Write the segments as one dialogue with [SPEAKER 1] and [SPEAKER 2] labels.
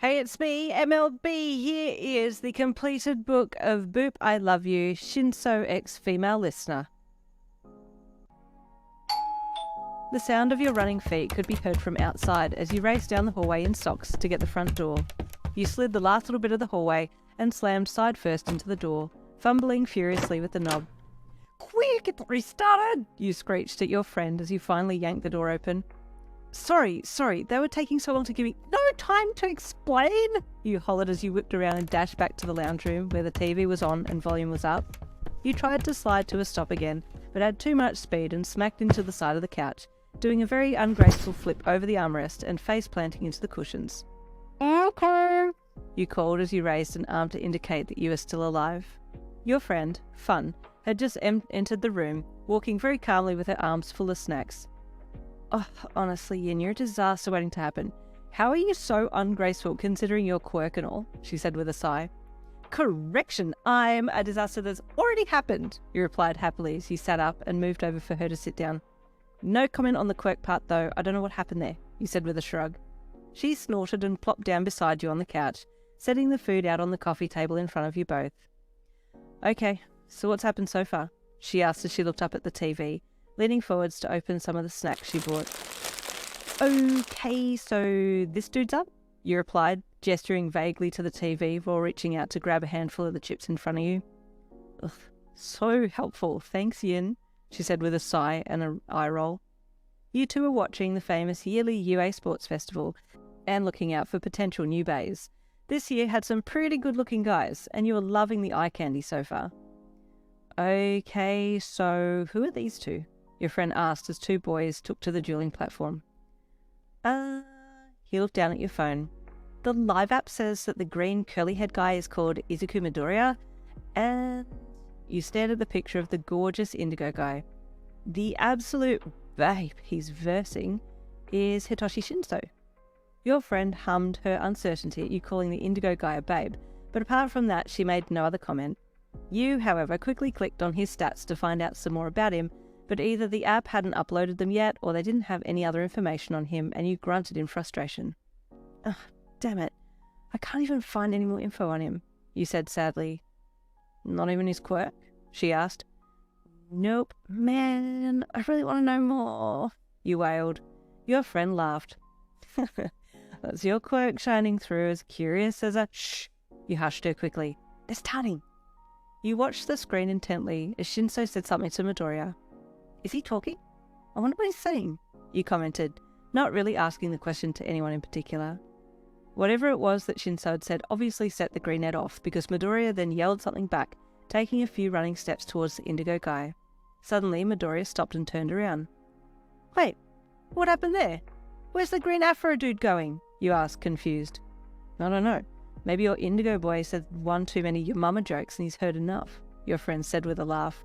[SPEAKER 1] Hey, it's me, MLB. Here is the completed book of Boop, I Love You, Shinsou X Female Listener. The sound of your running feet could be heard from outside as you raced down the hallway in socks to get the front door. You slid the last little bit of the hallway and slammed side first into the door, fumbling furiously with the knob. "Quick, it's restarted!" you screeched at your friend as you finally yanked the door open. Sorry, they were taking so long to give me no time to explain, you hollered as you whipped around and dashed back to the lounge room where the TV was on and volume was up. You tried to slide to a stop again, but had too much speed and smacked into the side of the couch, doing a very ungraceful flip over the armrest and face planting into the cushions. "Okay," you called as you raised an arm to indicate that you were still alive. Your friend, Fun, had just entered the room, walking very calmly with her arms full of snacks. "Oh, honestly, Yin, you're a disaster waiting to happen. How are you so ungraceful considering your quirk and all?" she said with a sigh. "Correction, I'm a disaster that's already happened," you replied happily as you sat up and moved over for her to sit down. "No comment on the quirk part though, I don't know what happened there," you said with a shrug. She snorted and plopped down beside you on the couch, setting the food out on the coffee table in front of you both. "Okay, so what's happened so far?" she asked as she looked up at the TV, leaning forwards to open some of the snacks she brought. "Okay, so this dude's up?" you replied, gesturing vaguely to the TV while reaching out to grab a handful of the chips in front of you. "Ugh, so helpful, thanks Yin," she said with a sigh and an eye roll. You two were watching the famous yearly UA Sports Festival and looking out for potential new bays. This year had some pretty good looking guys, and you were loving the eye candy so far. "Okay, so who are these two?" your friend asked as two boys took to the dueling platform. He looked down at your phone. "The live app says that the green curly-haired guy is called Izuku Midoriya, and..." You stared at the picture of the gorgeous indigo guy. "The absolute babe he's versing is Hitoshi Shinsou." Your friend hummed her uncertainty at you calling the indigo guy a babe, but apart from that she made no other comment. You, however, quickly clicked on his stats to find out some more about him, but either the app hadn't uploaded them yet or they didn't have any other information on him, and you grunted in frustration. "Ugh, damn it, I can't even find any more info on him," you said sadly. "Not even his quirk?" she asked. "Nope, man, I really want to know more," you wailed. Your friend laughed. "That's your quirk shining through, as curious as a..." "Shh," you hushed her quickly. "They're starting." You watched the screen intently as Shinsou said something to Midoriya. "Is he talking? I wonder what he's saying," you commented, not really asking the question to anyone in particular. Whatever it was that Shinsou had said obviously set the green net off, because Midoriya then yelled something back, taking a few running steps towards the indigo guy. Suddenly, Midoriya stopped and turned around. "Wait, what happened there? Where's the green afro dude going?" you asked, confused. "I don't know. Maybe your indigo boy said one too many your mama jokes and he's heard enough," your friend said with a laugh.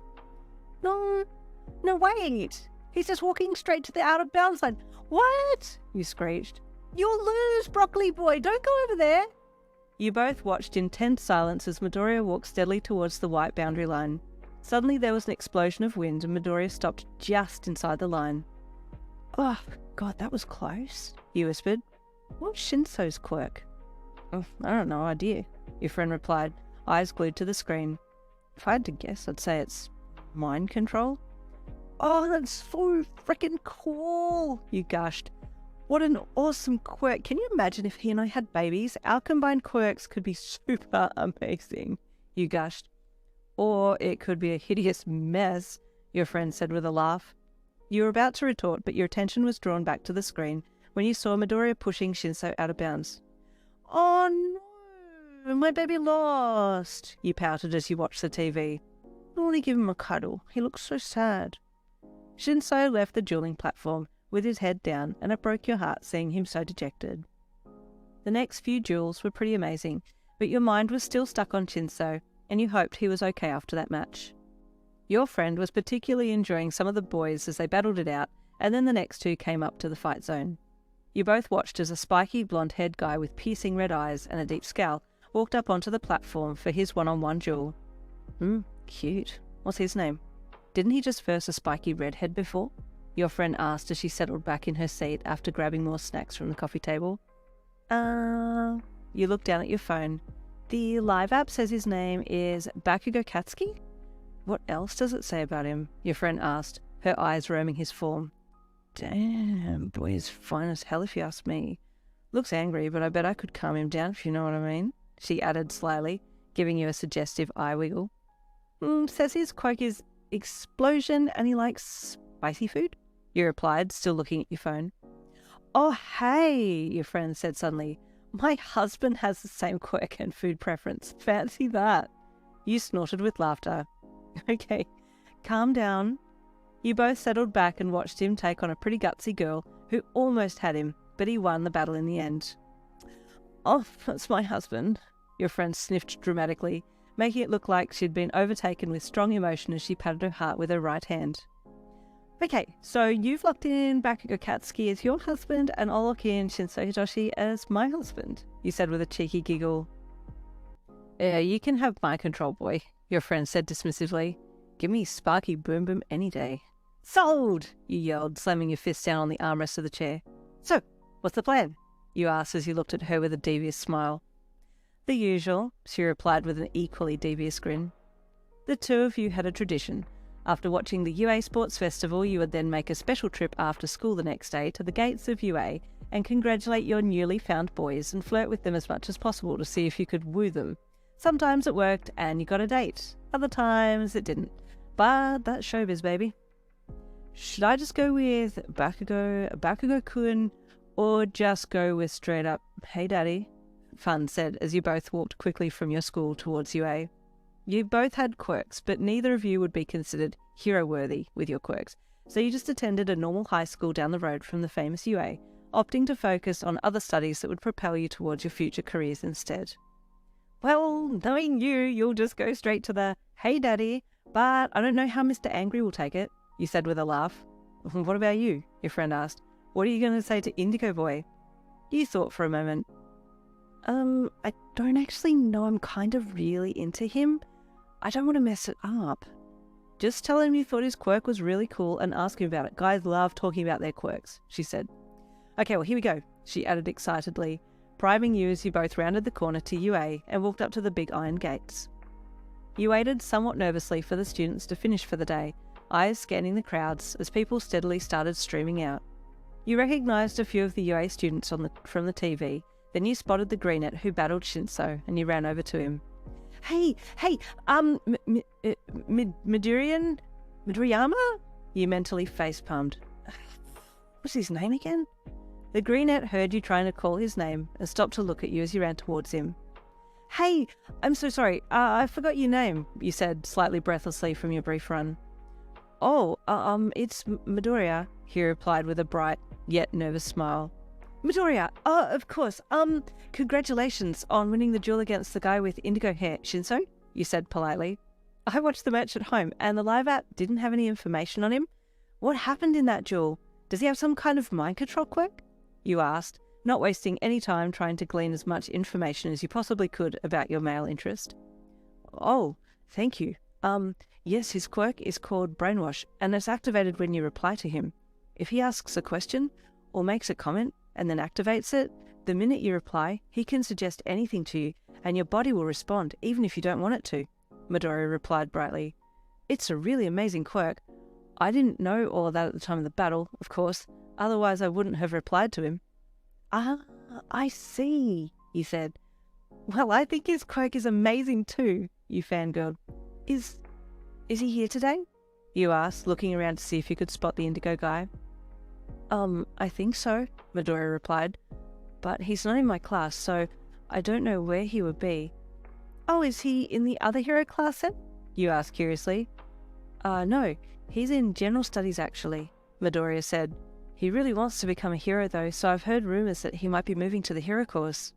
[SPEAKER 1] No, wait! He's just walking straight to the out of bounds line." "What?" you screeched. "You'll lose, broccoli boy! Don't go over there!" You both watched in tense silence as Midoriya walked steadily towards the white boundary line. Suddenly there was an explosion of wind and Midoriya stopped just inside the line. "Oh, God, that was close," you whispered. "What's Shinsou's quirk?" "Oh, I don't know, idea," your friend replied, eyes glued to the screen. "If I had to guess, I'd say it's mind control." "Oh, that's so freaking cool," you gushed. "What an awesome quirk. Can you imagine if he and I had babies? Our combined quirks could be super amazing," you gushed. "Or it could be a hideous mess," your friend said with a laugh. You were about to retort, but your attention was drawn back to the screen when you saw Midoriya pushing Shinsou out of bounds. "Oh no, my baby lost," you pouted as you watched the TV. "I want to give him a cuddle. He looks so sad." Shinsou left the dueling platform with his head down, and it broke your heart seeing him so dejected. The next few duels were pretty amazing, but your mind was still stuck on Shinsou, and you hoped he was okay after that match. Your friend was particularly enjoying some of the boys as they battled it out, and then the next two came up to the fight zone. You both watched as a spiky blonde-haired guy with piercing red eyes and a deep scowl walked up onto the platform for his one-on-one duel. Cute. What's his name? Didn't he just verse a spiky redhead before?" your friend asked as she settled back in her seat after grabbing more snacks from the coffee table. You you look down at your phone. The live app says his name is Bakugo Katsuki? What else does it say about him? Your friend asked, her eyes roaming his form. Damn, boy is fine as hell if you ask me. Looks angry, but I bet I could calm him down if you know what I mean, she added slyly, giving you a suggestive eye wiggle. Says his quirk is explosion and he likes spicy food, you replied, still looking at your phone. Oh, hey, your friend said suddenly. My husband has the same quirk and food preference. Fancy that. You snorted with laughter. Okay, calm down. You both settled back and watched him take on a pretty gutsy girl who almost had him, but he won the battle in the end. Oh, that's my husband, your friend sniffed dramatically, making it look like she'd been overtaken with strong emotion as she patted her heart with her right hand. Okay, so you've locked in Bakugo Katsuki as your husband and I'll lock in Shinsou Hitoshi as my husband, you said with a cheeky giggle. Yeah, you can have my control, boy, your friend said dismissively. Give me Sparky Boom Boom any day. Sold! You yelled, slamming your fist down on the armrest of the chair. So, what's the plan? You asked as you looked at her with a devious smile. The usual, she replied with an equally devious grin. The two of you had a tradition. After watching the UA Sports Festival, you would then make a special trip after school the next day to the gates of UA and congratulate your newly found boys and flirt with them as much as possible to see if you could woo them. Sometimes it worked and you got a date. Other times it didn't. But that's showbiz, baby. Should I just go with Bakugo-kun, or just go with straight up, hey daddy? Fun said as you both walked quickly from your school towards UA. You both had quirks, but neither of you would be considered hero-worthy with your quirks, so you just attended a normal high school down the road from the famous UA, opting to focus on other studies that would propel you towards your future careers instead. Well, knowing you, you'll just go straight to the, hey daddy, but I don't know how Mr. Angry will take it, you said with a laugh. What about you? Your friend asked. What are you going to say to Indigo Boy? You thought for a moment. I don't actually know. I'm kind of really into him. I don't want to mess it up. Just tell him you thought his quirk was really cool and ask him about it. Guys love talking about their quirks, she said. Okay, well, here we go, she added excitedly, priming you as you both rounded the corner to UA and walked up to the big iron gates. You waited somewhat nervously for the students to finish for the day, eyes scanning the crowds as people steadily started streaming out. You recognised a few of the UA students from the TV, then you spotted the greenette who battled Shinsou and you ran over to him. Hey, Midoriyama? You mentally face-palmed. What's his name again? The greenette heard you trying to call his name and stopped to look at you as you ran towards him. Hey, I'm so sorry, I forgot your name, you said slightly breathlessly from your brief run. Oh, it's Midoriya, he replied with a bright yet nervous smile. Midoriya, of course, congratulations on winning the duel against the guy with indigo hair, Shinsou, you said politely. I watched the match at home and the live app didn't have any information on him. What happened in that duel? Does he have some kind of mind control quirk? You asked, not wasting any time trying to glean as much information as you possibly could about your male interest. Oh, thank you. Yes, his quirk is called Brainwash, and it's activated when you reply to him. If he asks a question, or makes a comment, and then activates it, the minute you reply, he can suggest anything to you, and your body will respond, even if you don't want it to, Midori replied brightly. It's a really amazing quirk. I didn't know all of that at the time of the battle, of course, otherwise I wouldn't have replied to him. Ah, I see, he said. Well, I think his quirk is amazing too, you fangirled. Is he here today? You asked, looking around to see if you could spot the indigo guy. I think so, Midori replied. But he's not in my class, so I don't know where he would be. Oh, is he in the other hero class then? You asked curiously. No, he's in general studies actually, Midoriya said. He really wants to become a hero though, so I've heard rumours that he might be moving to the hero course.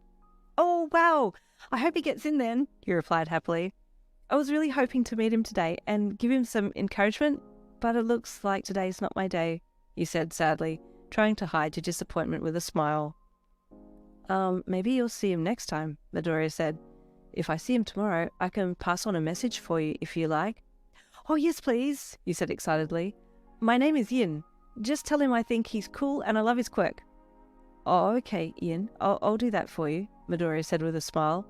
[SPEAKER 1] Oh, wow! I hope he gets in then, you replied happily. I was really hoping to meet him today and give him some encouragement, but it looks like today's not my day, you said sadly, trying to hide your disappointment with a smile. Maybe you'll see him next time, Midoriya said. If I see him tomorrow, I can pass on a message for you if you like. Oh, yes, please, you said excitedly. My name is Yin. Just tell him I think he's cool and I love his quirk. Oh, okay, Ian. I'll do that for you, Midoriya said with a smile.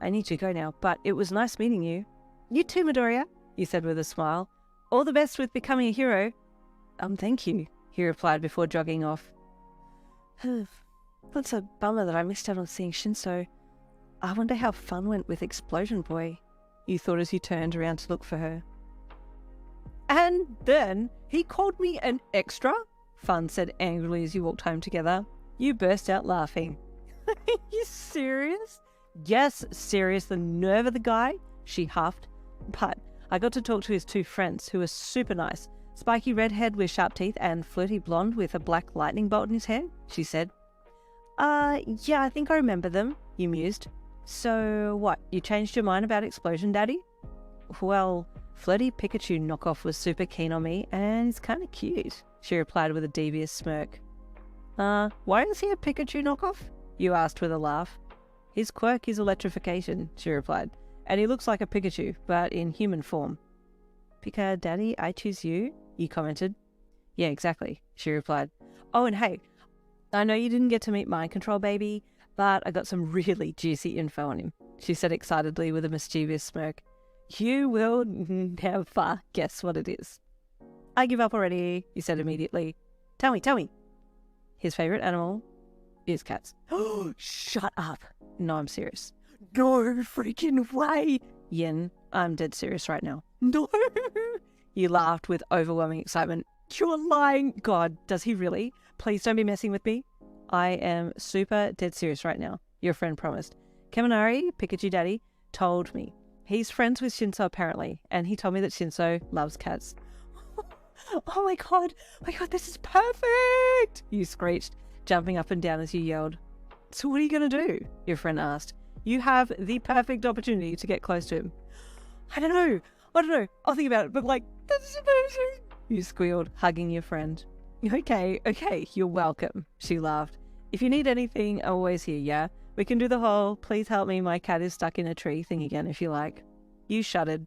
[SPEAKER 1] I need to go now, but it was nice meeting you. You too, Midoriya, he said with a smile. All the best with becoming a hero. Thank you, he replied before jogging off. That's a bummer that I missed out on seeing Shinsou. I wonder how fun went with Explosion Boy, you thought as you turned around to look for her. And then he called me an extra? Fun said angrily as you walked home together. You burst out laughing. Are you serious? Yes, serious. The nerve of the guy, she huffed. But I got to talk to his two friends who were super nice. Spiky redhead with sharp teeth and flirty blonde with a black lightning bolt in his hair, she said. Yeah, I think I remember them, you mused. So what, you changed your mind about Explosion Daddy? Well, flirty Pikachu knockoff was super keen on me and he's kind of cute, she replied with a devious smirk. Why is he a Pikachu knockoff? You asked with a laugh. His quirk is electrification, she replied, and he looks like a Pikachu, but in human form. Pika Daddy, I choose you, you commented. Yeah, exactly, she replied. Oh, and hey, I know you didn't get to meet Mind Control Baby, but I got some really juicy info on him, she said excitedly with a mischievous smirk. You will never guess what it is. I give up already, he said immediately. Tell me. His favourite animal is cats. Oh, shut up. No, I'm serious. No freaking way. Yin, I'm dead serious right now. No. You laughed with overwhelming excitement. You're lying. God, does he really? Please don't be messing with me. I am super dead serious right now. Your friend promised. Kaminari, Pikachu Daddy, told me. He's friends with Shinsou apparently, and he told me that Shinsou loves cats. Oh my god, this is perfect! You screeched, jumping up and down as you yelled. So what are you going to do? Your friend asked. You have the perfect opportunity to get close to him. I don't know. I'll think about it, but that's amazing. You squealed, hugging your friend. Okay, you're welcome, she laughed. If you need anything, I'm always here, yeah? We can do the whole, please help me, my cat is stuck in a tree thing again if you like. You shuddered.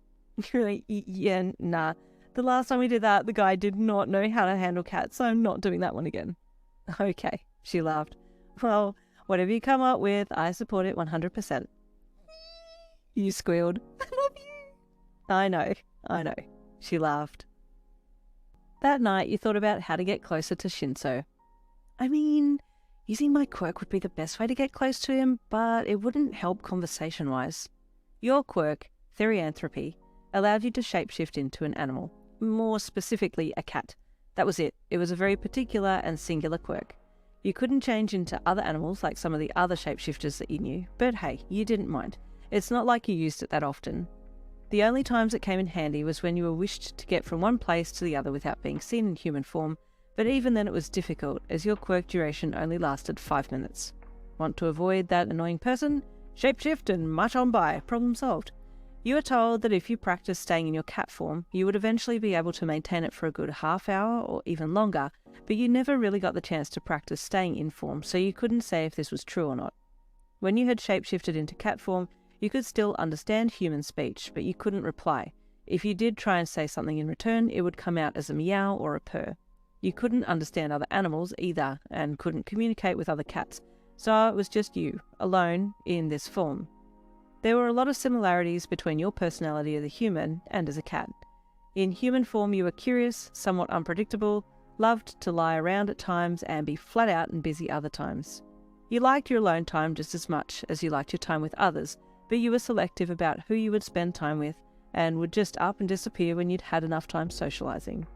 [SPEAKER 1] You're like, yeah, nah. The last time we did that, the guy did not know how to handle cats, so I'm not doing that one again. Okay, she laughed. Well, whatever you come up with, I support it 100%. You squealed. I love you. I know, she laughed. That night, you thought about how to get closer to Shinsou. I mean, using my quirk would be the best way to get close to him, but it wouldn't help conversation-wise. Your quirk, Therianthropy, allowed you to shapeshift into an animal, more specifically a cat. That was it. It was a very particular and singular quirk. You couldn't change into other animals like some of the other shapeshifters that you knew, but hey, you didn't mind. It's not like you used it that often. The only times it came in handy was when you were wished to get from one place to the other without being seen in human form, but even then it was difficult, as your quirk duration only lasted 5 minutes. Want to avoid that annoying person? Shapeshift and march on by, problem solved. You were told that if you practiced staying in your cat form, you would eventually be able to maintain it for a good half hour or even longer, but you never really got the chance to practice staying in form, so you couldn't say if this was true or not. When you had shapeshifted into cat form, you could still understand human speech, but you couldn't reply. If you did try and say something in return, it would come out as a meow or a purr. You couldn't understand other animals either, and couldn't communicate with other cats, so it was just you, alone, in this form. There were a lot of similarities between your personality as a human and as a cat. In human form you were curious, somewhat unpredictable, loved to lie around at times and be flat out and busy other times. You liked your alone time just as much as you liked your time with others, but you were selective about who you would spend time with and would just up and disappear when you'd had enough time socializing.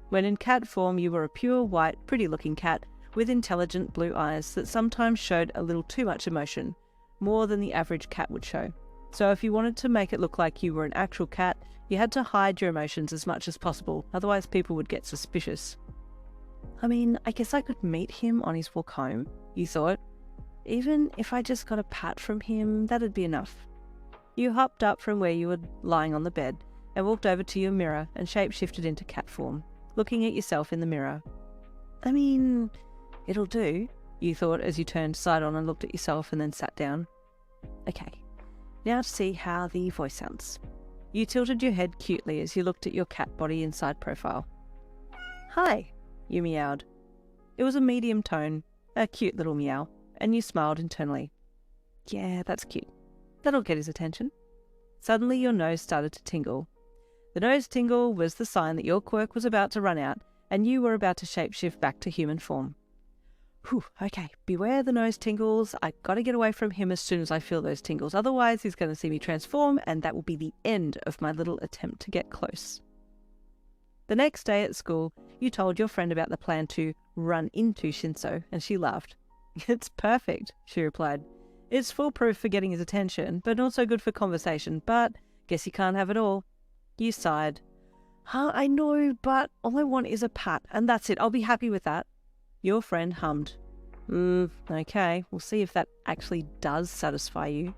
[SPEAKER 1] When in cat form you were a pure white, pretty-looking cat with intelligent blue eyes that sometimes showed a little too much emotion, more than the average cat would show. So if you wanted to make it look like you were an actual cat, you had to hide your emotions as much as possible, otherwise people would get suspicious. I mean, I guess I could meet him on his walk home, you thought. Even if I just got a pat from him, that'd be enough. You hopped up from where you were lying on the bed and walked over to your mirror and shapeshifted into cat form, looking at yourself in the mirror. I mean, it'll do, you thought as you turned side on and looked at yourself and then sat down. Okay, now to see how the voice sounds. You tilted your head cutely as you looked at your cat body inside profile. Hi, you meowed. It was a medium tone, a cute little meow, and you smiled internally. Yeah, that's cute. That'll get his attention. Suddenly your nose started to tingle. The nose tingle was the sign that your quirk was about to run out, and you were about to shapeshift back to human form. Whew, okay, beware the nose tingles. I gotta get away from him as soon as I feel those tingles, otherwise he's gonna see me transform, and that will be the end of my little attempt to get close. The next day at school, you told your friend about the plan to run into Shinsou, and she laughed. It's perfect, she replied. It's foolproof for getting his attention, but also good for conversation, but guess you can't have it all. You sighed. I know, but all I want is a pat, and that's it. I'll be happy with that. Your friend hummed. Okay, we'll see if that actually does satisfy you.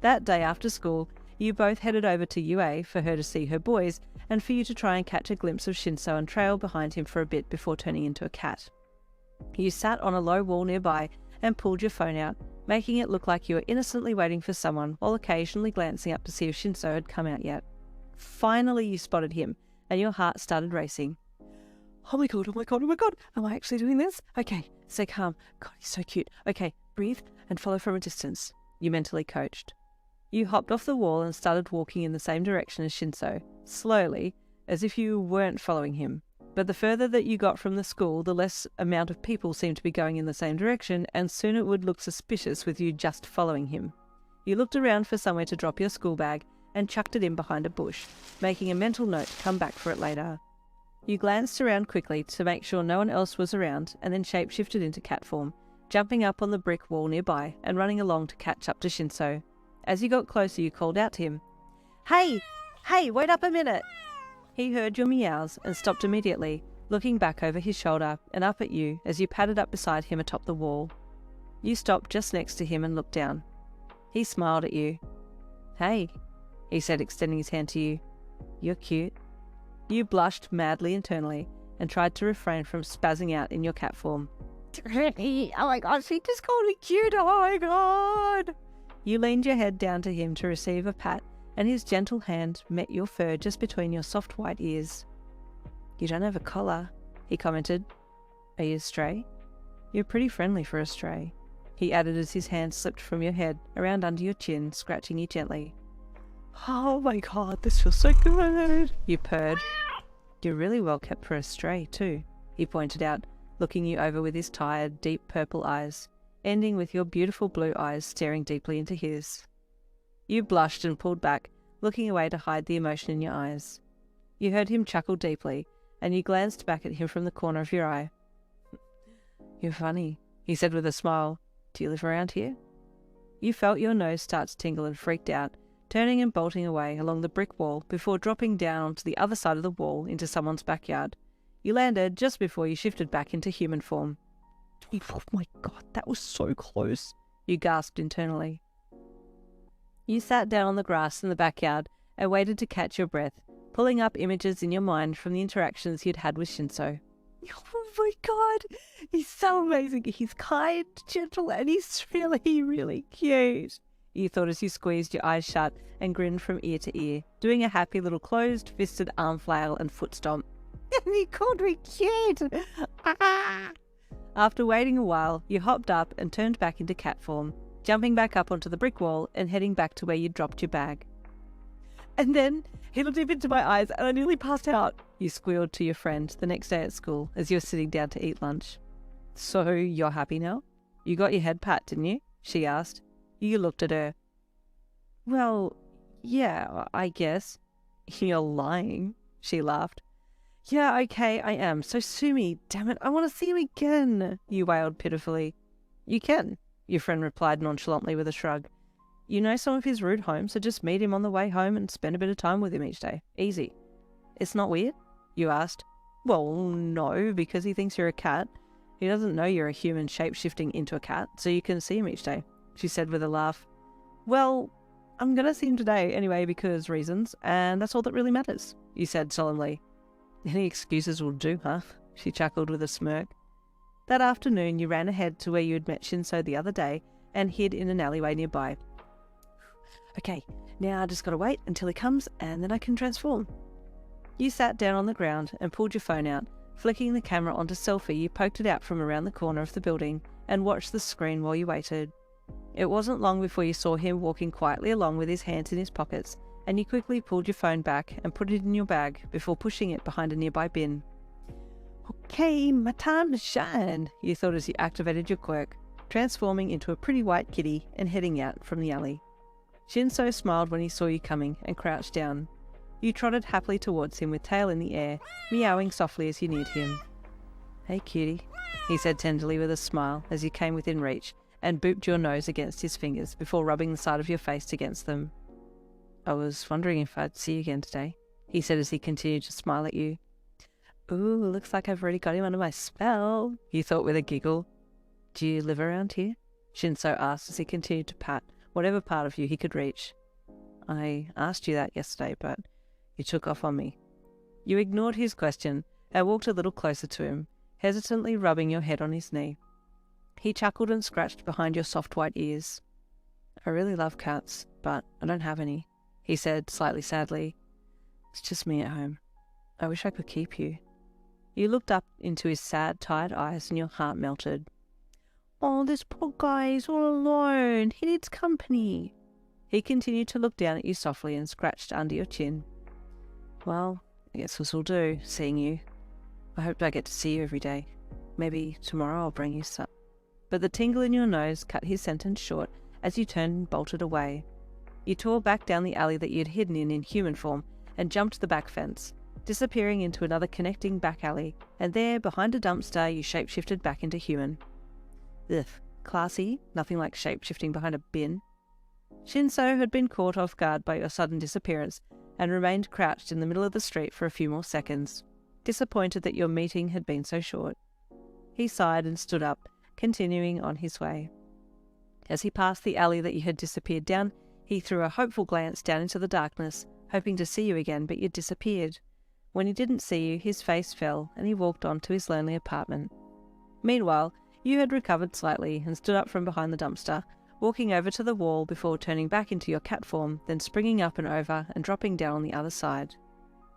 [SPEAKER 1] That day after school, you both headed over to UA for her to see her boys, and for you to try and catch a glimpse of Shinsou and trail behind him for a bit before turning into a cat. You sat on a low wall nearby and pulled your phone out, making it look like you were innocently waiting for someone while occasionally glancing up to see if Shinsou had come out yet. Finally you spotted him, and your heart started racing. Oh my god, am I actually doing this? Okay, stay calm. God, he's so cute. Okay, breathe and follow from a distance, you mentally coached. You hopped off the wall and started walking in the same direction as Shinsou, slowly, as if you weren't following him. But the further that you got from the school, the less amount of people seemed to be going in the same direction, and soon it would look suspicious with you just following him. You looked around for somewhere to drop your school bag and chucked it in behind a bush, making a mental note to come back for it later. You glanced around quickly to make sure no one else was around, and then shapeshifted into cat form, jumping up on the brick wall nearby and running along to catch up to Shinsou. As you got closer, you called out to him. Hey, wait up a minute! He heard your meows and stopped immediately, looking back over his shoulder and up at you as you padded up beside him atop the wall. You stopped just next to him and looked down. He smiled at you. Hey, he said, extending his hand to you. You're cute. You blushed madly internally and tried to refrain from spazzing out in your cat form. Oh my god, she just called me cute, oh my god! You leaned your head down to him to receive a pat, and his gentle hand met your fur just between your soft white ears. You don't have a collar, he commented. Are you a stray? You're pretty friendly for a stray, he added as his hand slipped from your head around under your chin, scratching you gently. Oh my god, this feels so good, you purred. You're really well kept for a stray too, he pointed out, looking you over with his tired, deep purple eyes, ending with your beautiful blue eyes staring deeply into his. You blushed and pulled back, looking away to hide the emotion in your eyes. You heard him chuckle deeply, and you glanced back at him from the corner of your eye. You're funny, he said with a smile. Do you live around here? You felt your nose start to tingle and freaked out, turning and bolting away along the brick wall before dropping down onto the other side of the wall into someone's backyard. You landed just before you shifted back into human form. Oh my god, that was so close, you gasped internally. You sat down on the grass in the backyard and waited to catch your breath, pulling up images in your mind from the interactions you'd had with Shinsou. Oh my god, he's so amazing. He's kind, gentle, and he's really, really cute, you thought as you squeezed your eyes shut and grinned from ear to ear, doing a happy little closed-fisted arm flail and foot stomp. And he called me cute! After waiting a while, you hopped up and turned back into cat form, jumping back up onto the brick wall and heading back to where you'd dropped your bag. And then he looked deep into my eyes and I nearly passed out, you squealed to your friend the next day at school as you were sitting down to eat lunch. So you're happy now? You got your head pat, didn't you? She asked. You looked at her. Well, yeah, I guess. You're lying, she laughed. Yeah, okay, I am. So sue me. Damn it, I want to see you again, you wailed pitifully. You can, your friend replied nonchalantly with a shrug. You know some of his route home, so just meet him on the way home and spend a bit of time with him each day. Easy. It's not weird? You asked. Well, no, because he thinks you're a cat. He doesn't know you're a human shape-shifting into a cat, so you can see him each day, she said with a laugh. Well, I'm going to see him today anyway because reasons, and that's all that really matters, you said solemnly. Any excuses will do, huh? She chuckled with a smirk. That afternoon you ran ahead to where you had met Shinsou the other day and hid in an alleyway nearby. Okay, now I just gotta wait until he comes and then I can transform. You sat down on the ground and pulled your phone out, Flicking the camera onto selfie, you poked it out from around the corner of the building and watched the screen while you waited. It wasn't long before you saw him walking quietly along with his hands in his pockets, and you quickly pulled your phone back and put it in your bag before pushing it behind a nearby bin. Okay, my time to shine, you thought as you activated your quirk, transforming into a pretty white kitty and heading out from the alley. Shinsou smiled when he saw you coming and crouched down. You trotted happily towards him with tail in the air, meowing softly as you neared him. Hey cutie, he said tenderly with a smile as you came within reach and booped your nose against his fingers before rubbing the side of your face against them. I was wondering if I'd see you again today, he said as he continued to smile at you. Ooh, looks like I've already got him under my spell, you thought with a giggle. Do you live around here? Shinsou asked as he continued to pat whatever part of you he could reach. I asked you that yesterday, but you took off on me. You ignored his question and walked a little closer to him, hesitantly rubbing your head on his knee. He chuckled and scratched behind your soft white ears. I really love cats, but I don't have any, he said slightly sadly. It's just me at home. I wish I could keep you. You looked up into his sad, tired eyes and your heart melted. Oh, this poor guy is all alone. He needs company. He continued to look down at you softly and scratched under your chin. Well, I guess this'll do, seeing you. I hope I get to see you every day. Maybe tomorrow I'll bring you some. But the tingle in your nose cut his sentence short as you turned and bolted away. You tore back down the alley that you had hidden in human form and jumped the back fence, disappearing into another connecting back alley, and there, behind a dumpster, you shapeshifted back into human. Ugh, classy, nothing like shapeshifting behind a bin. Shinsou had been caught off guard by your sudden disappearance and remained crouched in the middle of the street for a few more seconds, disappointed that your meeting had been so short. He sighed and stood up, continuing on his way. As he passed the alley that you had disappeared down, he threw a hopeful glance down into the darkness, hoping to see you again, but you'd disappeared. When he didn't see you, his face fell, and he walked on to his lonely apartment. Meanwhile, you had recovered slightly and stood up from behind the dumpster, walking over to the wall before turning back into your cat form, then springing up and over and dropping down on the other side.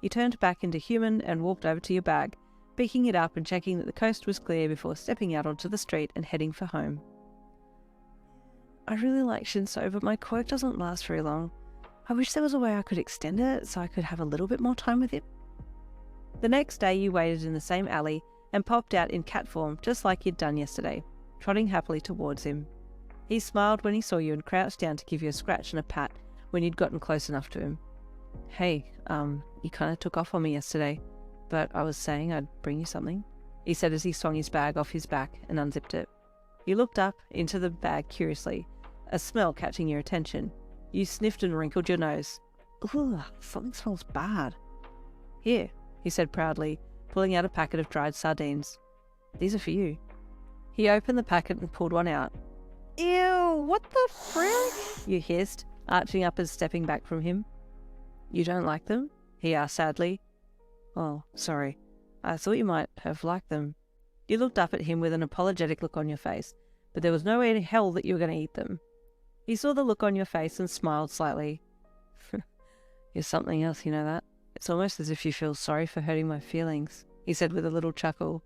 [SPEAKER 1] You turned back into human and walked over to your bag, picking it up and checking that the coast was clear before stepping out onto the street and heading for home. I really like Shinsou, but my quirk doesn't last very long. I wish there was a way I could extend it so I could have a little bit more time with him. The next day you waited in the same alley and popped out in cat form just like you'd done yesterday, trotting happily towards him. He smiled when he saw you and crouched down to give you a scratch and a pat when you'd gotten close enough to him. Hey, you kind of took off on me yesterday, but I was saying I'd bring you something, he said as he swung his bag off his back and unzipped it. You looked up into the bag curiously, a smell catching your attention. You sniffed and wrinkled your nose. Ooh, something smells bad. Here, he said proudly, pulling out a packet of dried sardines. These are for you. He opened the packet and pulled one out. Ew, what the frick? You hissed, arching up and stepping back from him. You don't like them? He asked sadly. Oh, sorry. I thought you might have liked them. You looked up at him with an apologetic look on your face, but there was no way in hell that you were going to eat them. He saw the look on your face and smiled slightly. You're something else, you know that? It's almost as if you feel sorry for hurting my feelings, he said with a little chuckle.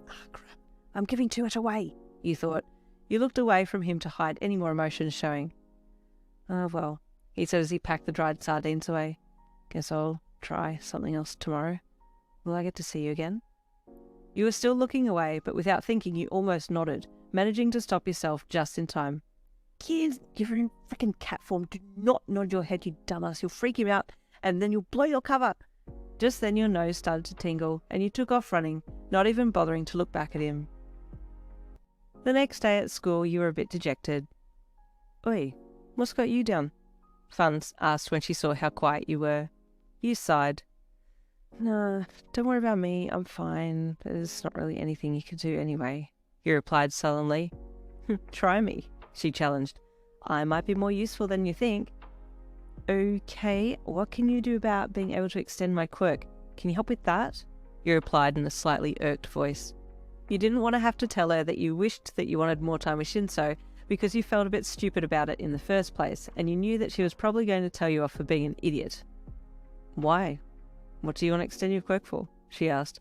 [SPEAKER 1] Ah, crap. I'm giving too much away, you thought. You looked away from him to hide any more emotions showing. Oh, well, he said as he packed the dried sardines away. Guess I'll try something else tomorrow. Will I get to see you again? You were still looking away, but without thinking you almost nodded, managing to stop yourself just in time. Kids, you're in frickin' cat form. Do not nod your head, you dumbass. You'll freak him out, and then you'll blow your cover. Just then your nose started to tingle, and you took off running, not even bothering to look back at him. The next day at school, you were a bit dejected. Oi, what's got you down? Funs asked when she saw how quiet you were. You sighed. No, don't worry about me. I'm fine. There's not really anything you can do anyway, he replied sullenly. Try me, she challenged. I might be more useful than you think. Okay, what can you do about being able to extend my quirk? Can you help with that? You replied in a slightly irked voice. You didn't want to have to tell her that you wished that you wanted more time with Shinsou because you felt a bit stupid about it in the first place, and you knew that she was probably going to tell you off for being an idiot. Why? What do you want to extend your quirk for? She asked.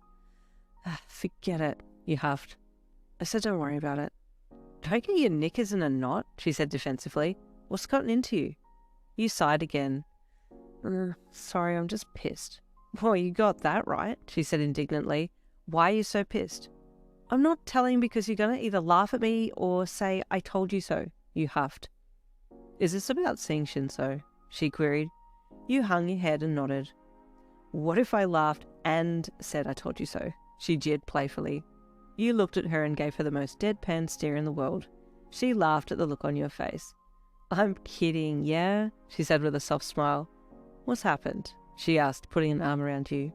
[SPEAKER 1] Forget it, you huffed. I said don't worry about it. Don't get your knickers in a knot, she said defensively. What's gotten into you? You sighed again. Sorry, I'm just pissed. Well, you got that right, she said indignantly. Why are you so pissed? I'm not telling because you're going to either laugh at me or say I told you so, you huffed. Is this about seeing Shinsou? She queried. You hung your head and nodded. What if I laughed and said I told you so? She jeered playfully. You looked at her and gave her the most deadpan stare in the world. She laughed at the look on your face. I'm kidding, yeah? She said with a soft smile. What's happened? She asked, putting an arm around you.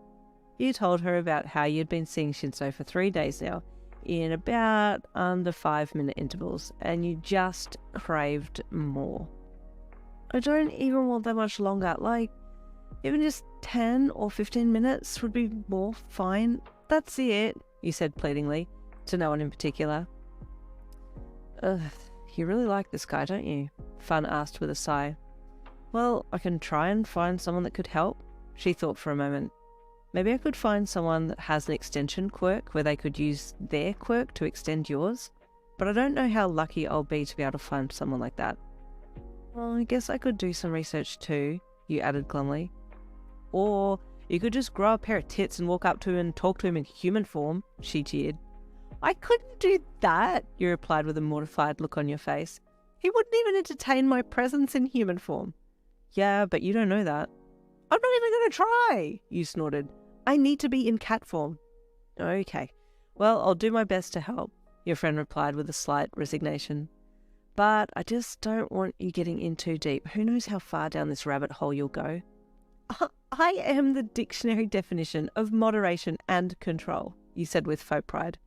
[SPEAKER 1] You told her about how you'd been seeing Shinsou for 3 days now, in about under 5-minute intervals, and you just craved more. I don't even want that much longer, even just 10 or 15 minutes would be more fine. That's it, you said pleadingly, to no one in particular. You really like this guy, don't you? Fun asked with a sigh. Well, I can try and find someone that could help. She thought for a moment. Maybe I could find someone that has an extension quirk where they could use their quirk to extend yours, but I don't know how lucky I'll be to be able to find someone like that. Well, I guess I could do some research too, you added glumly. Or you could just grow a pair of tits and walk up to him and talk to him in human form, she jeered. I couldn't do that, you replied with a mortified look on your face. He wouldn't even entertain my presence in human form. Yeah, but you don't know that. I'm not even going to try, you snorted. I need to be in cat form. Okay, well, I'll do my best to help, your friend replied with a slight resignation. But I just don't want you getting in too deep. Who knows how far down this rabbit hole you'll go? I am the dictionary definition of moderation and control, you said with faux pride.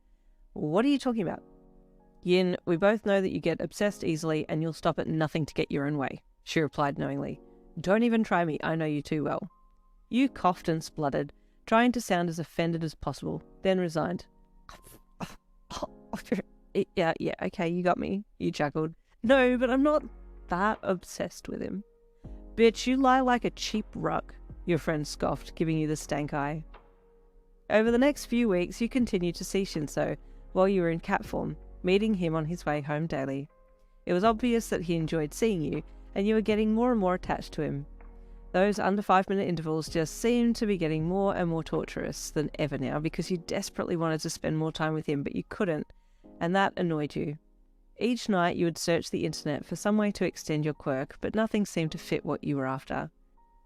[SPEAKER 1] What are you talking about? Yin, we both know that you get obsessed easily and you'll stop at nothing to get your own way, she replied knowingly. Don't even try me, I know you too well. You coughed and spluttered, trying to sound as offended as possible, then resigned. Yeah, okay, you got me, you chuckled. No, but I'm not that obsessed with him. Bitch, you lie like a cheap ruck, your friend scoffed, giving you the stank eye. Over the next few weeks, you continued to see Shinsou while you were in cat form, meeting him on his way home daily. It was obvious that he enjoyed seeing you, and you were getting more and more attached to him. Those under 5-minute intervals just seemed to be getting more and more torturous than ever now because you desperately wanted to spend more time with him, but you couldn't, and that annoyed you. Each night you would search the internet for some way to extend your quirk, but nothing seemed to fit what you were after.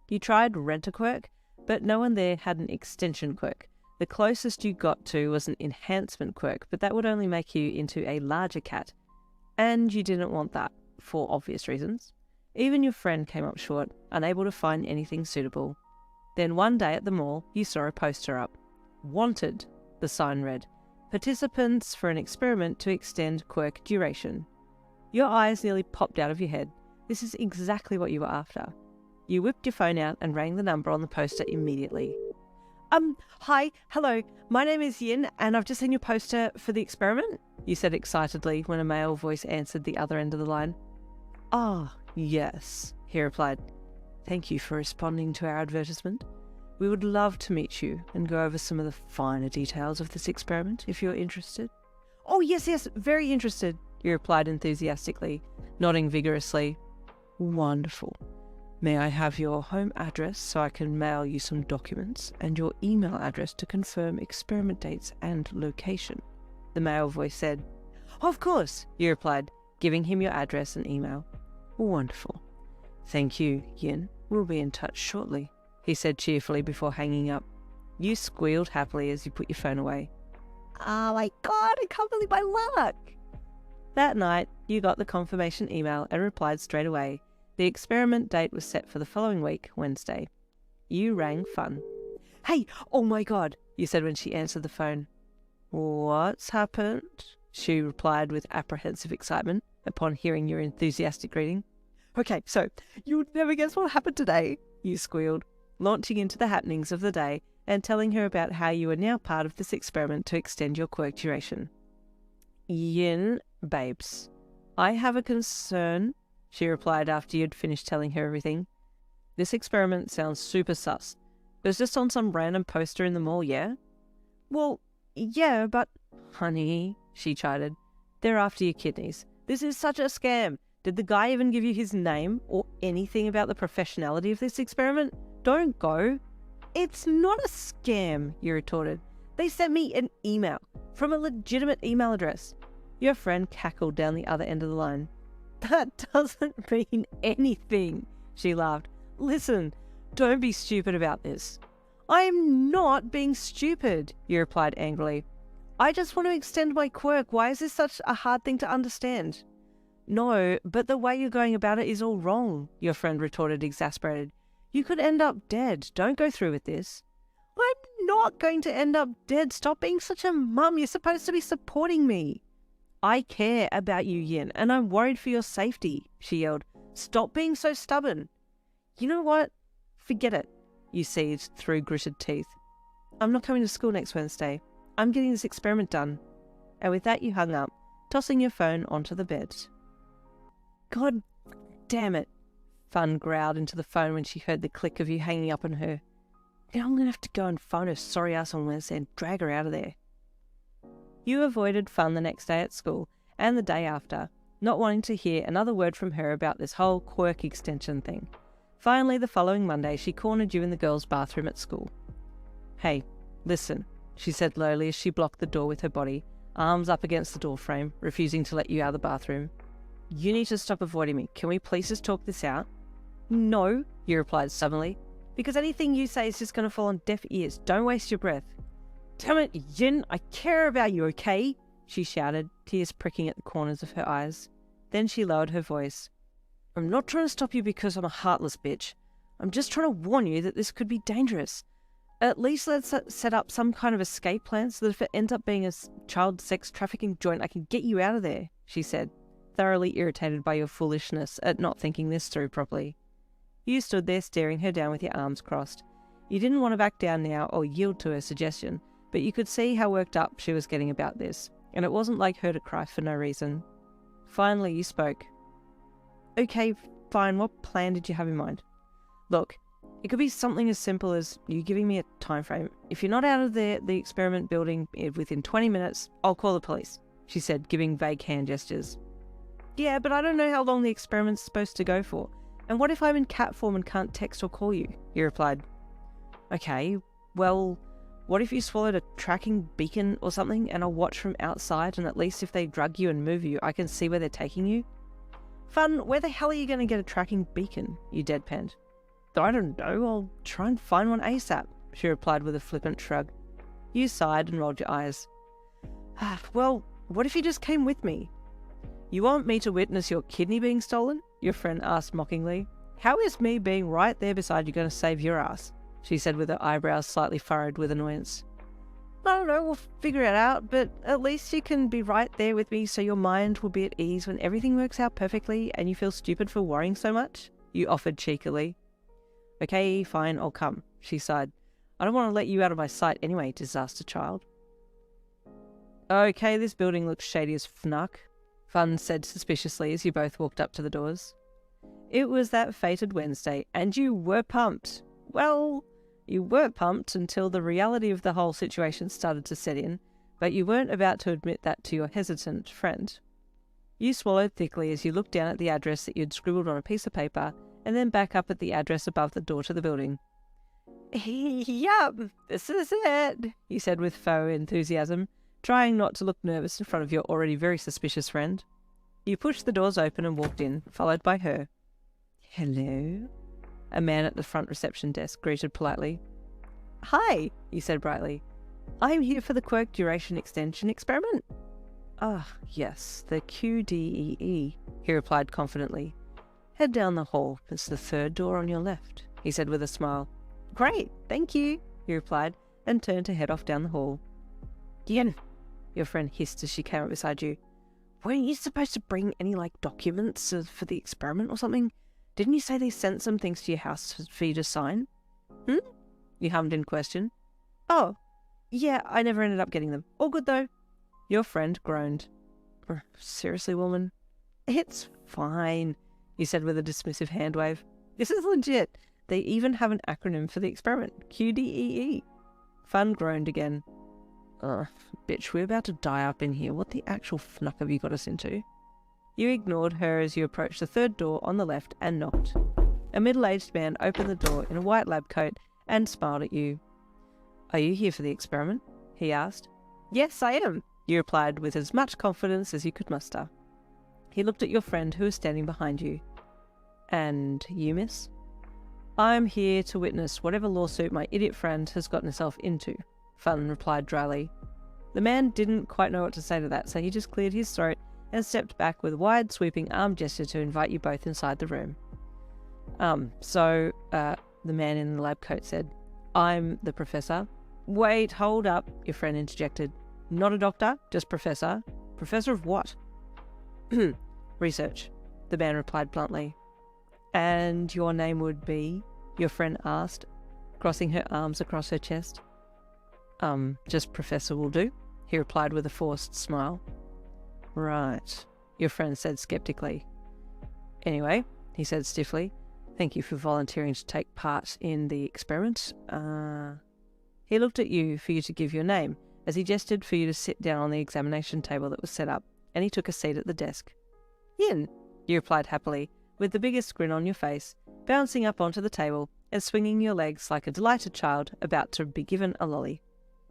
[SPEAKER 1] You tried rent-a-quirk, but no one there had an extension quirk. The closest you got to was an enhancement quirk, but that would only make you into a larger cat. And you didn't want that, for obvious reasons. Even your friend came up short, unable to find anything suitable. Then one day at the mall, you saw a poster up. Wanted, the sign read. Participants for an experiment to extend quirk duration. Your eyes nearly popped out of your head. This is exactly what you were after. You whipped your phone out and rang the number on the poster immediately. Hi, hello, my name is Yin and I've just seen your poster for the experiment, you said excitedly when a male voice answered the other end of the line. Ah, yes, he replied. Thank you for responding to our advertisement. We would love to meet you and go over some of the finer details of this experiment if you're interested. Oh, yes, very interested, you replied enthusiastically, nodding vigorously. Wonderful. May I have your home address so I can mail you some documents and your email address to confirm experiment dates and location? The male voice said. Of course, you replied, giving him your address and email. Wonderful. Thank you, Yin. We'll be in touch shortly, he said cheerfully before hanging up. You squealed happily as you put your phone away. Oh my god, I can't believe my luck! That night, you got the confirmation email and replied straight away. The experiment date was set for the following week, Wednesday. You rang Fun. Hey, oh my god, you said when she answered the phone. What's happened? She replied with apprehensive excitement upon hearing your enthusiastic greeting. Okay, so, you'll never guess what happened today, you squealed, launching into the happenings of the day and telling her about how you are now part of this experiment to extend your quirk duration. Yin, babes, I have a concern, she replied after you'd finished telling her everything. This experiment sounds super sus. It was just on some random poster in the mall, yeah? Well, Yeah, but... Honey, she chided. They're after your kidneys. This is such a scam. Did the guy even give you his name or anything about the professionality of this experiment? Don't go. It's not a scam, you retorted. They sent me an email from a legitimate email address. Your friend cackled down the other end of the line. That doesn't mean anything, she laughed. Listen, don't be stupid about this. I'm not being stupid, you replied angrily. I just want to extend my quirk. Why is this such a hard thing to understand? No, but the way you're going about it is all wrong, your friend retorted, exasperated. You could end up dead. Don't go through with this. I'm not going to end up dead. Stop being such a mum. You're supposed to be supporting me. I care about you, Yin, and I'm worried for your safety, she yelled. Stop being so stubborn. You know what? Forget it, you seethed through gritted teeth. I'm not coming to school next Wednesday. I'm getting this experiment done. And with that you hung up, tossing your phone onto the bed. God damn it, Fun growled into the phone when she heard the click of you hanging up on her. Now I'm going to have to go and phone her sorry ass on Wednesday and drag her out of there. You avoided Fun the next day at school and the day after, not wanting to hear another word from her about this whole quirk extension thing. Finally, the following Monday, she cornered you in the girls' bathroom at school. Hey, listen, she said lowly as she blocked the door with her body, arms up against the door frame, refusing to let you out of the bathroom. You need to stop avoiding me. Can we please just talk this out? No, you replied stubbornly, because anything you say is just going to fall on deaf ears. Don't waste your breath. Damn it, Yin, I care about you, okay? She shouted, tears pricking at the corners of her eyes. Then she lowered her voice. I'm not trying to stop you because I'm a heartless bitch. I'm just trying to warn you that this could be dangerous. At least let's set up some kind of escape plan so that if it ends up being a child sex trafficking joint, I can get you out of there, she said, thoroughly irritated by your foolishness at not thinking this through properly. You stood there staring her down with your arms crossed. You didn't want to back down now or yield to her suggestion, but you could see how worked up she was getting about this, and it wasn't like her to cry for no reason. Finally, you spoke. Okay, fine, what plan did you have in mind? Look, it could be something as simple as you giving me a time frame. If you're not out of the experiment building within 20 minutes, I'll call the police, she said, giving vague hand gestures. Yeah, but I don't know how long the experiment's supposed to go for. And what if I'm in cat form and can't text or call you? He replied. Okay, well, what if you swallowed a tracking beacon or something and I'll watch from outside, and at least if they drug you and move you, I can see where they're taking you? Fun, where the hell are you going to get a tracking beacon? You deadpanned. I don't know, I'll try and find one ASAP, she replied with a flippant shrug. You sighed and rolled your eyes. Well, what if you just came with me? You want me to witness your kidney being stolen? Your friend asked mockingly. How is me being right there beside you going to save your ass? She said with her eyebrows slightly furrowed with annoyance. I don't know, we'll figure it out, but at least you can be right there with me so your mind will be at ease when everything works out perfectly and you feel stupid for worrying so much, you offered cheekily. Okay, fine, I'll come, she sighed. I don't want to let you out of my sight anyway, disaster child. Okay, this building looks shady as fnuck, Fun said suspiciously as you both walked up to the doors. It was that fated Wednesday, and you were pumped. Well, you were pumped until the reality of the whole situation started to set in, but you weren't about to admit that to your hesitant friend. You swallowed thickly as you looked down at the address that you'd scribbled on a piece of paper, and then back up at the address above the door to the building. Yup, this is it, he said with faux enthusiasm, trying not to look nervous in front of your already very suspicious friend. You pushed the doors open and walked in, followed by her. Hello? A man at the front reception desk greeted politely. Hi, he said brightly. I'm here for the quirk duration extension experiment. Ah, yes, the QDEE, he replied confidently. Head down the hall. It's the third door on your left, he said with a smile. Great, thank you, he replied, and turned to head off down the hall. Yen, your friend hissed as she came up beside you. Weren't you supposed to bring any, documents for the experiment or something? Didn't you say they sent some things to your house for you to sign? You hummed in question. Oh, yeah, I never ended up getting them. All good, though. Your friend groaned. Seriously, woman? It's fine, he said with a dismissive hand wave. This is legit. They even have an acronym for the experiment. QDEE. Fun groaned again. Ugh, bitch, we're about to die up in here. What the actual fnuck have you got us into? You ignored her as you approached the third door on the left and knocked. A middle-aged man opened the door in a white lab coat and smiled at you. Are you here for the experiment? He asked. Yes, I am, you replied with as much confidence as you could muster. He looked at your friend who was standing behind you. And you, miss? I'm here to witness whatever lawsuit my idiot friend has gotten herself into, Fun replied dryly. The man didn't quite know what to say to that, so he just cleared his throat and stepped back with a wide sweeping arm gesture to invite you both inside the room. The man in the lab coat said, I'm the professor. Wait, hold up, your friend interjected. Not a doctor, just professor. Professor of what? Research, the man replied bluntly. And your name would be? Your friend asked, crossing her arms across her chest. Just Professor will do, he replied with a forced smile. Right, your friend said skeptically. Anyway, he said stiffly, thank you for volunteering to take part in the experiment. He looked at you for you to give your name, as he gestured for you to sit down on the examination table that was set up, and he took a seat at the desk. Yin, you replied happily, with the biggest grin on your face, bouncing up onto the table and swinging your legs like a delighted child about to be given a lolly.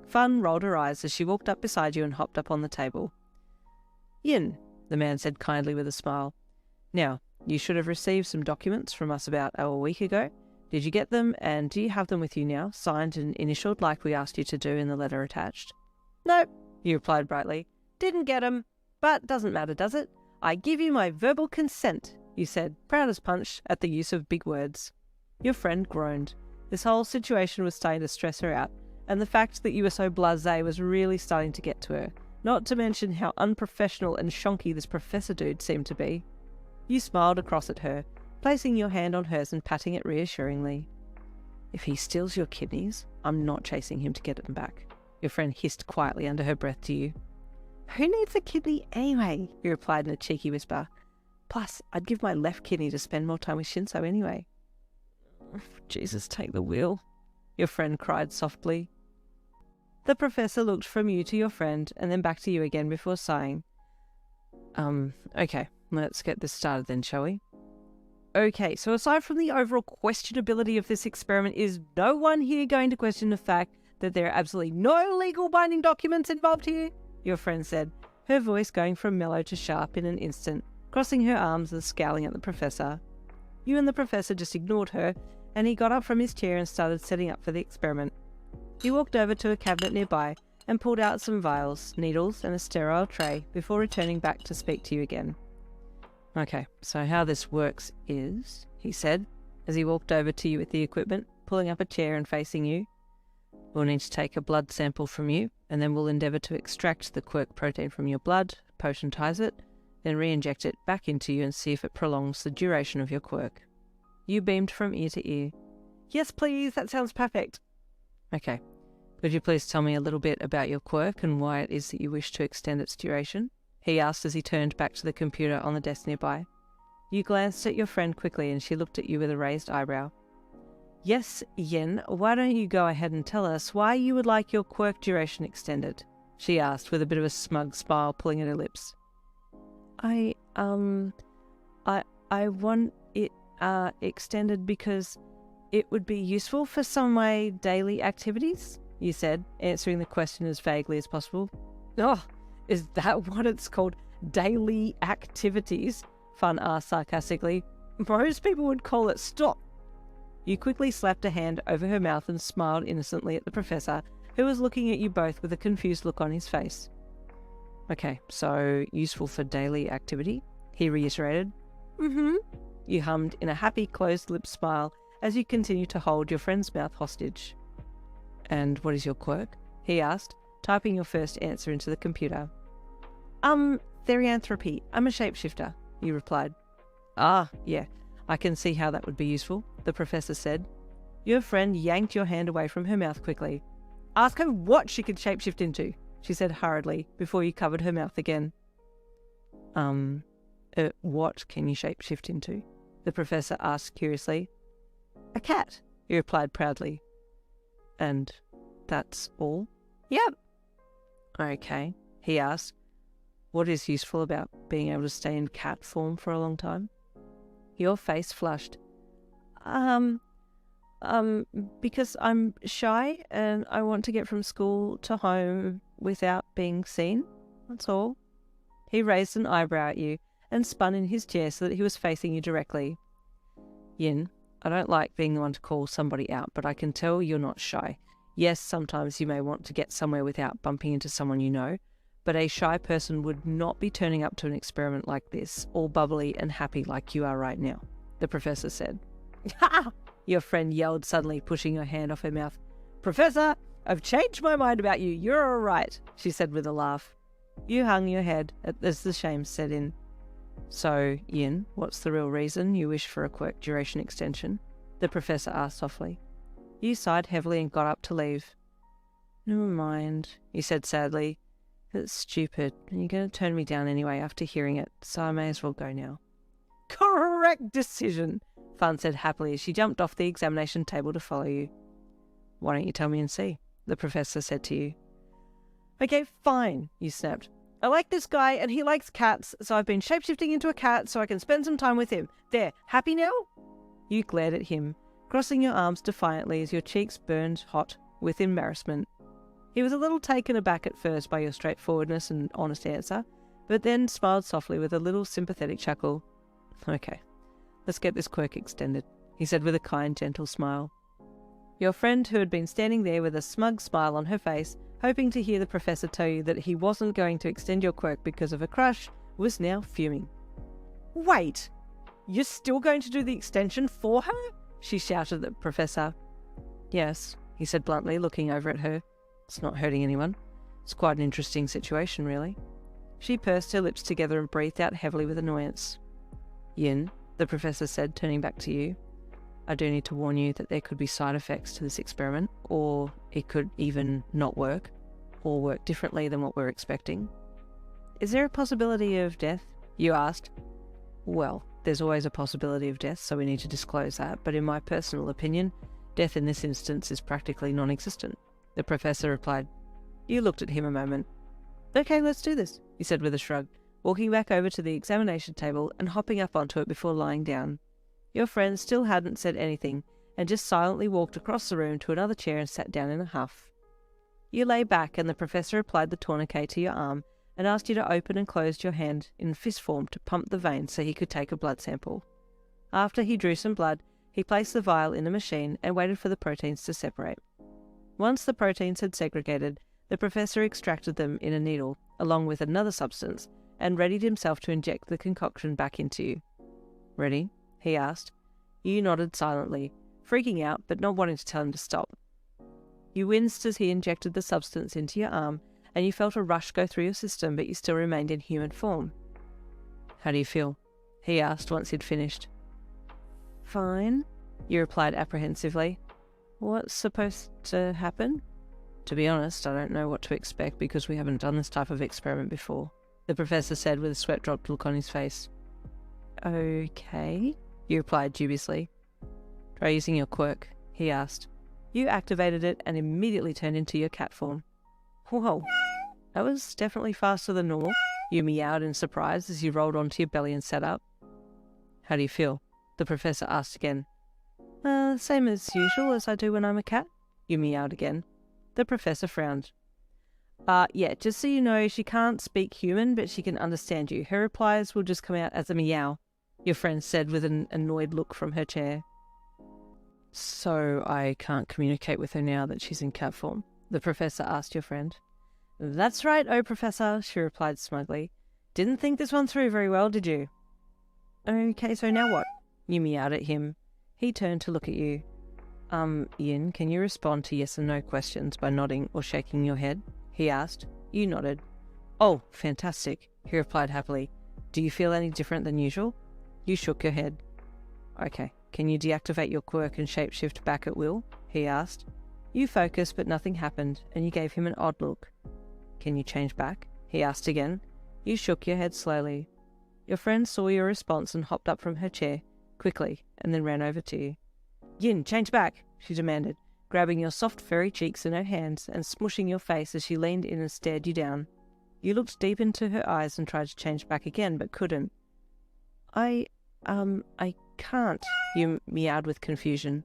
[SPEAKER 1] Fun rolled her eyes as she walked up beside you and hopped up on the table. Yin, the man said kindly with a smile. Now, you should have received some documents from us about a week ago. Did you get them, and do you have them with you now, signed and initialed like we asked you to do in the letter attached? Nope, you replied brightly. Didn't get 'em, but doesn't matter, does it? I give you my verbal consent, you said, proud as punch at the use of big words. Your friend groaned. This whole situation was starting to stress her out, and the fact that you were so blasé was really starting to get to her, not to mention how unprofessional and shonky this professor dude seemed to be. You smiled across at her, placing your hand on hers and patting it reassuringly. If he steals your kidneys, I'm not chasing him to get them back, your friend hissed quietly under her breath to you. Who needs a kidney anyway? You replied in a cheeky whisper. Plus, I'd give my left kidney to spend more time with Shinsou anyway. Jesus, take the wheel, your friend cried softly. The professor looked from you to your friend and then back to you again before sighing. Okay, let's get this started then, shall we? Okay, so aside from the overall questionability of this experiment, is no one here going to question the fact that there are absolutely no legal binding documents involved here? Your friend said, her voice going from mellow to sharp in an instant, crossing her arms and scowling at the professor. You and the professor just ignored her, and he got up from his chair and started setting up for the experiment. He walked over to a cabinet nearby and pulled out some vials, needles, and a sterile tray before returning back to speak to you again. Okay, so how this works is, he said, as he walked over to you with the equipment, pulling up a chair and facing you. We'll need to take a blood sample from you, and then we'll endeavour to extract the quirk protein from your blood, potentize it, then re-inject it back into you and see if it prolongs the duration of your quirk. You beamed from ear to ear. Yes, please, that sounds perfect. Okay, could you please tell me a little bit about your quirk and why it is that you wish to extend its duration? He asked as he turned back to the computer on the desk nearby. You glanced at your friend quickly and she looked at you with a raised eyebrow. Yes, Yen, why don't you go ahead and tell us why you would like your quirk duration extended? She asked with a bit of a smug smile pulling at her lips. I want it extended because it would be useful for some of my daily activities, you said, answering the question as vaguely as possible. Oh, is that what it's called? Daily activities? Fun asked sarcastically. Most people would call it stop. You quickly slapped a hand over her mouth and smiled innocently at the professor, who was looking at you both with a confused look on his face. Okay, so useful for daily activity, he reiterated. Mm-hmm. You hummed in a happy closed-lipped smile as you continued to hold your friend's mouth hostage. And what is your quirk? He asked, typing your first answer into the computer. Therianthropy. I'm a shapeshifter, you replied. Ah, yeah, I can see how that would be useful, the professor said. Your friend yanked your hand away from her mouth quickly. Ask her what she could shapeshift into, she said hurriedly, before you covered her mouth again. What can you shapeshift into? The professor asked curiously. A cat, he replied proudly. And that's all? Yep. Okay, he asked. What is useful about being able to stay in cat form for a long time? Your face flushed. Because I'm shy and I want to get from school to home without being seen. That's all. He raised an eyebrow at you and spun in his chair so that he was facing you directly. Yin, I don't like being the one to call somebody out, but I can tell you're not shy. Yes, sometimes you may want to get somewhere without bumping into someone you know, but a shy person would not be turning up to an experiment like this, all bubbly and happy like you are right now, the professor said. Ha! Your friend yelled suddenly, pushing her hand off her mouth. Professor, I've changed my mind about you. You're all right, she said with a laugh. You hung your head as the shame set in. So, Yin, what's the real reason you wish for a quirk duration extension? The professor asked softly. You sighed heavily and got up to leave. Never mind, you said sadly. It's stupid, and you're going to turn me down anyway after hearing it, so I may as well go now. Correct decision, Fan said happily as she jumped off the examination table to follow you. Why don't you tell me and see? The professor said to you. Okay, fine, you snapped. I like this guy and he likes cats, so I've been shapeshifting into a cat so I can spend some time with him. There, happy now? You glared at him, crossing your arms defiantly as your cheeks burned hot with embarrassment. He was a little taken aback at first by your straightforwardness and honest answer, but then smiled softly with a little sympathetic chuckle. Okay, let's get this quirk extended, he said with a kind, gentle smile. Your friend, who had been standing there with a smug smile on her face, hoping to hear the professor tell you that he wasn't going to extend your quirk because of a crush, was now fuming. Wait, you're still going to do the extension for her? She shouted at the professor. Yes, he said bluntly, looking over at her. It's not hurting anyone. It's quite an interesting situation, really. She pursed her lips together and breathed out heavily with annoyance. Yin, the professor said, turning back to you. I do need to warn you that there could be side effects to this experiment, or it could even not work, or work differently than what we're expecting. Is there a possibility of death? You asked. Well, there's always a possibility of death, so we need to disclose that, but in my personal opinion, death in this instance is practically non-existent. The professor replied. You looked at him a moment. Okay, let's do this, he said with a shrug, walking back over to the examination table and hopping up onto it before lying down. Your friend still hadn't said anything and just silently walked across the room to another chair and sat down in a huff. You lay back and the professor applied the tourniquet to your arm and asked you to open and close your hand in fist form to pump the vein so he could take a blood sample. After he drew some blood, he placed the vial in a machine and waited for the proteins to separate. Once the proteins had segregated, the professor extracted them in a needle, along with another substance, and readied himself to inject the concoction back into you. Ready? He asked. You nodded silently, freaking out but not wanting to tell him to stop. You winced as he injected the substance into your arm, and you felt a rush go through your system, but you still remained in human form. How do you feel? He asked once he'd finished. Fine, you replied apprehensively. What's supposed to happen? To be honest, I don't know what to expect because we haven't done this type of experiment before, the professor said with a sweat-dropped look on his face. Okay, you replied dubiously. Try using your quirk, he asked. You activated it and immediately turned into your cat form. Whoa, that was definitely faster than normal, you meowed in surprise as you rolled onto your belly and sat up. How do you feel? The professor asked again. Same as usual as I do when I'm a cat, you meowed again. The professor frowned. Yeah, just so you know, she can't speak human, but she can understand you. Her replies will just come out as a meow, your friend said with an annoyed look from her chair. So I can't communicate with her now that she's in cat form? The professor asked your friend. That's right, oh professor, she replied smugly. Didn't think this one through very well, did you? Okay, so now what? You meowed at him. He turned to look at you. Yin, can you respond to yes and no questions by nodding or shaking your head? He asked. You nodded. Oh, fantastic, he replied happily. Do you feel any different than usual? You shook your head. Okay, can you deactivate your quirk and shapeshift back at will? He asked. You focused, but nothing happened, and you gave him an odd look. Can you change back? He asked again. You shook your head slowly. Your friend saw your response and hopped up from her chair, quickly, and then ran over to you. Yin, change back, she demanded. grabbing your soft furry cheeks in her hands and smushing your face as she leaned in and stared you down. You looked deep into her eyes and tried to change back again, but couldn't. I can't, you meowed with confusion.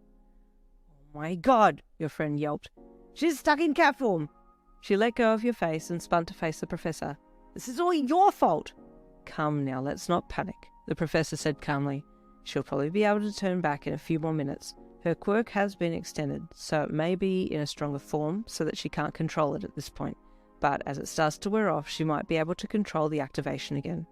[SPEAKER 1] Oh my god, your friend yelped. She's stuck in cat form. She let go of your face and spun to face the professor. This is all your fault. Come now, let's not panic, the professor said calmly. She'll probably be able to turn back in a few more minutes. Her quirk has been extended, so it may be in a stronger form so that she can't control it at this point. But as it starts to wear off, she might be able to control the activation again.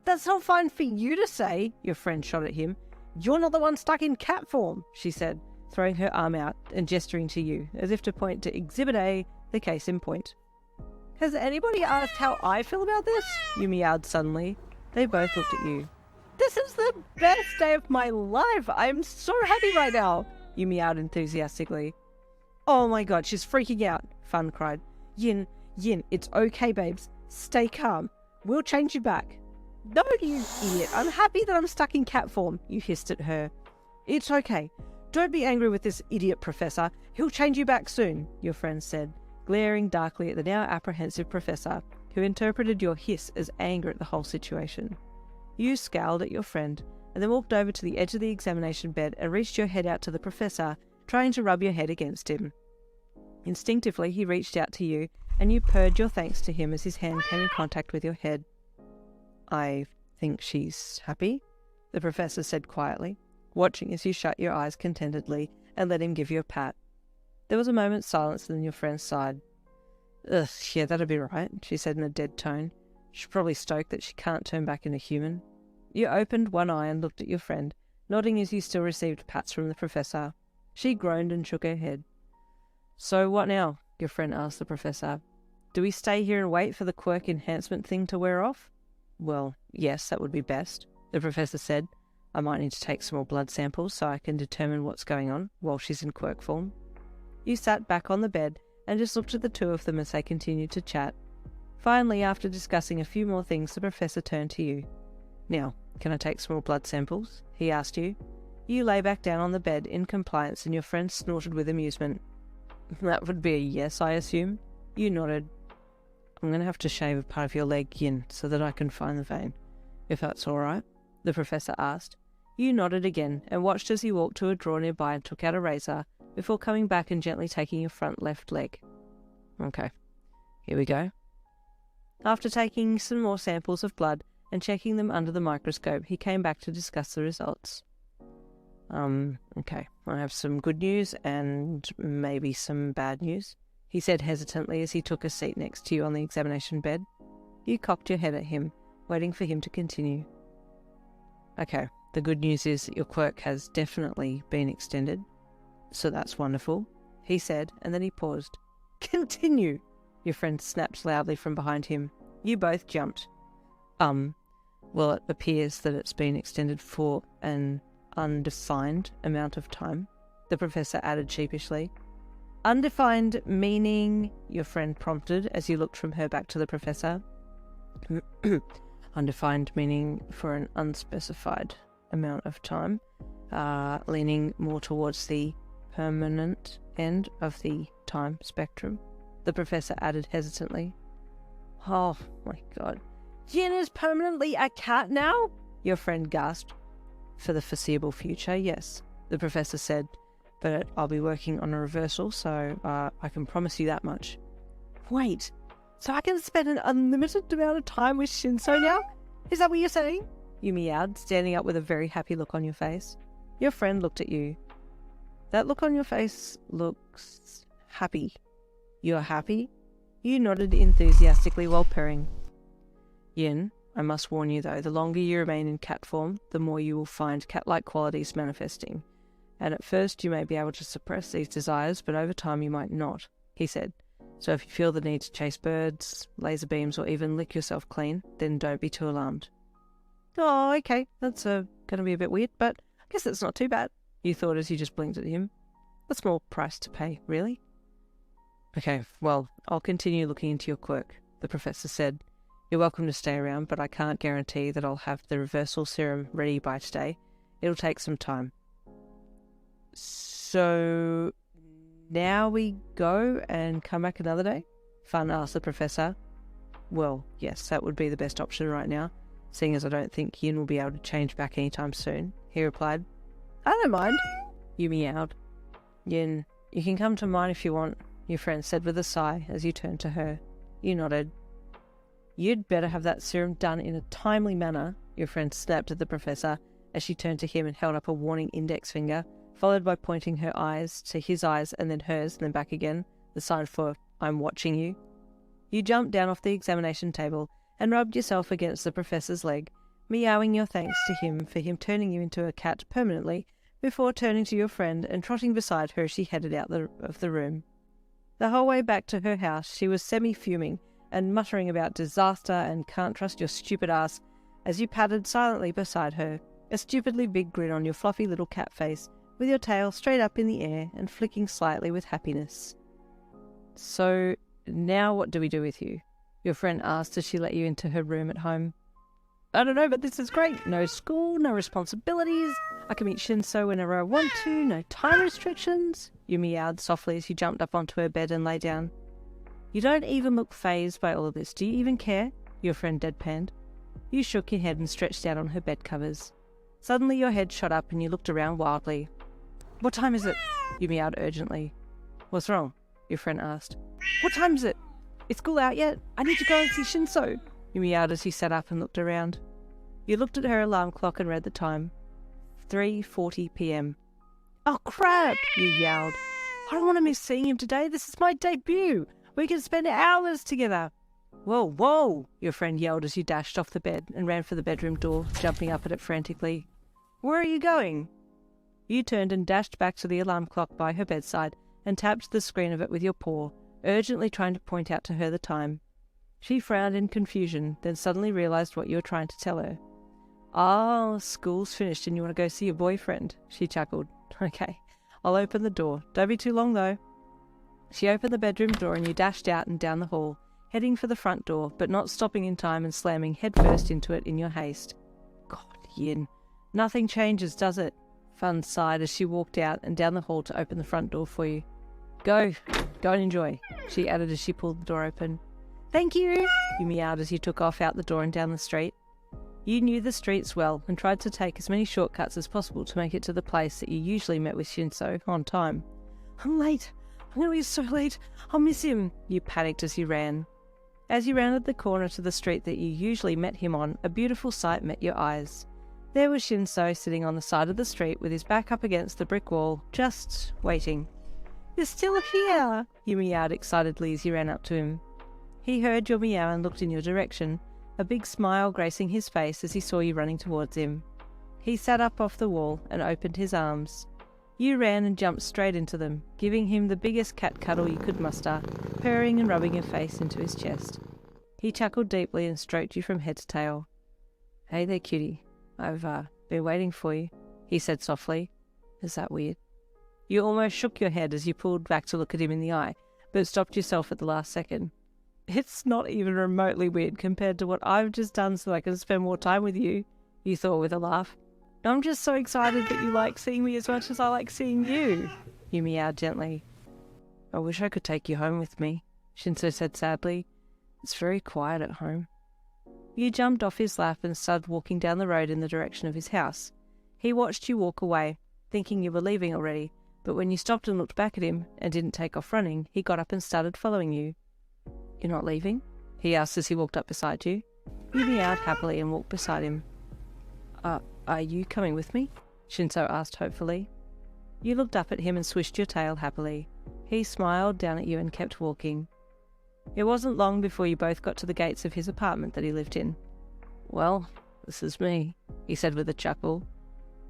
[SPEAKER 1] That's not fine for you to say, your friend shot at him. You're not the one stuck in cat form, she said, throwing her arm out and gesturing to you, as if to point to Exhibit A, the case in point. Has anybody asked how I feel about this? You meowed suddenly. They both looked at you. This is the best day of my life. I'm so happy right now, you meowed enthusiastically. Oh my god, she's freaking out, Fun cried. Yin, it's okay, babes. Stay calm. We'll change you back. No, you idiot. I'm happy that I'm stuck in cat form, you hissed at her. It's okay. Don't be angry with this idiot professor. He'll change you back soon, your friend said, glaring darkly at the now apprehensive professor, who interpreted your hiss as anger at the whole situation. You scowled at your friend, and then walked over to the edge of the examination bed and reached your head out to the professor, trying to rub your head against him. Instinctively, he reached out to you, and you purred your thanks to him as his hand came in contact with your head. I think she's happy, the professor said quietly, watching as you shut your eyes contentedly and let him give you a pat. There was a moment's silence, and then your friend sighed. Ugh, yeah, that'd be right, she said in a dead tone. She's probably stoked that she can't turn back into human. You opened one eye and looked at your friend, nodding as you still received pats from the professor. She groaned and shook her head. So what now? Your friend asked the professor. Do we stay here and wait for the quirk enhancement thing to wear off? Well, yes, that would be best, the professor said. I might need to take some more blood samples so I can determine what's going on while she's in quirk form. You sat back on the bed and just looked at the two of them as they continued to chat. Finally, after discussing a few more things, the professor turned to you. Now, can I take some more blood samples? He asked you. You lay back down on the bed in compliance and your friend snorted with amusement. That would be a yes, I assume? You nodded. I'm going to have to shave a part of your leg, Yin, so that I can find the vein. If that's all right, the professor asked. You nodded again and watched as he walked to a drawer nearby and took out a razor before coming back and gently taking your front left leg. Okay, here we go. After taking some more samples of blood and checking them under the microscope, he came back to discuss the results. Okay, I have some good news and maybe some bad news, he said hesitantly as he took a seat next to you on the examination bed. You cocked your head at him, waiting for him to continue. Okay, the good news is that your quirk has definitely been extended, so that's wonderful, he said, and then he paused. Continue, your friend snapped loudly from behind him. You both jumped. Well, it appears that it's been extended for an undefined amount of time, the professor added sheepishly. Undefined meaning, your friend prompted as you looked from her back to the professor. Undefined meaning for an unspecified amount of time, leaning more towards the permanent end of the time spectrum, the professor added hesitantly. Oh my god. Yin is permanently a cat now? Your friend gasped. For the foreseeable future, yes, the professor said, but I'll be working on a reversal, so I can promise you that much. Wait, so I can spend an unlimited amount of time with Shinsou now? Is that what you're saying? You meowed, standing up with a very happy look on your face. Your friend looked at you. That look on your face looks happy. You're happy? You nodded enthusiastically while purring. Yin, I must warn you though, the longer you remain in cat form, the more you will find cat-like qualities manifesting. And at first you may be able to suppress these desires, but over time you might not, he said. So if you feel the need to chase birds, laser beams, or even lick yourself clean, then don't be too alarmed. Oh, okay, that's going to be a bit weird, but I guess that's not too bad, you thought as you just blinked at him. What's more price to pay, really? Okay, well, I'll continue looking into your quirk, the professor said. You're welcome to stay around, but I can't guarantee that I'll have the reversal serum ready by today. It'll take some time. So, now we go and come back another day? Fun asked the professor. Well, yes, that would be the best option right now, seeing as I don't think Yin will be able to change back anytime soon, he replied. I don't mind, you meowed. Yin, you can come to mine if you want, your friend said with a sigh as you turned to her. You nodded. You'd better have that serum done in a timely manner, your friend snapped at the professor as she turned to him and held up a warning index finger, followed by pointing her eyes to his eyes and then hers and then back again, the sign for I'm watching you. You jumped down off the examination table and rubbed yourself against the professor's leg, meowing your thanks to him for him turning you into a cat permanently before turning to your friend and trotting beside her as she headed out of the room. The whole way back to her house she was semi-fuming and muttering about disaster and can't trust your stupid ass as you padded silently beside her, a stupidly big grin on your fluffy little cat face, with your tail straight up in the air and flicking slightly with happiness. So, now what do we do with you? Your friend asked as she let you into her room at home. I don't know, but this is great. No school, no responsibilities. I can meet Shinsou whenever I want to, no time restrictions. You meowed softly as you jumped up onto her bed and lay down. You don't even look fazed by all of this. Do you even care? Your friend deadpanned. You shook your head and stretched out on her bed covers. Suddenly your head shot up and you looked around wildly. What time is it? You meowed urgently. What's wrong? Your friend asked. What time is it? Is school out yet? I need to go and see Shinsou. You meowed as you sat up and looked around. You looked at her alarm clock and read the time. 3:40 p.m. Oh crap! You yelled. I don't want to miss seeing him today. This is my debut. We can spend hours together. Whoa, whoa! Your friend yelled as you dashed off the bed and ran for the bedroom door, jumping up at it frantically. Where are you going? You turned and dashed back to the alarm clock by her bedside and tapped the screen of it with your paw, urgently trying to point out to her the time. She frowned in confusion, then suddenly realized what you were trying to tell her. Oh, school's finished and you want to go see your boyfriend, she chuckled. Okay, I'll open the door. Don't be too long though. She opened the bedroom door and you dashed out and down the hall, heading for the front door, but not stopping in time and slamming headfirst into it in your haste. God, Yin, nothing changes, does it? Fun sighed as she walked out and down the hall to open the front door for you. Go and enjoy, she added as she pulled the door open. Thank you, you meowed as you took off out the door and down the street. You knew the streets well and tried to take as many shortcuts as possible to make it to the place that you usually met with Shinsou on time. I'm late. I'm going to be so late. I'll miss him, you panicked as you ran. As you rounded the corner to the street that you usually met him on, a beautiful sight met your eyes. There was Shinsou sitting on the side of the street with his back up against the brick wall, just waiting. You're still here, you meowed excitedly as you ran up to him. He heard your meow and looked in your direction, a big smile gracing his face as he saw you running towards him. He sat up off the wall and opened his arms. You ran and jumped straight into them, giving him the biggest cat cuddle you could muster, purring and rubbing your face into his chest. He chuckled deeply and stroked you from head to tail. Hey there, cutie. I've been waiting for you, he said softly. Is that weird? You almost shook your head as you pulled back to look at him in the eye, but stopped yourself at the last second. It's not even remotely weird compared to what I've just done so I can spend more time with you, you thought with a laugh. I'm just so excited that you like seeing me as much as I like seeing you, you meowed gently. I wish I could take you home with me, Shinsou said sadly. It's very quiet at home. You jumped off his lap and started walking down the road in the direction of his house. He watched you walk away, thinking you were leaving already, but when you stopped and looked back at him and didn't take off running, he got up and started following you. You're not leaving? He asked as he walked up beside you. You meowed happily and walked beside him. Are you coming with me? Shinsou asked hopefully. You looked up at him and swished your tail happily. He smiled down at you and kept walking. It wasn't long before you both got to the gates of his apartment that he lived in. Well, this is me, he said with a chuckle.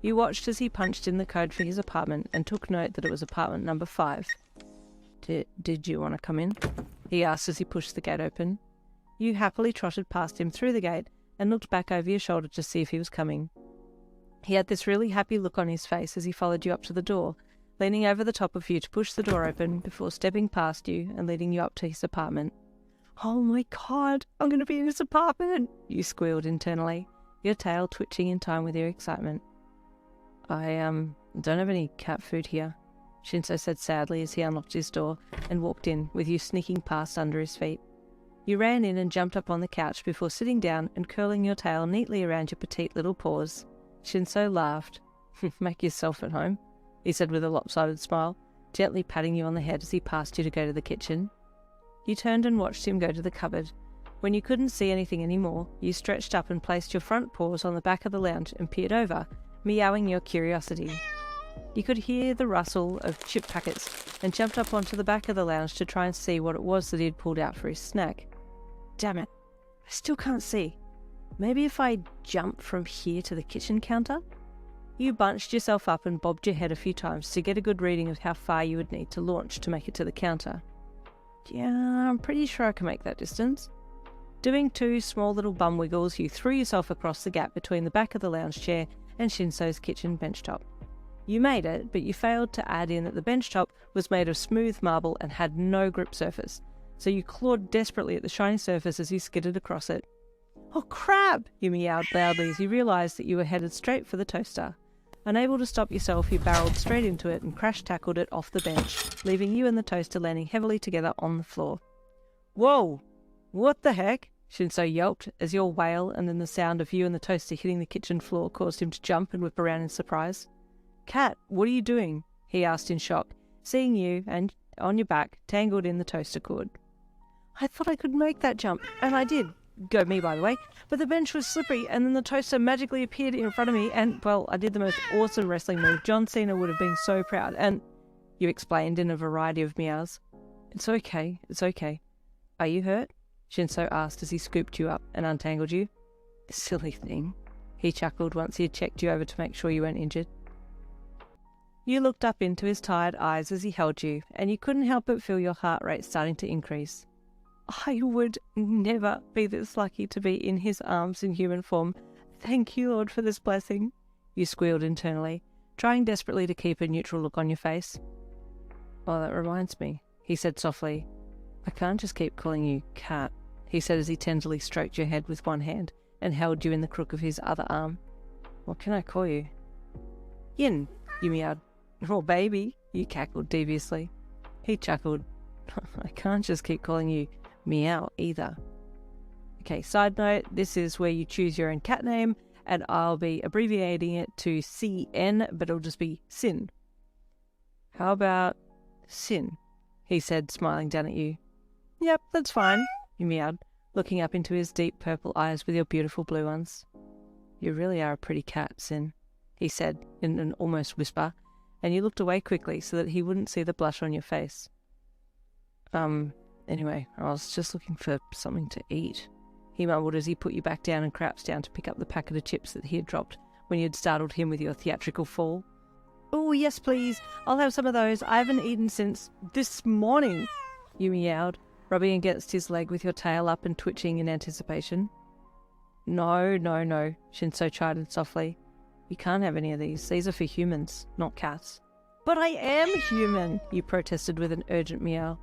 [SPEAKER 1] You watched as he punched in the code for his apartment and took note that it was apartment number 5. Did you want to come in? He asked as he pushed the gate open. You happily trotted past him through the gate and looked back over your shoulder to see if he was coming. He had this really happy look on his face as he followed you up to the door, leaning over the top of you to push the door open before stepping past you and leading you up to his apartment. Oh my god, I'm going to be in his apartment, you squealed internally, your tail twitching in time with your excitement. I don't have any cat food here, Shinsou said sadly as he unlocked his door and walked in, with you sneaking past under his feet. You ran in and jumped up on the couch before sitting down and curling your tail neatly around your petite little paws. Shinsou laughed. Make yourself at home, he said with a lopsided smile, gently patting you on the head as he passed you to go to the kitchen. You turned and watched him go to the cupboard. When you couldn't see anything anymore, you stretched up and placed your front paws on the back of the lounge and peered over, meowing your curiosity. You could hear the rustle of chip packets and jumped up onto the back of the lounge to try and see what it was that he had pulled out for his snack. Damn it, I still can't see. Maybe if I jump from here to the kitchen counter? You bunched yourself up and bobbed your head a few times to get a good reading of how far you would need to launch to make it to the counter. Yeah, I'm pretty sure I can make that distance. Doing 2 small little bum wiggles, you threw yourself across the gap between the back of the lounge chair and Shinsou's kitchen bench top. You made it, but you failed to add in that the bench top was made of smooth marble and had no grip surface, so you clawed desperately at the shiny surface as you skidded across it. Oh crap! You meowed loudly as you realised that you were headed straight for the toaster. Unable to stop yourself, you barreled straight into it and crash-tackled it off the bench, leaving you and the toaster landing heavily together on the floor. Whoa! What the heck? Shinsou yelped as your wail and then the sound of you and the toaster hitting the kitchen floor caused him to jump and whip around in surprise. Cat, what are you doing? He asked in shock, seeing you and on your back, tangled in the toaster cord. I thought I could make that jump, and I did. Go me, by the way. But the bench was slippery, and then the toaster magically appeared in front of me, and, well, I did the most awesome wrestling move. John Cena would have been so proud, and... You explained in a variety of meows. It's okay, it's okay. Are you hurt? Shinsou asked as he scooped you up and untangled you. Silly thing. He chuckled once he had checked you over to make sure you weren't injured. You looked up into his tired eyes as he held you, and you couldn't help but feel your heart rate starting to increase. I would never be this lucky to be in his arms in human form. Thank you, Lord, for this blessing, you squealed internally, trying desperately to keep a neutral look on your face. Oh, that reminds me, he said softly. I can't just keep calling you Cat, he said as he tenderly stroked your head with one hand and held you in the crook of his other arm. What can I call you? Yin, you meowed. Or baby, you cackled deviously. He chuckled. I can't just keep calling you Meow either. Okay, side note, this is where you choose your own cat name, and I'll be abbreviating it to CN, but it'll just be Sin. How about Sin? He said, smiling down at you. Yep, that's fine, you meowed, looking up into his deep purple eyes with your beautiful blue ones. You really are a pretty cat, Sin, he said in an almost whisper, and you looked away quickly so that he wouldn't see the blush on your face. Anyway, I was just looking for something to eat, he mumbled as he put you back down and crouched down to pick up the packet of chips that he had dropped when you had startled him with your theatrical fall. Oh, yes, please. I'll have some of those. I haven't eaten since this morning, you meowed, rubbing against his leg with your tail up and twitching in anticipation. No, Shinsou chided softly. You can't have any of these. These are for humans, not cats. But I am human, you protested with an urgent meow.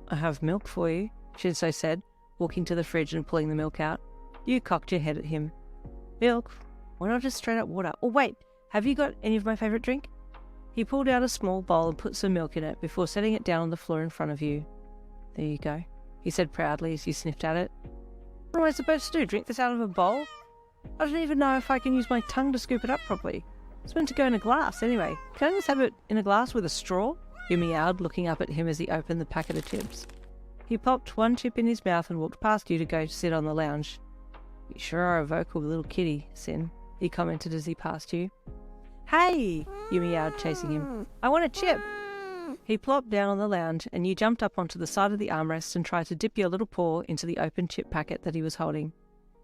[SPEAKER 1] I have milk for you, Shinsou said, walking to the fridge and pulling the milk out. You cocked your head at him. Milk? Why not just straight up water? Oh, wait, have you got any of my favourite drink? He pulled out a small bowl and put some milk in it before setting it down on the floor in front of you. There you go, he said proudly as you sniffed at it. What am I supposed to do, drink this out of a bowl? I don't even know if I can use my tongue to scoop it up properly. It's meant to go in a glass anyway. Can I just have it in a glass with a straw? You meowed, looking up at him as he opened the packet of chips. He popped one chip in his mouth and walked past you to go sit on the lounge. You sure are a vocal little kitty, Sin, he commented as he passed you. Hey, you meowed, chasing him. I want a chip. He plopped down on the lounge and you jumped up onto the side of the armrest and tried to dip your little paw into the open chip packet that he was holding.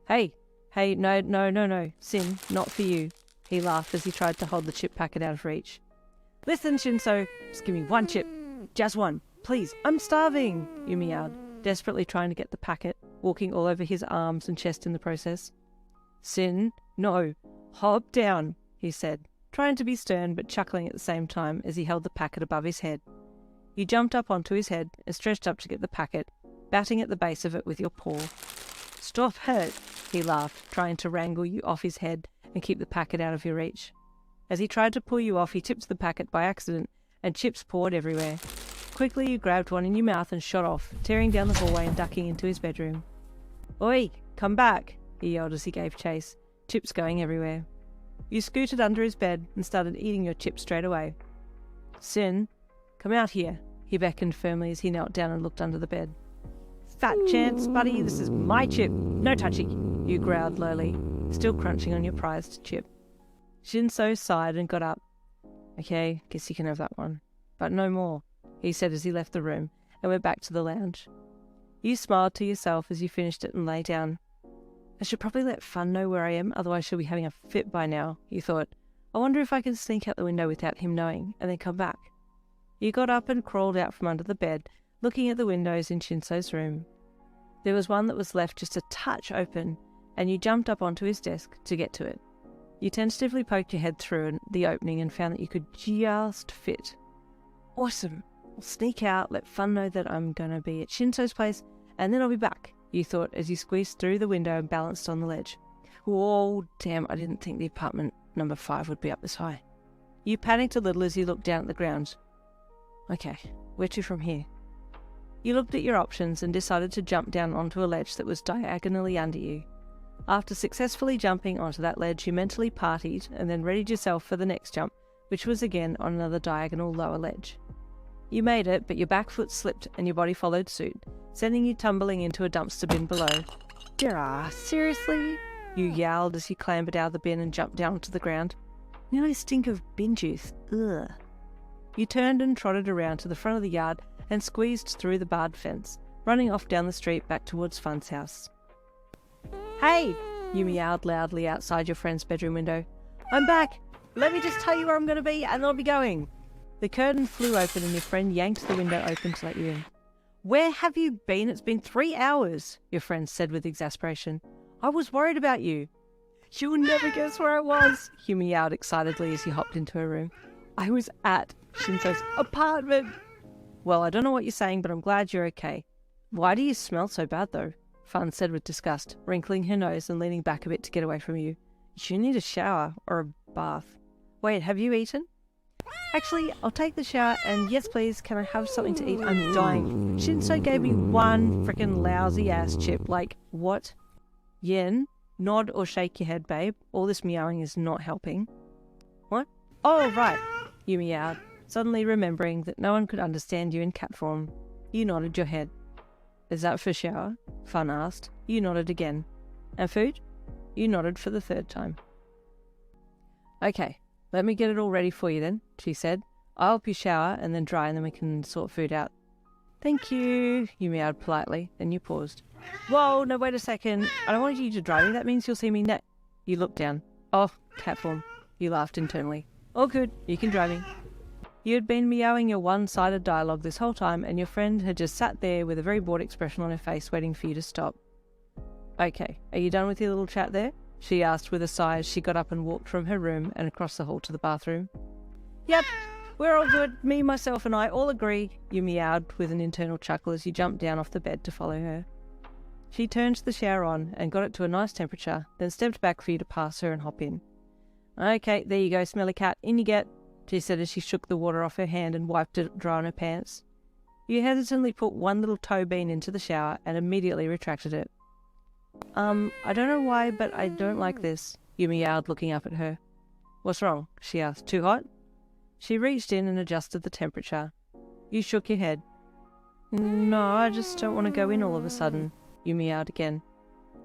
[SPEAKER 1] Hey, no, Sin, not for you, he laughed as he tried to hold the chip packet out of reach. Listen, Shinsou, just give me one chip. Just one, please, I'm starving, you meowed, desperately trying to get the packet, walking all over his arms and chest in the process. Sin, no, hop down, he said, trying to be stern but chuckling at the same time as he held the packet above his head. You jumped up onto his head and stretched up to get the packet, batting at the base of it with your paw. Stop it, he laughed, trying to wrangle you off his head and keep the packet out of your reach. As he tried to pull you off, he tipped the packet by accident and chips poured everywhere. Quickly, you grabbed one in your mouth and shot off, tearing down the hallway and ducking into his bedroom. "Oi, come back," he yelled as he gave chase, chips going everywhere. You scooted under his bed and started eating your chips straight away. "Sin, come out here," he beckoned firmly as he knelt down and looked under the bed. "Fat chance, buddy, this is my chip, no touchy," you growled lowly, still crunching on your prized chip. Shinsou sighed and got up. "Okay, guess you can have that one. But no more," he said as he left the room and went back to the lounge. You smiled to yourself as you finished it and lay down. "I should probably let Fun know where I am, otherwise she'll be having a fit by now," you thought. "I wonder if I can sneak out the window without him knowing, and then come back." You got up and crawled out from under the bed, looking at the windows in Shinsou's room. There was one that was left just a touch open, and you jumped up onto his desk to get to it. You tentatively poked your head through the opening and found that you could just fit. "Awesome! I'll sneak out, let Fun know that I'm going to be at Shinsou's place, and then I'll be back," you thought as you squeezed through the window and balanced on the ledge. "Whoa, damn, I didn't think the apartment number 5 would be up this high." You panicked a little as you looked down at the ground. "Okay, where to from here?" You looked at your options and decided to jump down onto a ledge that was diagonally under you. After successfully jumping onto that ledge, you mentally partied and then readied yourself for the next jump, which was again on another diagonal lower ledge. You made it, but your back foot slipped and your body followed suit, sending you tumbling into a dumpster bin below. "Dara, seriously?" you yowled as you clambered out of the bin and jumped down to the ground. "Now I stink of bin juice. Ugh." You turned and trotted around to the front of the yard and squeezed through the barred fence, running off down the street back towards Fun's house. "Hey!" you meowed loudly outside your friend's bedroom window. "I'm back! Let me just tell you where I'm going to be and I'll be going." The curtain flew open and your friend yanked the window open to let you in. "Where have you been? It's been 3 hours, your friend said with exasperation. "I was worried about you." "You'll never guess where I was," you meowed excitedly as you hopped into her room. "I was at Shinsou's apartment." "Well, I don't know what you're saying, but I'm glad you're okay." "Why do you smell so bad, though?" Fun said with disgust, wrinkling her nose and leaning back a bit to get away from you. "You need a shower or a bath." "Wait, have you eaten?" "Actually, I'll take the shower, and yes please, can I have something to eat? I'm dying. Shinsou gave me one frickin' lousy ass chip, like, what?" "Yen, nod or shake your head, babe. All this meowing is not helping." "What? Oh, right," you meowed, suddenly remembering that no one could understand you in cat form. You nodded your head. "Is that for shower?" Fun asked. You nodded again. "And food?" You nodded for the 3rd time. "Okay, let me get it all ready for you then," she said. "I'll help you shower and then dry and then we can sort food out." "Thank you," you meowed politely, then you paused. "Whoa, no, wait a second. I don't want you to dry me. That means you'll see me next." You looked down. "Oh, cat form." You laughed internally. "All good, you can dry me." You had been meowing your one-sided dialogue this whole time, and your friend had just sat there with a very bored expression on her face waiting for you to stop. "Okay, are you done with your little chat there?" she asked with a sigh as she got up and walked from her room and across the hall to the bathroom. "Yep, we're all good. Me, myself and I all agree," you meowed with an internal chuckle as you jumped down off the bed to follow her. She turned the shower on and got it to a nice temperature, then stepped back for you to pass her and hop in. "Okay, there you go, smelly cat, in you get," she said as she shook the water off her hand and wiped it dry on her pants. You hesitantly put one little toe bean into the shower and immediately retracted it. I don't know why, but I don't like this," you meowed, looking up at her. "What's wrong?" she asked. "Too hot?" She reached in and adjusted the temperature. You shook your head. "No, I just don't want to go in all of a sudden," you meowed again.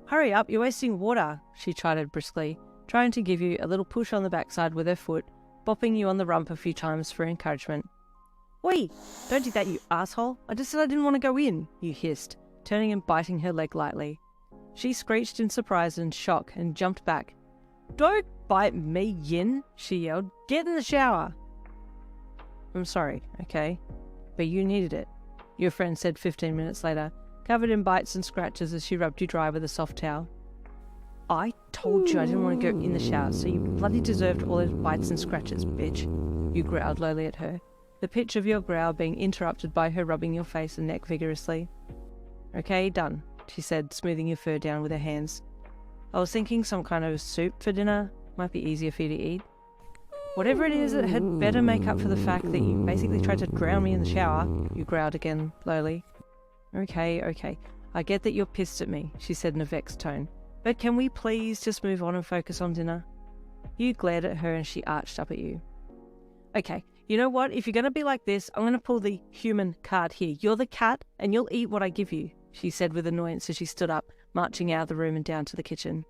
[SPEAKER 1] "Hurry up, you're wasting water," she chided briskly, trying to give you a little push on the backside with her foot, bopping you on the rump a few times for encouragement. "Oi, don't do that, you asshole. I just said I didn't want to go in," you hissed, turning and biting her leg lightly. She screeched in surprise and shock and jumped back. "Don't bite me, Yin," she yelled. "Get in the shower." "I'm sorry, okay? But you needed it," your friend said 15 minutes later, covered in bites and scratches as she rubbed you dry with a soft towel. "I told you I didn't want to go in the shower, so you bloody deserved all those bites and scratches, bitch," you growled lowly at her, the pitch of your growl being interrupted by her rubbing your face and neck vigorously. "Okay, done," she said, smoothing your fur down with her hands. "I was thinking some kind of soup for dinner. Might be easier for you to eat." Whatever it is, it had better make up for the fact that you basically tried to drown me in the shower, you growled again, lowly. Okay. I get that you're pissed at me, she said in a vexed tone. But can we please just move on and focus on dinner? You glared at her and she arched up at you. Okay, you know what? If you're going to be like this, I'm going to pull the human card here. You're the cat and you'll eat what I give you, she said with annoyance as she stood up, marching out of the room and down to the kitchen.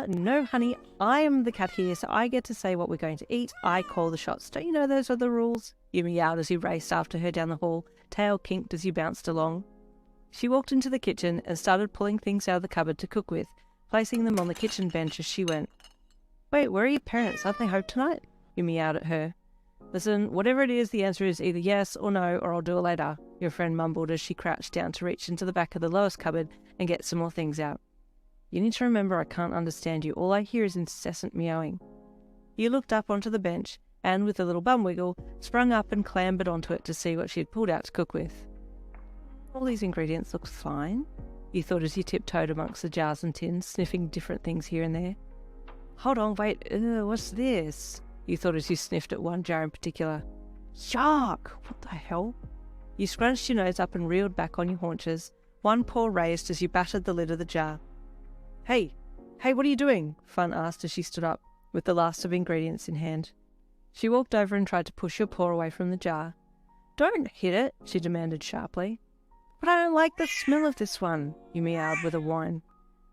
[SPEAKER 1] No, honey, I am the cat here, so I get to say what we're going to eat. I call the shots. Don't you know those are the rules? You meowed as you raced after her down the hall, tail kinked as you bounced along. She walked into the kitchen and started pulling things out of the cupboard to cook with, placing them on the kitchen bench as she went. Wait, where are your parents? Aren't they home tonight? You meowed at her. Listen, whatever it is, the answer is either yes or no, or I'll do it later, your friend mumbled as she crouched down to reach into the back of the lowest cupboard and get some more things out. You need to remember I can't understand you. All I hear is incessant meowing. You looked up onto the bench and, with a little bum wiggle, sprung up and clambered onto it to see what she had pulled out to cook with. All these ingredients look fine, you thought as you tiptoed amongst the jars and tins, sniffing different things here and there. Hold on, wait, what's this? You thought as you sniffed at one jar in particular. Yuck! What the hell? You scrunched your nose up and reeled back on your haunches, one paw raised as you battered the lid of the jar. Hey, what are you doing? Fun asked as she stood up, with the last of ingredients in hand. She walked over and tried to push your paw away from the jar. Don't hit it, she demanded sharply. But I don't like the smell of this one, you meowed with a whine.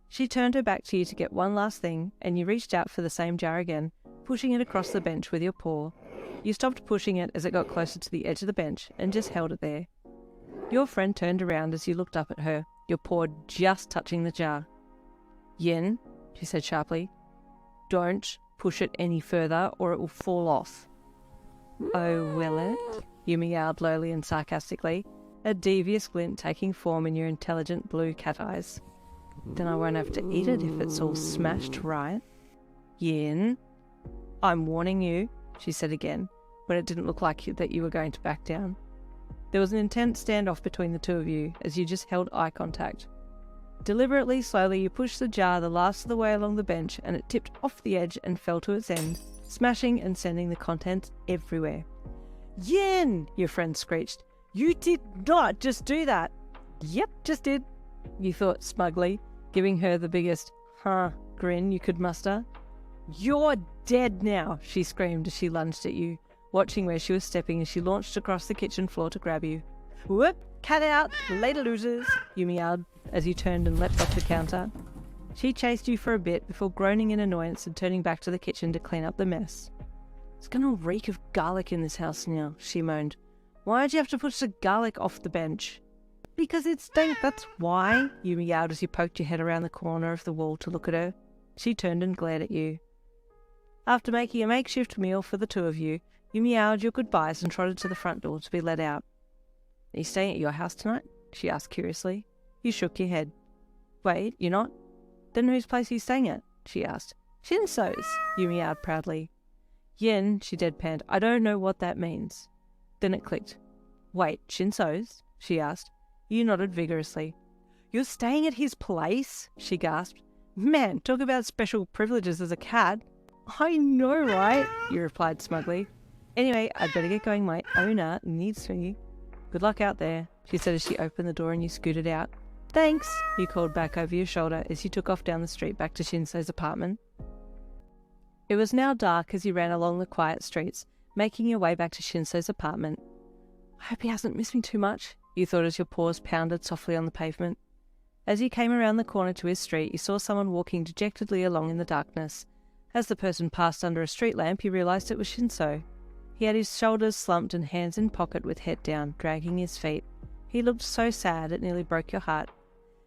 [SPEAKER 1] She turned her back to you to get one last thing, and you reached out for the same jar again, pushing it across the bench with your paw. You stopped pushing it as it got closer to the edge of the bench and just held it there. Your friend turned around as you looked up at her, your paw just touching the jar. Yen, she said sharply, don't push it any further or it will fall off. Oh, will it? You meowed lowly and sarcastically, a devious glint taking form in your intelligent blue cat eyes. Then I won't have to eat it if it's all smashed, right? Yen, I'm warning you, she said again, when it didn't look like that you were going to back down. There was an intense standoff between the two of you as you just held eye contact. Deliberately, slowly, you pushed the jar the last of the way along the bench and it tipped off the edge and fell to its end, smashing and sending the contents everywhere. Yen! Your friend screeched. You did not just do that. Yep, just did, you thought smugly, giving her the biggest, grin you could muster. You're dead now, she screamed as she lunged at you, watching where she was stepping as she launched across the kitchen floor to grab you. Whoop, cat out, later losers, you meowed as you turned and leapt off the counter. She chased you for a bit before groaning in annoyance and turning back to the kitchen to clean up the mess. It's gonna reek of garlic in this house now, she moaned. Why'd you have to push the garlic off the bench? Because it stank, that's why, you meowed as you poked your head around the corner of the wall to look at her. She turned and glared at you. After making a makeshift meal for the two of you, you meowed your goodbyes and trotted to the front door to be let out. Are you staying at your house tonight? She asked curiously. You shook your head. Wait, you're not? Then whose place are you staying at? She asked. Shinsou's, you meowed proudly. Yen, she deadpanned. I don't know what that means. Then it clicked. Wait, Shinsou's? She asked. You nodded vigorously. You're staying at his place? She gasped. Man, talk about special privileges as a cat. I know, right? You replied smugly. Anyway, I'd better get going. My owner needs me. Good luck out there, she said as she opened the door and you scooted out. Thanks, you called back over your shoulder as you took off down the street back to Shinsou's apartment. It was now dark as you ran along the quiet streets, making your way back to Shinsou's apartment. I hope he hasn't missed me too much, you thought as your paws pounded softly on the pavement. As you came around the corner to his street, you saw someone walking dejectedly along in the darkness. As the person passed under a street lamp, you realised it was Shinsou. He had his shoulders slumped and hands in pocket with head down, dragging his feet. He looked so sad it nearly broke your heart.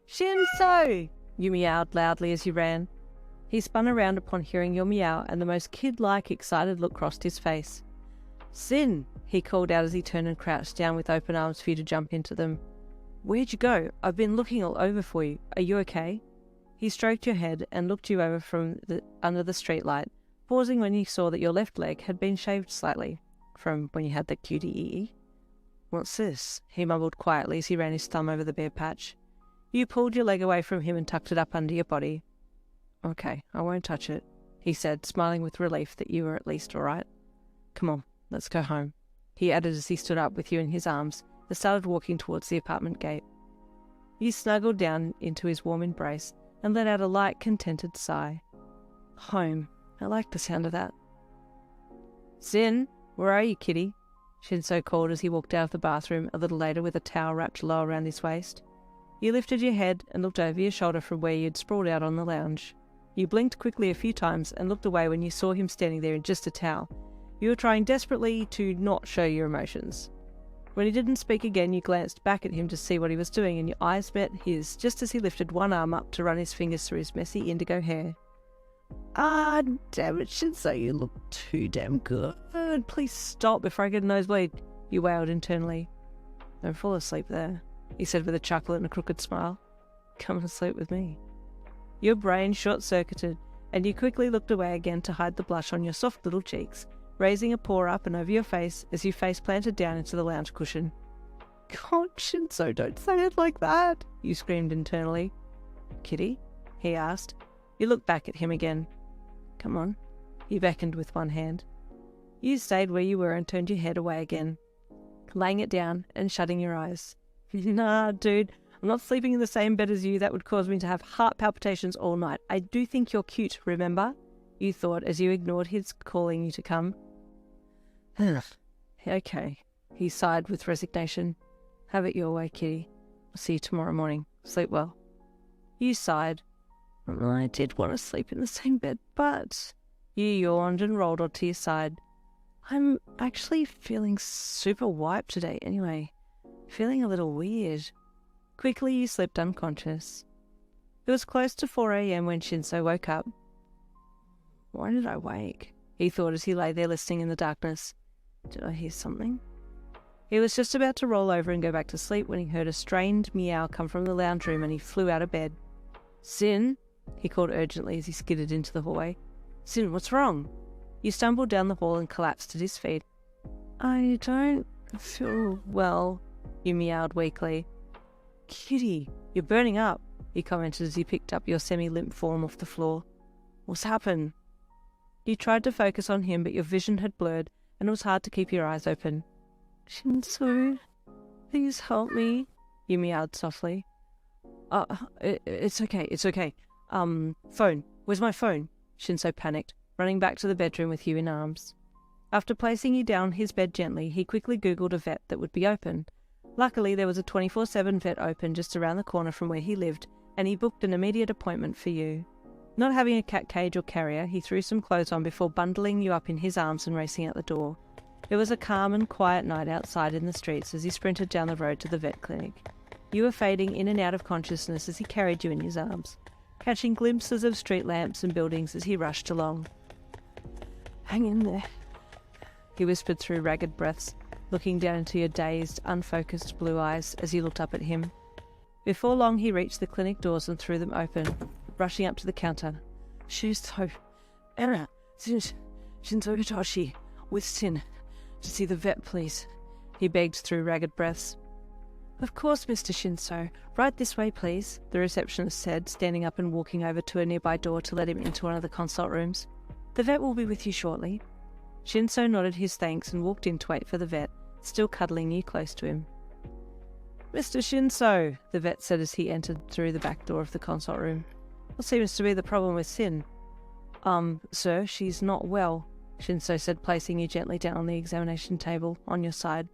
[SPEAKER 1] Shinsou! You meowed loudly as you ran. He spun around upon hearing your meow, and the most kid-like, excited look crossed his face. Sin! He called out as he turned and crouched down with open arms for you to jump into them. Where'd you go? I've been looking all over for you. Are you okay? He stroked your head and looked you over from under the streetlight, pausing when he saw that your left leg had been shaved slightly, from when you had the cutie. What's this? He mumbled quietly as he ran his thumb over the bare patch. You pulled your leg away from him and tucked it up under your body. Okay, I won't touch it. he said, smiling with relief that you were at least all right. Come on, let's go home, he added as he stood up with you in his arms and started walking towards the apartment gate. You snuggled down into his warm embrace and let out a light, contented sigh. Home. I like the sound of that. Sin, where are you, kitty? Shinsou called as he walked out of the bathroom a little later with a towel wrapped low around his waist. You lifted your head and looked over your shoulder from where you'd sprawled out on the lounge. You blinked quickly a few times and looked away when you saw him standing there in just a towel. You were trying desperately to not show your emotions. When he didn't speak again, you glanced back at him to see what he was doing, and your eyes met his just as he lifted one arm up to run his fingers through his messy indigo hair. Ah, damn it, Shinsou, you look too damn good. Please stop before I get a nosebleed, you wailed internally. Don't fall asleep there, he said with a chuckle and a crooked smile. Come and sleep with me. Your brain short-circuited, and you quickly looked away again to hide the blush on your soft little cheeks, raising a paw up and over your face as you face planted down into the lounge cushion. God, Shinsou, don't say it like that, you screamed internally. Kitty? He asked. You looked back at him again. Come on, he beckoned with one hand. You stayed where you were and turned your head away again, laying it down and shutting your eyes. Nah, dude, I'm not sleeping in the same bed as you. That would cause me to have heart palpitations all night. I do think you're cute, remember? You thought as you ignored his calling you to come. Okay, he sighed with resignation. Have it your way, kitty. I'll see you tomorrow morning. Sleep well. You sighed. I did want to sleep in the same bed, but... You yawned and rolled onto your side. I'm actually feeling super wiped today anyway. Feeling a little weird. Quickly you slipped unconscious. It was close to 4 a.m. when Shinsou woke up. Why did I wake? He thought as he lay there listening in the darkness. Did I hear something? He was just about to roll over and go back to sleep when he heard a strained meow come from the lounge room and he flew out of bed. Sin? He called urgently as he skidded into the hallway. Sin, what's wrong? You stumbled down the hall and collapsed at his feet. I don't feel well, you meowed weakly. Kitty, you're burning up, he commented as he picked up your semi-limp form off the floor. What's happened? You tried to focus on him, but your vision had blurred, and it was hard to keep your eyes open. Shinsou, please help me, you meowed softly. It's okay. Phone. Where's my phone? Shinsou panicked, running back to the bedroom with you in arms. After placing you down his bed gently, he quickly googled a vet that would be open. Luckily, there was a 24/7 vet open just around the corner from where he lived, and he booked an immediate appointment for you. Not having a cat cage or carrier, he threw some clothes on before bundling you up in his arms and racing out the door. It was a calm and quiet night outside in the streets as he sprinted down the road to the vet clinic. You were fading in and out of consciousness as he carried you in his arms, catching glimpses of street lamps and buildings as he rushed along. Hang in there, he whispered through ragged breaths, looking down into your dazed, unfocused blue eyes as you looked up at him. Before long he reached the clinic doors and threw them open, rushing up to the counter. Shinsou, Anna, Shinsou Hitoshi, with Sin, to see the vet, please, he begged through ragged breaths. Of course, Mr. Shinsou. Right this way, please, the receptionist said, standing up and walking over to a nearby door to let him into one of the consult rooms. The vet will be with you shortly. Shinsou nodded his thanks and walked in to wait for the vet, still cuddling you close to him. Mr. Shinsou, the vet said as he entered through the back door of the consult room. What seems to be the problem with Sin? Sir, she's not well, Shinsou said, placing you gently down on the examination table on your side.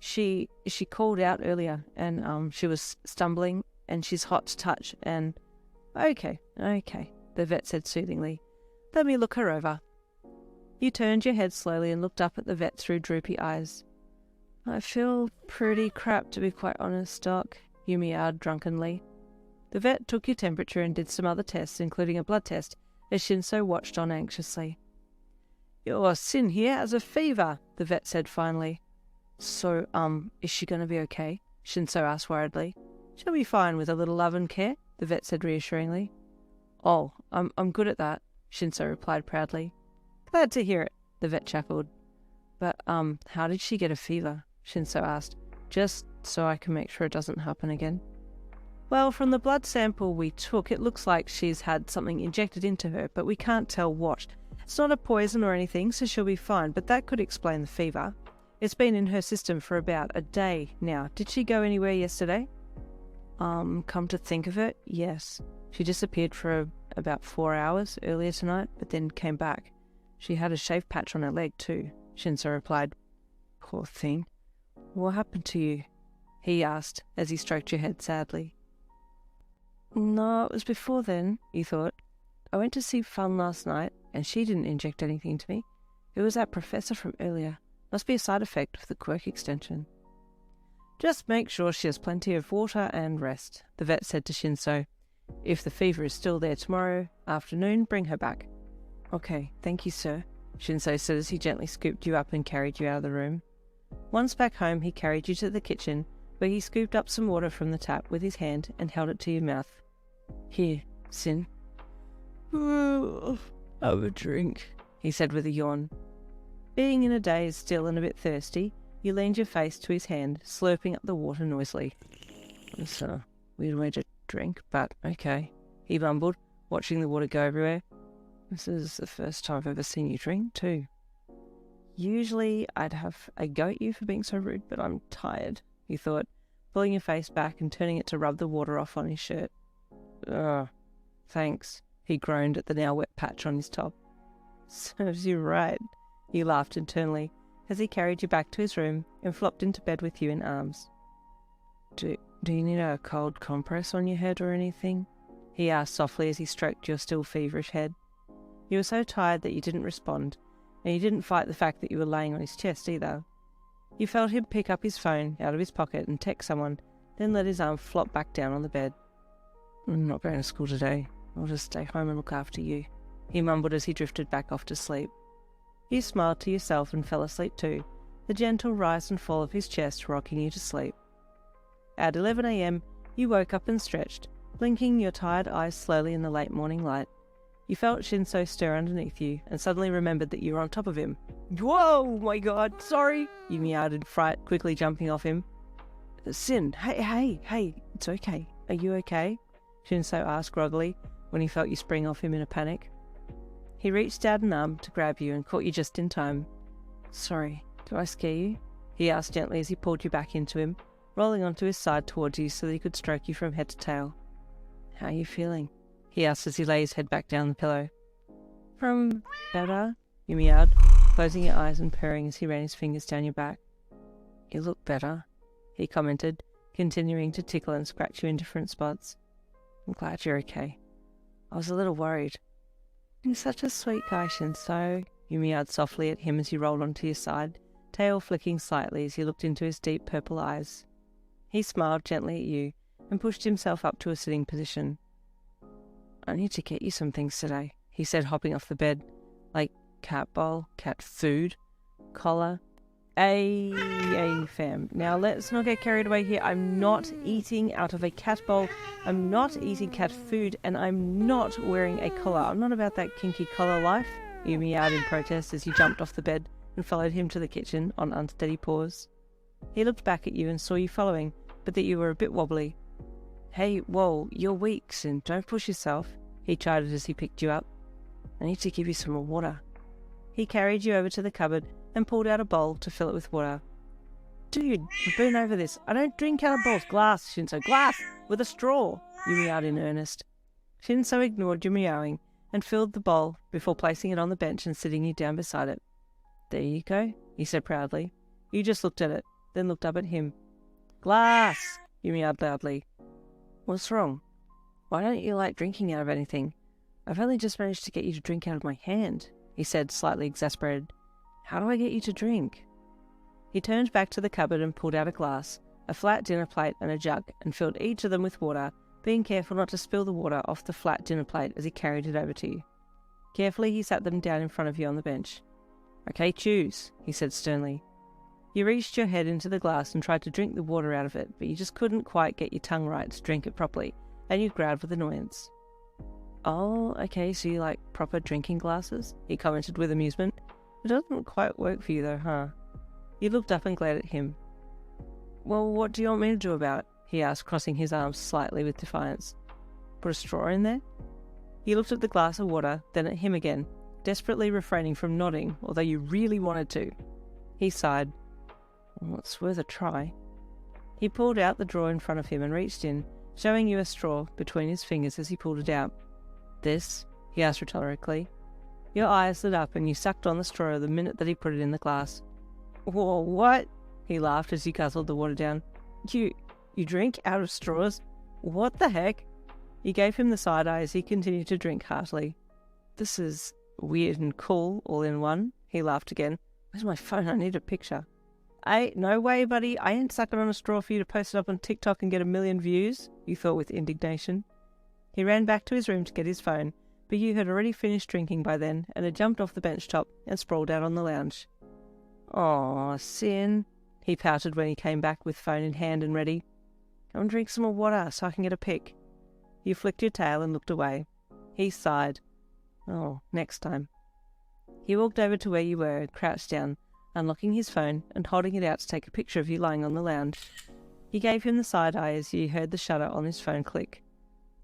[SPEAKER 1] She called out earlier, and she was stumbling, and she's hot to touch, and... Okay, the vet said soothingly. Let me look her over. You turned your head slowly and looked up at the vet through droopy eyes. I feel pretty crap, to be quite honest, Doc, you meowed drunkenly. The vet took your temperature and did some other tests, including a blood test, as Shinsou watched on anxiously. Your Sin here has a fever, the vet said finally. So, is she going to be okay? Shinsou asked worriedly. She'll be fine with a little love and care, the vet said reassuringly. Oh, I'm good at that, Shinsou replied proudly. Glad to hear it, the vet chuckled. But, how did she get a fever? Shinsou asked, just so I can make sure it doesn't happen again. Well, from the blood sample we took, it looks like she's had something injected into her, but we can't tell what. It's not a poison or anything, so she'll be fine, but that could explain the fever. It's been in her system for about a day now. Did she go anywhere yesterday? Come to think of it, yes. She disappeared for about 4 hours earlier tonight, but then came back. She had a shaved patch on her leg too, Shinsou replied. Poor thing. What happened to you? He asked as he stroked your head sadly. No, it was before then, you thought. I went to see Fun last night, and she didn't inject anything to me. It was that professor from earlier. Must be a side effect of the quirk extension. Just make sure she has plenty of water and rest, the vet said to Shinsou. If the fever is still there tomorrow afternoon, bring her back. Okay, thank you, sir, Shinsou said as he gently scooped you up and carried you out of the room. Once back home, he carried you to the kitchen, where he scooped up some water from the tap with his hand and held it to your mouth. Here, Sin. Have a drink, he said with a yawn. Being in a daze, still and a bit thirsty, you leaned your face to his hand, slurping up the water noisily. It's a weird way to drink, but okay, he mumbled, watching the water go everywhere. This is the first time I've ever seen you drink, too. Usually I'd have a go at you for being so rude, but I'm tired, he thought, pulling your face back and turning it to rub the water off on his shirt. Ugh, thanks, he groaned at the now wet patch on his top. Serves you right, he laughed internally as he carried you back to his room and flopped into bed with you in arms. Do you need a cold compress on your head or anything? He asked softly as he stroked your still feverish head. You were so tired that you didn't respond, and you didn't fight the fact that you were laying on his chest either. You felt him pick up his phone out of his pocket and text someone, then let his arm flop back down on the bed. I'm not going to school today. I'll just stay home and look after you, he mumbled as he drifted back off to sleep. You smiled to yourself and fell asleep too, the gentle rise and fall of his chest rocking you to sleep. At 11 a.m, you woke up and stretched, blinking your tired eyes slowly in the late morning light. You felt Shinsou stir underneath you and suddenly remembered that you were on top of him. Whoa, my god, sorry, you meowed in fright, quickly jumping off him. Sin, hey, it's okay. Are you okay? Shinsou asked groggily when he felt you spring off him in a panic. He reached out an arm to grab you and caught you just in time. Sorry, did I scare you? He asked gently as he pulled you back into him, rolling onto his side towards you so that he could stroke you from head to tail. How are you feeling? He asked as he lay his head back down the pillow. From better? You meowed, closing your eyes and purring as he ran his fingers down your back. You look better, he commented, continuing to tickle and scratch you in different spots. I'm glad you're okay. I was a little worried. You're such a sweet guy, Shinsou, you meowed softly at him as he rolled onto your side, tail flicking slightly as he looked into his deep purple eyes. He smiled gently at you and pushed himself up to a sitting position. I need to get you some things today, he said, hopping off the bed, like cat bowl, cat food, collar. Fam. Now let's not get carried away here. I'm not eating out of a cat bowl. I'm not eating cat food, and I'm not wearing a collar. I'm not about that kinky collar life, you meowed in protest as you jumped off the bed and followed him to the kitchen on unsteady paws. He looked back at you and saw you following, but that you were a bit wobbly. Hey, whoa, you're weak, Sin. Don't push yourself, he chided as he picked you up. I need to give you some more water. He carried you over to the cupboard and pulled out a bowl to fill it with water. Dude, I've been over this. I don't drink out of bowls. Glass, Shinsou, glass! With a straw, you meowed in earnest. Shinsou ignored your meowing and filled the bowl before placing it on the bench and sitting you down beside it. There you go, he said proudly. You just looked at it, then looked up at him. Glass, you meowed loudly. What's wrong? Why don't you like drinking out of anything? I've only just managed to get you to drink out of my hand, he said, slightly exasperated. How do I get you to drink? He turned back to the cupboard and pulled out a glass, a flat dinner plate and a jug, and filled each of them with water, being careful not to spill the water off the flat dinner plate as he carried it over to you. Carefully he sat them down in front of you on the bench. Okay, choose, he said sternly. You reached your head into the glass and tried to drink the water out of it, but you just couldn't quite get your tongue right to drink it properly, and you growled with annoyance. Oh, okay, so you like proper drinking glasses? He commented with amusement. It doesn't quite work for you though, huh? You looked up and glared at him. Well, what do you want me to do about it? he asked, crossing his arms slightly with defiance. Put a straw in there? You looked at the glass of water, then at him again, desperately refraining from nodding, although you really wanted to. He sighed. Well, it's worth a try. He pulled out the drawer in front of him and reached in, showing you a straw between his fingers as he pulled it out. This? He asked rhetorically. Your eyes lit up and you sucked on the straw the minute that he put it in the glass. Whoa, what? He laughed as he guzzled the water down. You drink out of straws? What the heck? You gave him the side eye as he continued to drink heartily. This is weird and cool all in one. He laughed again. Where's my phone? I need a picture. No way, buddy. I ain't sucking on a straw for you to post it up on TikTok and get 1 million views, you thought with indignation. He ran back to his room to get his phone, but you had already finished drinking by then and had jumped off the bench top and sprawled out on the lounge. Aw, Sin, he pouted when he came back with phone in hand and ready. Go and drink some more water so I can get a pic. You flicked your tail and looked away. He sighed. Oh, next time. He walked over to where you were and crouched down, unlocking his phone and holding it out to take a picture of you lying on the lounge. You gave him the side eye as you heard the shutter on his phone click.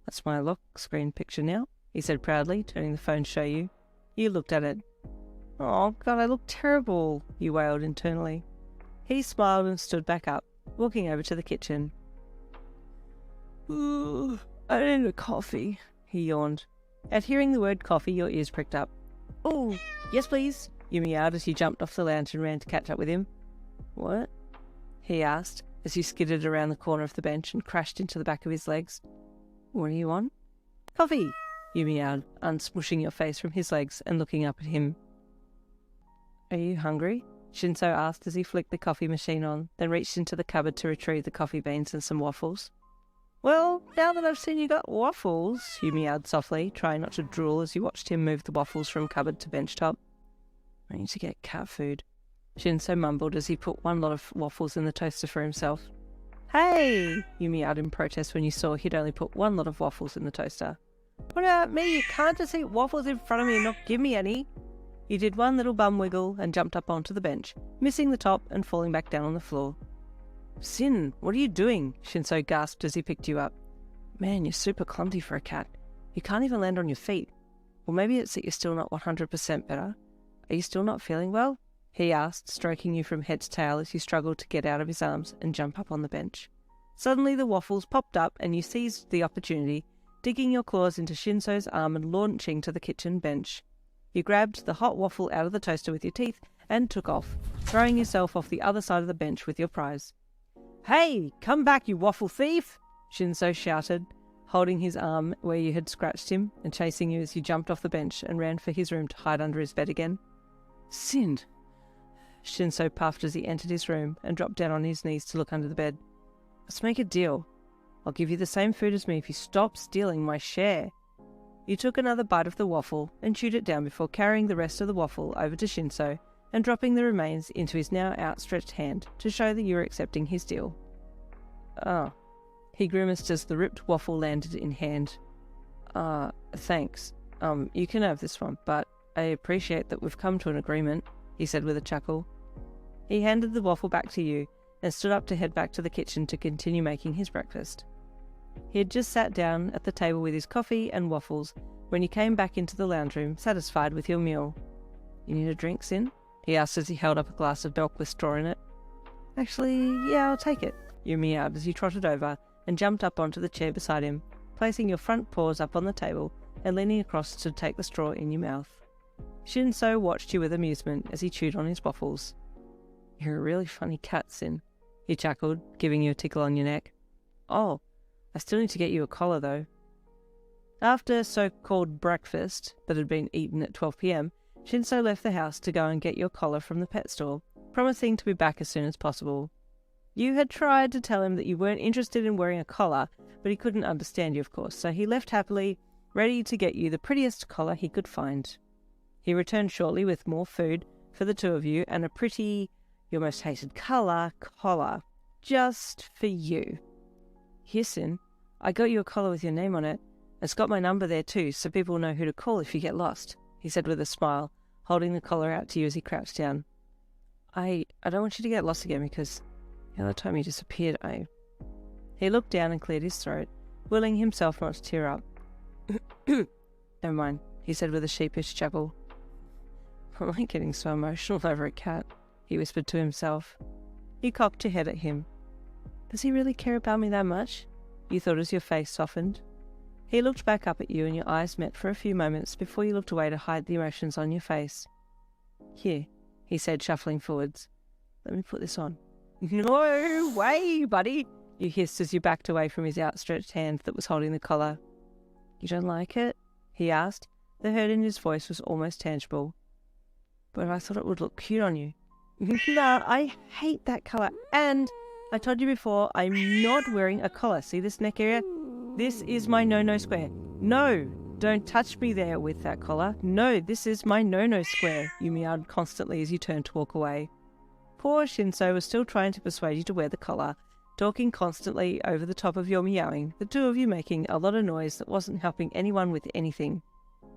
[SPEAKER 1] That's my lock screen picture now, he said proudly, turning the phone to show you. You looked at it. Oh, God, I look terrible, you wailed internally. He smiled and stood back up, walking over to the kitchen. Ooh, I need a coffee, he yawned. At hearing the word coffee, your ears pricked up. Oh, yes please, you meowed as you jumped off the lounge and ran to catch up with him. What? He asked as you skidded around the corner of the bench and crashed into the back of his legs. What do you want? Coffee, you meowed, unsmushing your face from his legs and looking up at him. Are you hungry? Shinsou asked as he flicked the coffee machine on, then reached into the cupboard to retrieve the coffee beans and some waffles. Well, now that I've seen you got waffles, you meowed softly, trying not to drool as you watched him move the waffles from cupboard to bench top. I need to get cat food, Shinsou mumbled as he put one lot of waffles in the toaster for himself. Hey, you meowed in protest when you saw he'd only put one lot of waffles in the toaster. What about me? You can't just eat waffles in front of me and not give me any. You did one little bum wiggle and jumped up onto the bench, missing the top and falling back down on the floor. Sin, what are you doing? Shinsou gasped as he picked you up. Man, you're super clumsy for a cat. You can't even land on your feet. Or maybe it's that you're still not 100% better. Are you still not feeling well? He asked, stroking you from head to tail as you struggled to get out of his arms and jump up on the bench. Suddenly the waffles popped up and you seized the opportunity, digging your claws into Shinsou's arm and launching to the kitchen bench. You grabbed the hot waffle out of the toaster with your teeth and took off, throwing yourself off the other side of the bench with your prize. Hey, come back, you waffle thief! Shinsou shouted, holding his arm where you had scratched him and chasing you as you jumped off the bench and ran for his room to hide under his bed again. Sin! Shinsou puffed as he entered his room and dropped down on his knees to look under the bed. Let's make a deal. I'll give you the same food as me if you stop stealing my share. You took another bite of the waffle and chewed it down before carrying the rest of the waffle over to Shinsou and dropping the remains into his now outstretched hand to show that you were accepting his deal. Oh. He grimaced as the ripped waffle landed in hand. Thanks. You can have this one, but I appreciate that we've come to an agreement, he said with a chuckle. He handed the waffle back to you and stood up to head back to the kitchen to continue making his breakfast. He had just sat down at the table with his coffee and waffles when you came back into the lounge room, satisfied with your meal. You need a drink, Sin? He asked as he held up a glass of milk with straw in it. Actually, yeah, I'll take it, you meowed as you trotted over and jumped up onto the chair beside him, placing your front paws up on the table and leaning across to take the straw in your mouth. Shinsou watched you with amusement as he chewed on his waffles. You're a really funny cat, Sin, he chuckled, giving you a tickle on your neck. Oh, I still need to get you a collar, though. After so-called breakfast that had been eaten at 12 p.m, Shinsou left the house to go and get your collar from the pet store, promising to be back as soon as possible. You had tried to tell him that you weren't interested in wearing a collar, but he couldn't understand you, of course, so he left happily, ready to get you the prettiest collar he could find. He returned shortly with more food for the two of you and a pretty, your most hated colour, collar, just for you. Here, Sin, I got you a collar with your name on it. It's got my number there too, so people know who to call if you get lost, he said with a smile, holding the collar out to you as he crouched down. I don't want you to get lost again because the other time you disappeared, He looked down and cleared his throat, willing himself not to tear up. Never mind, he said with a sheepish chuckle. I'm like getting so emotional over a cat, he whispered to himself. You cocked your head at him. Does he really care about me that much? You thought as your face softened. He looked back up at you and your eyes met for a few moments before you looked away to hide the emotions on your face. Here, he said, shuffling forwards. Let me put this on. No way, buddy, you hissed as you backed away from his outstretched hand that was holding the collar. You don't like it? He asked. The hurt in his voice was almost tangible. But I thought it would look cute on you. Nah, I hate that colour. And I told you before, I'm not wearing a collar. See this neck area? This is my no-no square. No, don't touch me there with that collar. No, this is my no-no square, you meowed constantly as you turned to walk away. Poor Shinsou was still trying to persuade you to wear the collar, talking constantly over the top of your meowing, the two of you making a lot of noise that wasn't helping anyone with anything.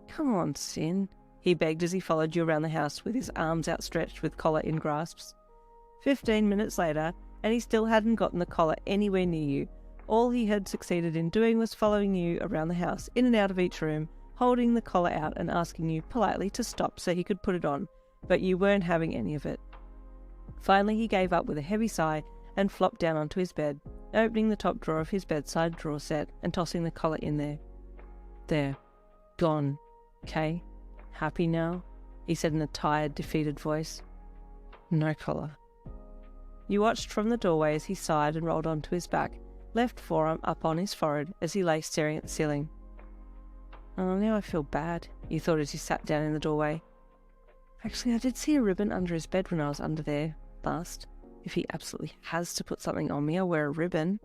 [SPEAKER 1] Come on, Sin, he begged as he followed you around the house with his arms outstretched with collar in grasps. 15 minutes later, and he still hadn't gotten the collar anywhere near you. All he had succeeded in doing was following you around the house, in and out of each room, holding the collar out and asking you politely to stop so he could put it on, but you weren't having any of it. Finally he gave up with a heavy sigh and flopped down onto his bed, opening the top drawer of his bedside drawer set and tossing the collar in there. There. Gone. Okay? Happy now? He said in a tired, defeated voice. No collar. You watched from the doorway as he sighed and rolled onto his back, left forearm up on his forehead as he lay staring at the ceiling. Oh, now I feel bad, you thought as you sat down in the doorway. Actually, I did see a ribbon under his bed when I was under there last. If he absolutely has to put something on me, I'll wear a ribbon.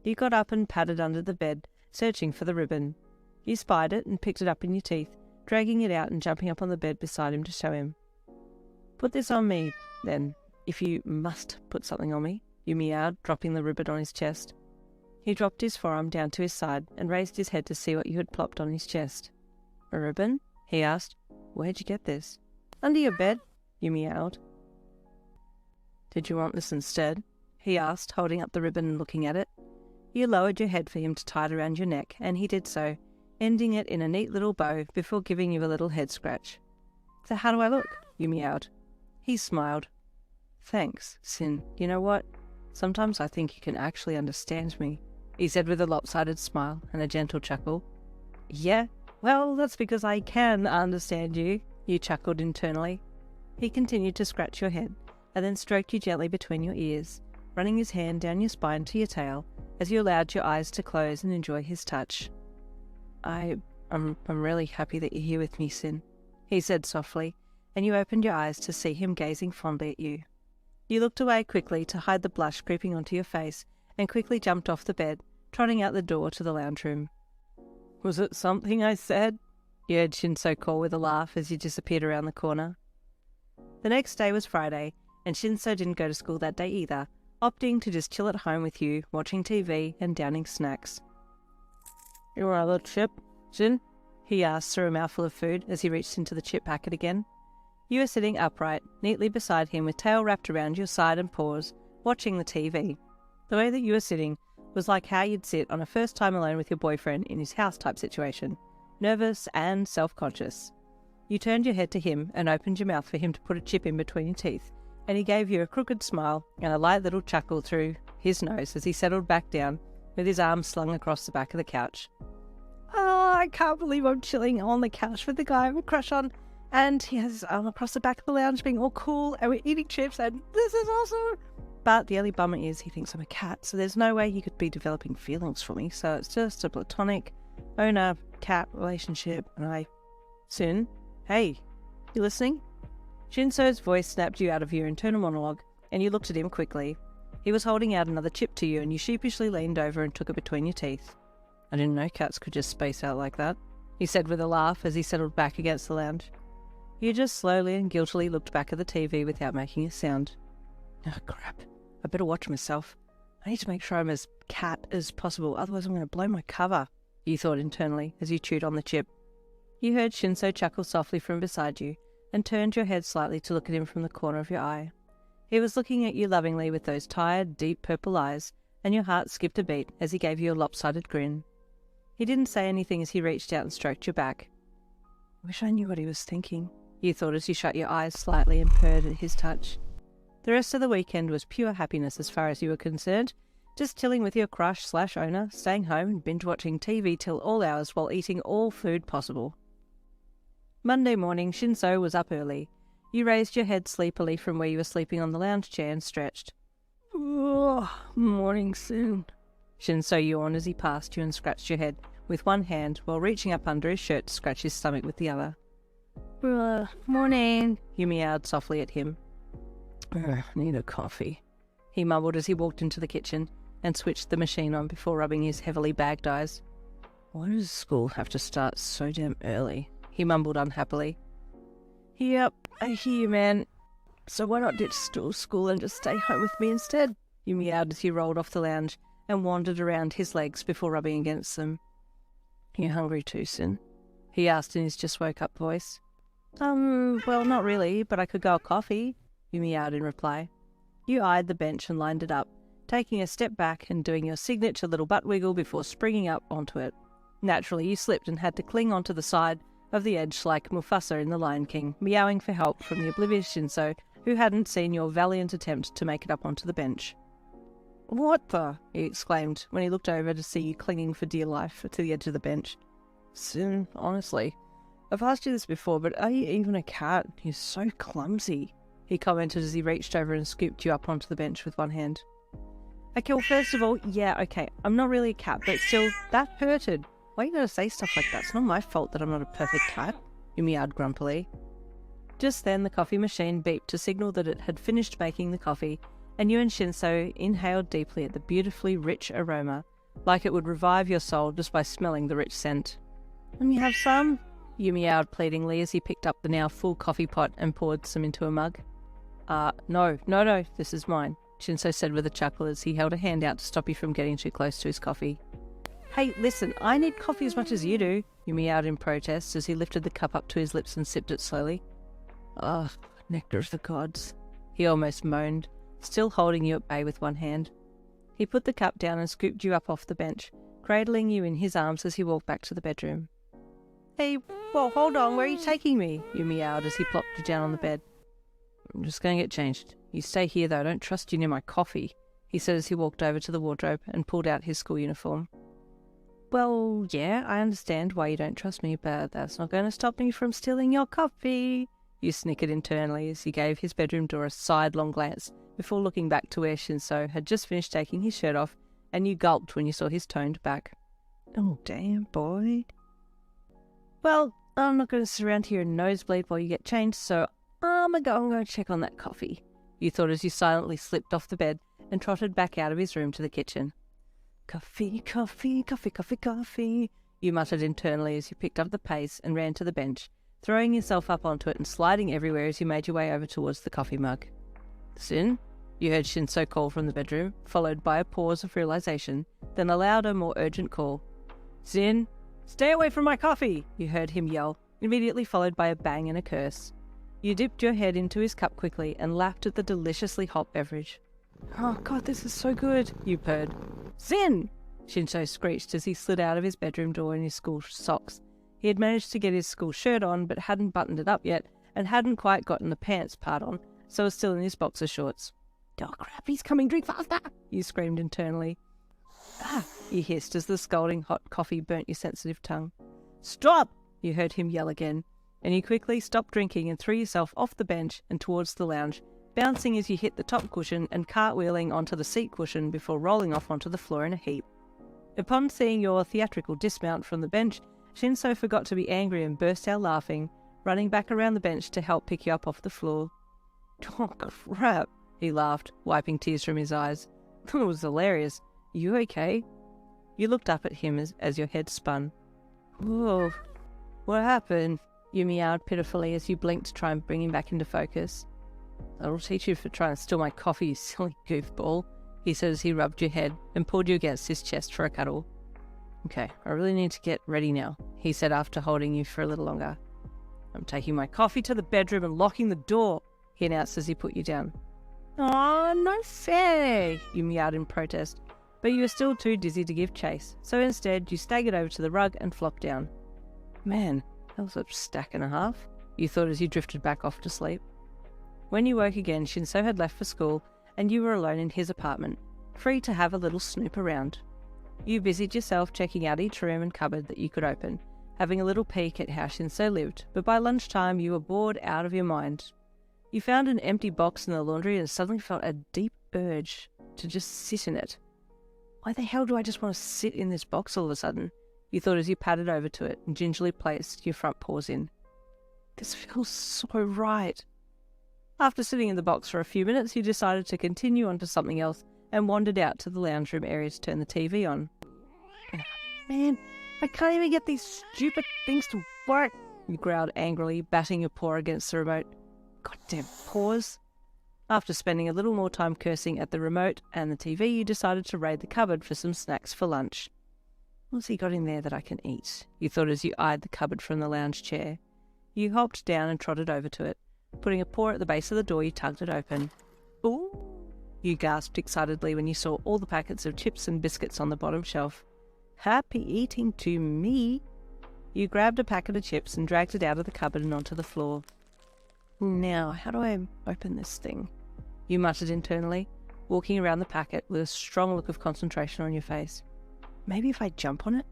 [SPEAKER 1] You got up and patted under the bed, searching for the ribbon. You spied it and picked it up in your teeth, dragging it out and jumping up on the bed beside him to show him. Put this on me, then, if you must put something on me, you meowed, dropping the ribbon on his chest. He dropped his forearm down to his side and raised his head to see what you had plopped on his chest. A ribbon? He asked. Where'd you get this? Under your bed, you meowed. Did you want this instead? He asked, holding up the ribbon and looking at it. You lowered your head for him to tie it around your neck, and he did so, ending it in a neat little bow before giving you a little head scratch. So how do I look? You meowed. He smiled. Thanks, Sin. You know what? Sometimes I think you can actually understand me, he said with a lopsided smile and a gentle chuckle. Yeah? Well, that's because I can understand you, you chuckled internally. He continued to scratch your head, and then stroked you gently between your ears, running his hand down your spine to your tail, as you allowed your eyes to close and enjoy his touch. I'm really happy that you're here with me, Sin, he said softly, and you opened your eyes to see him gazing fondly at you. You looked away quickly to hide the blush creeping onto your face, and quickly jumped off the bed, trotting out the door to the lounge room. Was it something I said? You heard Shinsou call with a laugh as you disappeared around the corner. The next day was Friday, and Shinsou didn't go to school that day either, opting to just chill at home with you, watching TV and downing snacks. You want a little chip, Shin? He asked through a mouthful of food as he reached into the chip packet again. You were sitting upright, neatly beside him with tail wrapped around your side and paws, watching the TV. The way that you were sitting was like how you'd sit on a first time alone with your boyfriend in his house type situation, nervous and self-conscious. You turned your head to him and opened your mouth for him to put a chip in between your teeth, and he gave you a crooked smile and a light little chuckle through his nose as he settled back down with his arms slung across the back of the couch. Oh, I can't believe I'm chilling on the couch with the guy I have a crush on, and he has his arm across the back of the lounge being all cool, and we're eating chips, and this is awesome! But the only bummer is he thinks I'm a cat, so there's no way he could be developing feelings for me, so it's just a platonic owner-cat relationship, and I... Soon? Hey, you listening? Shinsou's voice snapped you out of your internal monologue, and you looked at him quickly. He was holding out another chip to you, and you sheepishly leaned over and took it between your teeth. I didn't know cats could just space out like that, he said with a laugh as he settled back against the lounge. You just slowly and guiltily looked back at the TV without making a sound. Oh, crap. I better watch myself. I need to make sure I'm as cat as possible, otherwise I'm going to blow my cover, you thought internally as you chewed on the chip. You heard Shinsou chuckle softly from beside you, and turned your head slightly to look at him from the corner of your eye. He was looking at you lovingly with those tired, deep purple eyes, and your heart skipped a beat as he gave you a lopsided grin. He didn't say anything as he reached out and stroked your back. Wish I knew what he was thinking, you thought as you shut your eyes slightly and purred at his touch. The rest of the weekend was pure happiness as far as you were concerned, just chilling with your crush/owner, staying home and binge-watching TV till all hours while eating all food possible. Monday morning, Shinsou was up early. You raised your head sleepily from where you were sleeping on the lounge chair and stretched. Morning soon. Shinsou yawned as he passed you and scratched your head with one hand while reaching up under his shirt to scratch his stomach with the other. Morning, you meowed softly at him. Need a coffee, he mumbled as he walked into the kitchen and switched the machine on before rubbing his heavily bagged eyes. Why does school have to start so damn early? He mumbled unhappily. Yep, I hear you, man. So why not ditch school and just stay home with me instead? You meowed as he rolled off the lounge and wandered around his legs before rubbing against them. You hungry too, Sin? He asked in his just-woke-up voice. Well, not really, but I could go a coffee, you meowed in reply. You eyed the bench and lined it up, taking a step back and doing your signature little butt wiggle before springing up onto it. Naturally, you slipped and had to cling onto the side of the edge like Mufasa in The Lion King, meowing for help from the oblivious Shinsou, who hadn't seen your valiant attempt to make it up onto the bench. What the? He exclaimed when he looked over to see you clinging for dear life to the edge of the bench. Sin, honestly, I've asked you this before, but are you even a cat? You're so clumsy, he commented as he reached over and scooped you up onto the bench with one hand. Okay, well, first of all, yeah, okay, I'm not really a cat, but still, that hurted. Why you gotta say stuff like that? It's not my fault that I'm not a perfect cat, you meowed grumpily. Just then, the coffee machine beeped to signal that it had finished making the coffee, and you and Shinsou inhaled deeply at the beautifully rich aroma, like it would revive your soul just by smelling the rich scent. Let me have some? You meowed pleadingly as he picked up the now full coffee pot and poured some into a mug. No, this is mine, Shinsou said with a chuckle as he held a hand out to stop you from getting too close to his coffee. Hey, listen, I need coffee as much as you do, you meowed in protest as he lifted the cup up to his lips and sipped it slowly. Ugh, nectar of the gods, he almost moaned, still holding you at bay with one hand. He put the cup down and scooped you up off the bench, cradling you in his arms as he walked back to the bedroom. Hey, well, hold on, where are you taking me? You meowed as he plopped you down on the bed. I'm just going to get changed. You stay here, though. I don't trust you near my coffee, he said as he walked over to the wardrobe and pulled out his school uniform. Well, yeah, I understand why you don't trust me, but that's not going to stop me from stealing your coffee, you snickered internally as he gave his bedroom door a sidelong glance before looking back to where Shinsou had just finished taking his shirt off, and you gulped when you saw his toned back. Oh, damn, boy. Well, I'm not going to sit around here and nosebleed while you get changed, so I'm going to check on that coffee, you thought as you silently slipped off the bed and trotted back out of his room to the kitchen. Coffee, coffee, coffee, coffee, coffee, you muttered internally as you picked up the pace and ran to the bench, throwing yourself up onto it and sliding everywhere as you made your way over towards the coffee mug. Sin? You heard Shinsou call from the bedroom, followed by a pause of realization, then a louder, more urgent call. Sin? Stay away from my coffee! You heard him yell, immediately followed by a bang and a curse. You dipped your head into his cup quickly and lapped at the deliciously hot beverage. Oh god, this is so good, you purred. Sin! Shinsou screeched as he slid out of his bedroom door in his school socks. He had managed to get his school shirt on but hadn't buttoned it up yet and hadn't quite gotten the pants part on, so was still in his boxer shorts. Oh crap, he's coming, drink faster! You screamed internally. Ah! You hissed as the scalding hot coffee burnt your sensitive tongue. Stop! You heard him yell again, and you quickly stopped drinking and threw yourself off the bench and towards the lounge, bouncing as you hit the top cushion and cartwheeling onto the seat cushion before rolling off onto the floor in a heap. Upon seeing your theatrical dismount from the bench, Shinsou forgot to be angry and burst out laughing, running back around the bench to help pick you up off the floor. Oh crap, he laughed, wiping tears from his eyes. It was hilarious. You okay? You looked up at him as your head spun. Whoa, what happened? You meowed pitifully as you blinked to try and bring him back into focus. I'll teach you for trying to steal my coffee, you silly goofball, he said as he rubbed your head and pulled you against his chest for a cuddle. Okay, I really need to get ready now, he said after holding you for a little longer. I'm taking my coffee to the bedroom and locking the door, he announced as he put you down. Aw, no fair, you meowed in protest. but you were still too dizzy to give chase, so instead you staggered over to the rug and flopped down. Man, that was a stack and a half, you thought as you drifted back off to sleep. When you woke again, Shinsou had left for school, and you were alone in his apartment, free to have a little snoop around. You busied yourself checking out each room and cupboard that you could open, having a little peek at how Shinsou lived, but by lunchtime you were bored out of your mind. You found an empty box in the laundry and suddenly felt a deep urge to just sit in it. Why the hell do I just want to sit in this box all of a sudden? You thought as you padded over to it and gingerly placed your front paws in. This feels so right. After sitting in the box for a few minutes, you decided to continue on to something else and wandered out to the lounge room area to turn the TV on. Man, I can't even get these stupid things to work, you growled angrily, batting your paw against the remote. Goddamn paws. After spending a little more time cursing at the remote and the TV, you decided to raid the cupboard for some snacks for lunch. What's he got in there that I can eat? You thought as you eyed the cupboard from the lounge chair. You hopped down and trotted over to it. Putting a paw at the base of the door, you tugged it open. Ooh! You gasped excitedly when you saw all the packets of chips and biscuits on the bottom shelf. Happy eating to me! You grabbed a packet of chips and dragged it out of the cupboard and onto the floor. Now, how do I open this thing? You muttered internally, walking around the packet with a strong look of concentration on your face. Maybe if I jump on it?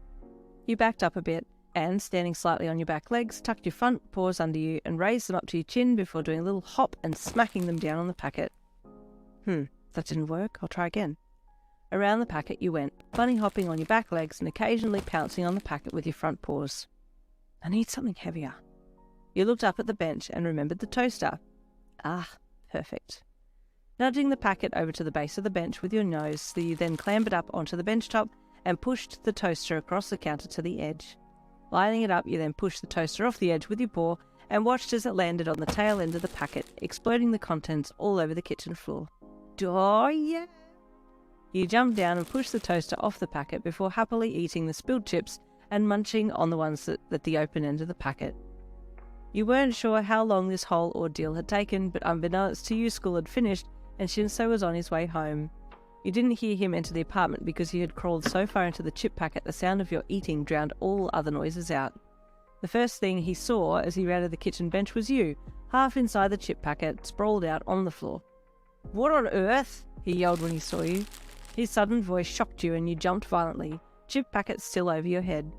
[SPEAKER 1] You backed up a bit and, standing slightly on your back legs, tucked your front paws under you and raised them up to your chin before doing a little hop and smacking them down on the packet. That didn't work. I'll try again. Around the packet you went, bunny hopping on your back legs and occasionally pouncing on the packet with your front paws. I need something heavier. You looked up at the bench and remembered the toaster. Ah, perfect. Nudging the packet over to the base of the bench with your nose, you then clambered up onto the bench top and pushed the toaster across the counter to the edge. Lining it up, you then pushed the toaster off the edge with your paw and watched as it landed on the tail end of the packet, exploding the contents all over the kitchen floor. Oh yeah! You jumped down and pushed the toaster off the packet before happily eating the spilled chips and munching on the ones at the open end of the packet. You weren't sure how long this whole ordeal had taken, but unbeknownst to you, school had finished and Shinsou was on his way home. You didn't hear him enter the apartment because he had crawled so far into the chip packet the sound of your eating drowned all other noises out. The first thing he saw as he rounded the kitchen bench was you, half inside the chip packet, sprawled out on the floor. What on earth? He yelled when he saw you. His sudden voice shocked you and you jumped violently, chip packet still over your head.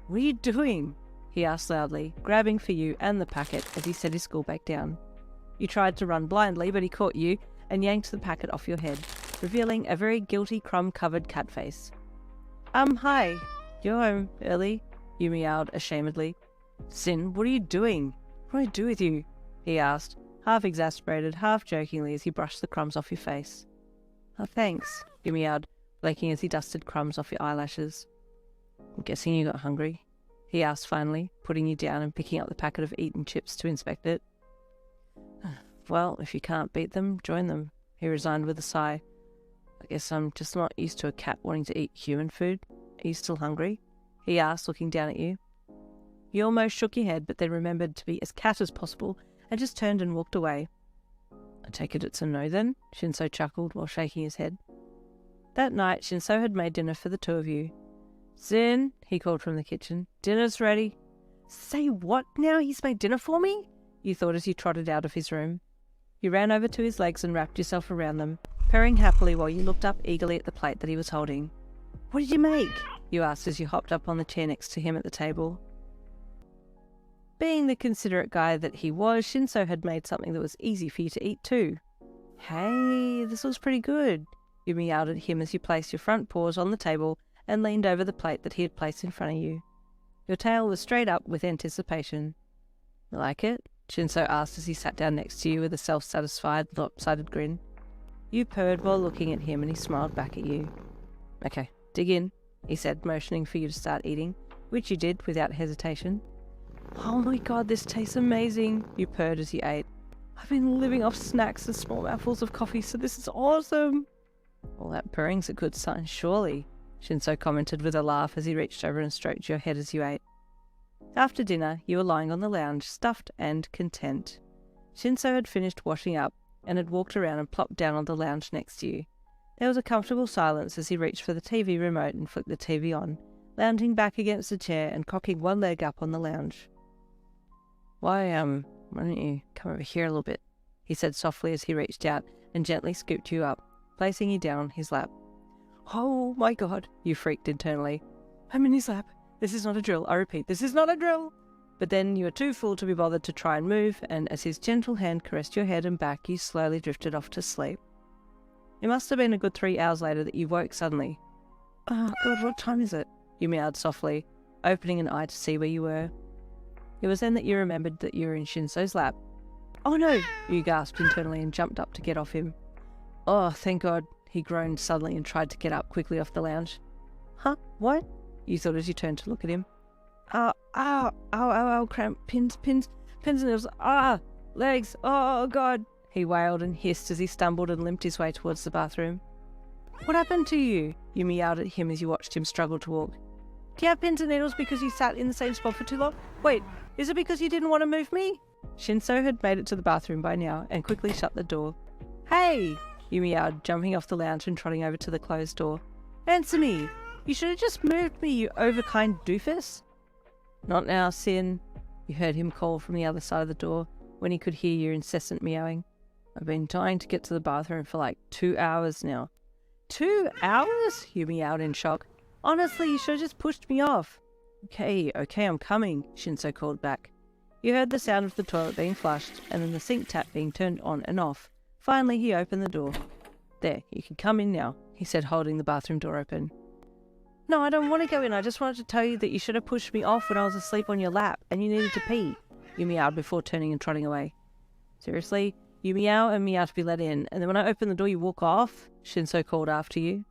[SPEAKER 1] What are you doing? He asked loudly, grabbing for you and the packet as he set his school bag down. You tried to run blindly, but he caught you and yanked the packet off your head, revealing a very guilty crumb-covered cat face. Hi. You're home early, you meowed ashamedly. Sin, what are you doing? What do I do with you? He asked, half exasperated, half jokingly as he brushed the crumbs off your face. Oh, thanks, you meowed, blinking as he dusted crumbs off your eyelashes. I'm guessing you got hungry? He asked finally, putting you down and picking up the packet of eaten chips to inspect it. Well, if you can't beat them, join them, he resigned with a sigh. I guess I'm just not used to a cat wanting to eat human food. Are you still hungry? He asked, looking down at you. You almost shook your head, but then remembered to be as cat as possible and just turned and walked away. I take it it's a no then? Shinsou chuckled while shaking his head. That night, Shinsou had made dinner for the two of you. Zin, he called from the kitchen. Dinner's ready. Say what now? He's made dinner for me? You thought as you trotted out of his room. You ran over to his legs and wrapped yourself around them, purring happily while you looked up eagerly at the plate that he was holding. What did you make? You asked as you hopped up on the chair next to him at the table. Being the considerate guy that he was, Shinsou had made something that was easy for you to eat too. Hey, this looks pretty good. You meowed at him as you placed your front paws on the table and leaned over the plate that he had placed in front of you. Your tail was straight up with anticipation. Like it? Shinsou asked as he sat down next to you with a self-satisfied, lopsided grin. You purred while looking at him and he smiled back at you. Okay, dig in, he said, motioning for you to start eating, which you did without hesitation. Oh my god, this tastes amazing, you purred as you ate. I've been living off snacks and small mouthfuls of coffee, so this is awesome. Well, that purring's a good sign, surely, Shinsou commented with a laugh as he reached over and stroked your head as you ate. After dinner, you were lying on the lounge, stuffed and content. Shinsou had finished washing up and had walked around and plopped down on the lounge next to you. There was a comfortable silence as he reached for the TV remote and flicked the TV on, lounging back against the chair and cocking one leg up on the lounge. Why don't you come over here a little bit? He said softly as he reached out and gently scooped you up, placing you down on his lap. Oh my god, you freaked internally. I'm in his lap. This is not a drill. I repeat, this is not a drill. But then you were too full to be bothered to try and move, and as his gentle hand caressed your head and back, you slowly drifted off to sleep. It must have been a good 3 hours later that you woke suddenly. Oh god, what time is it? You meowed softly, opening an eye to see where you were. It was then that you remembered that you were in Shinsou's lap. Oh no, you gasped internally and jumped up to get off him. Oh, thank god, he groaned suddenly and tried to get up quickly off the lounge. Huh? What? You thought as you turned to look at him. Cramp, pins and needles, legs, oh god, he wailed and hissed as he stumbled and limped his way towards the bathroom. What happened to you? You meowed at him as you watched him struggle to walk. Do you have pins and needles because you sat in the same spot for too long? Wait, is it because you didn't want to move me? Shinsou had made it to the bathroom by now and quickly shut the door. Hey! You meowed, jumping off the lounge and trotting over to the closed door. Answer me! You should have just moved me, you overkind doofus. Not now, Sin. You heard him call from the other side of the door when he could hear your incessant meowing. I've been trying to get to the bathroom for like 2 hours now. 2 hours? You meowed in shock. Honestly, you should have just pushed me off. Okay, I'm coming, Shinsou called back. You heard the sound of the toilet being flushed and then the sink tap being turned on and off. Finally, he opened the door. There, you can come in now, he said, holding the bathroom door open. No, I don't want to go in. I just wanted to tell you that you should have pushed me off when I was asleep on your lap and you needed to pee, you meowed before turning and trotting away. Seriously? You meow and meow to be let in, and then when I open the door you walk off? Shinsou called after you.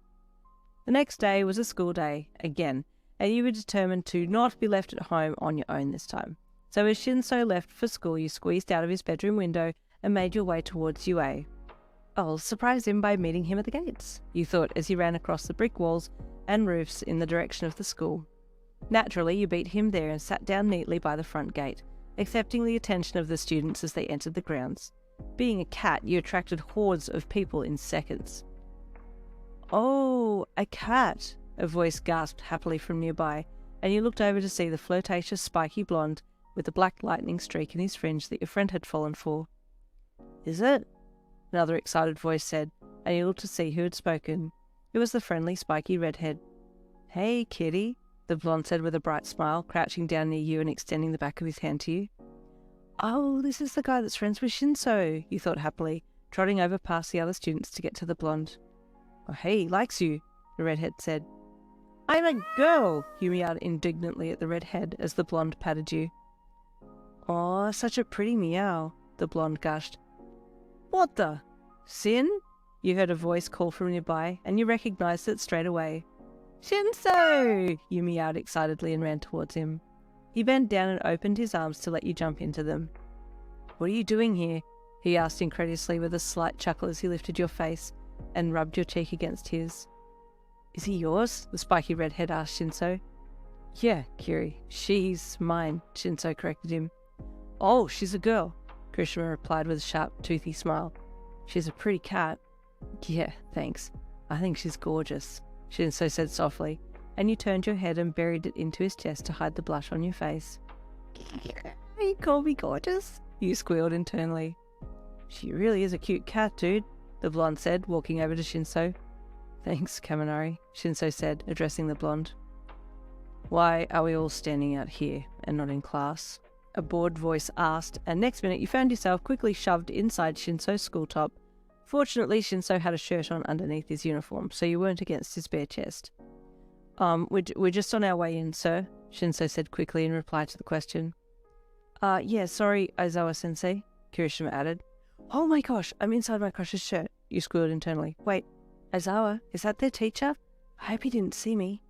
[SPEAKER 1] The next day was a school day, again, and you were determined to not be left at home on your own this time. So as Shinsou left for school, you squeezed out of his bedroom window and made your way towards UA. I'll surprise him by meeting him at the gates, you thought as he ran across the brick walls and roofs in the direction of the school. Naturally, you beat him there and sat down neatly by the front gate, accepting the attention of the students as they entered the grounds. Being a cat, you attracted hordes of people in seconds. Oh, a cat, a voice gasped happily from nearby, and you looked over to see the flirtatious spiky blonde with the black lightning streak in his fringe that your friend had fallen for. Is it? Another excited voice said, and you looked to see who had spoken. It was the friendly spiky redhead. Hey, kitty, the blonde said with a bright smile, crouching down near you and extending the back of his hand to you. Oh, this is the guy that's friends with Shinsou, you thought happily, trotting over past the other students to get to the blonde. Oh, hey, he likes you, the redhead said. I'm a girl, you meowed indignantly at the redhead as the blonde patted you. Oh, such a pretty meow, the blonde gushed. What the? Sin? You heard a voice call from nearby, and you recognized it straight away. Shinsou! You meowed excitedly and ran towards him. He bent down and opened his arms to let you jump into them. What are you doing here? He asked incredulously with a slight chuckle as he lifted your face and rubbed your cheek against his. Is he yours? The spiky redhead asked Shinsou. Yeah, Kiri, she's mine, Shinsou corrected him. Oh, she's a girl, Krishna replied with a sharp, toothy smile. She's a pretty cat. Yeah, thanks. I think she's gorgeous, Shinsou said softly, and you turned your head and buried it into his chest to hide the blush on your face. You call me gorgeous? You squealed internally. She really is a cute cat, dude, the blonde said, walking over to Shinsou. Thanks, Kaminari, Shinsou said, addressing the blonde. Why are we all standing out here and not in class? A bored voice asked, and next minute you found yourself quickly shoved inside Shinsou's school top. Fortunately, Shinsou had a shirt on underneath his uniform, so you weren't against his bare chest. We're just on our way in, sir, Shinsou said quickly in reply to the question. Yeah, sorry, Aizawa-sensei, Kirishima added. Oh my gosh, I'm inside my crush's shirt, you squealed internally. Wait, Aizawa, is that their teacher? I hope he didn't see me.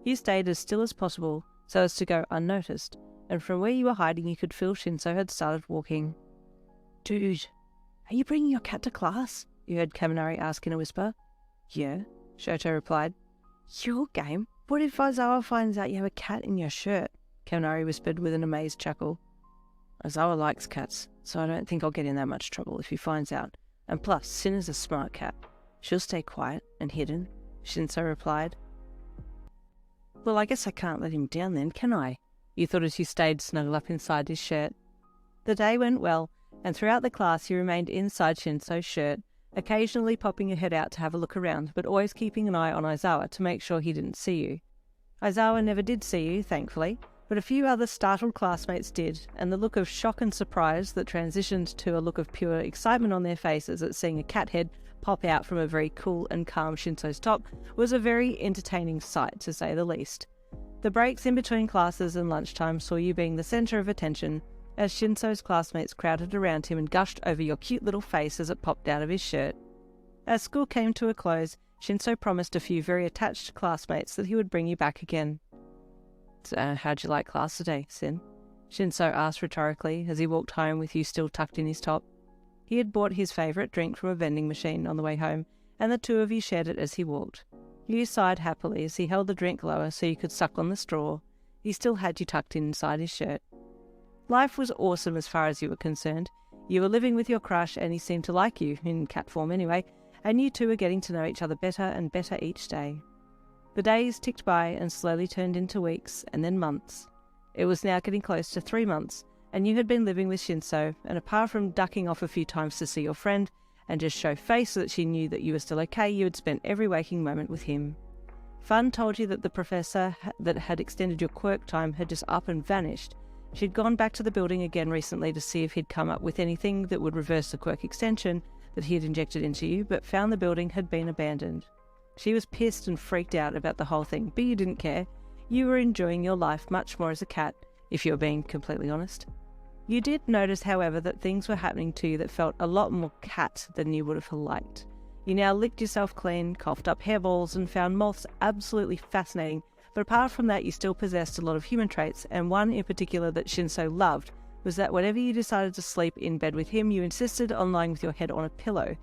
[SPEAKER 1] You stayed as still as possible, so as to go unnoticed, and from where you were hiding you could feel Shinsou had started walking. Dude, are you bringing your cat to class? You heard Kaminari ask in a whisper. Yeah, Shoto replied. Your game? What if Aizawa finds out you have a cat in your shirt? Kaminari whispered with an amazed chuckle. Aizawa likes cats, so I don't think I'll get in that much trouble if he finds out. And plus, Sin is a smart cat. She'll stay quiet and hidden, Shinsou replied. Well, I guess I can't let him down then, can I? You thought as you stayed snuggled up inside his shirt. The day went well, and throughout the class you remained inside Shinsou's shirt, occasionally popping your head out to have a look around, but always keeping an eye on Aizawa to make sure he didn't see you. Aizawa never did see you, thankfully, but a few other startled classmates did, and the look of shock and surprise that transitioned to a look of pure excitement on their faces at seeing a cat head pop out from a very cool and calm Shinsou's top was a very entertaining sight, to say the least. The breaks in between classes and lunchtime saw you being the centre of attention, as Shinsou's classmates crowded around him and gushed over your cute little face as it popped out of his shirt. As school came to a close, Shinsou promised a few very attached classmates that he would bring you back again. So, how'd you like class today, Sin? Shinsou asked rhetorically as he walked home with you still tucked in his top. He had bought his favourite drink from a vending machine on the way home, and the two of you shared it as he walked. You sighed happily as he held the drink lower so you could suck on the straw. He still had you tucked inside his shirt. Life was awesome as far as you were concerned. You were living with your crush and he seemed to like you, in cat form anyway, and you two were getting to know each other better and better each day. The days ticked by and slowly turned into weeks and then months. It was now getting close to 3 months, and you had been living with Shinsou, and apart from ducking off a few times to see your friend and just show face so that she knew that you were still okay, you had spent every waking moment with him. Fun told you that the professor that had extended your quirk time had just up and vanished. She'd gone back to the building again recently to see if he'd come up with anything that would reverse the quirk extension that he had injected into you, but found the building had been abandoned. She was pissed and freaked out about the whole thing, but you didn't care. You were enjoying your life much more as a cat, if you're being completely honest. You did notice, however, that things were happening to you that felt a lot more cat than you would have liked. You now licked yourself clean, coughed up hairballs, and found moths absolutely fascinating, but apart from that you still possessed a lot of human traits, and one in particular that Shinsou loved was that whenever you decided to sleep in bed with him, you insisted on lying with your head on a pillow.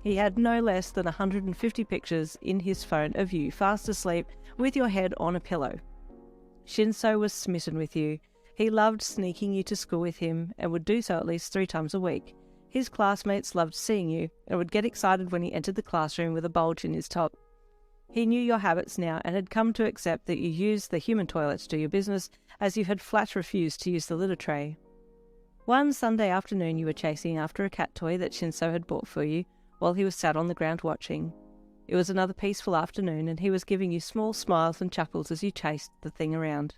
[SPEAKER 1] He had no less than 150 pictures in his phone of you fast asleep with your head on a pillow. Shinsou was smitten with you. He loved sneaking you to school with him and would do so at least 3 times a week. His classmates loved seeing you and would get excited when he entered the classroom with a bulge in his top. He knew your habits now and had come to accept that you used the human toilet to do your business, as you had flat refused to use the litter tray. One Sunday afternoon you were chasing after a cat toy that Shinsou had bought for you while he was sat on the ground watching. It was another peaceful afternoon and he was giving you small smiles and chuckles as you chased the thing around.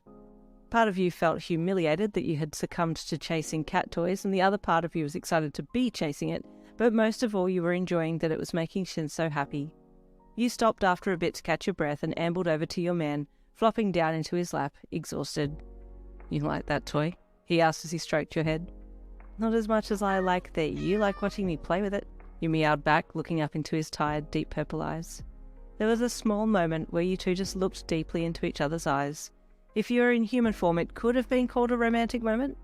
[SPEAKER 1] Part of you felt humiliated that you had succumbed to chasing cat toys, and the other part of you was excited to be chasing it, but most of all you were enjoying that it was making Shinsou happy. You stopped after a bit to catch your breath and ambled over to your man, flopping down into his lap, exhausted. "You like that toy?" he asked as he stroked your head. "Not as much as I like that you like watching me play with it," you meowed back, looking up into his tired, deep purple eyes. There was a small moment where you two just looked deeply into each other's eyes. If you were in human form, it could have been called a romantic moment.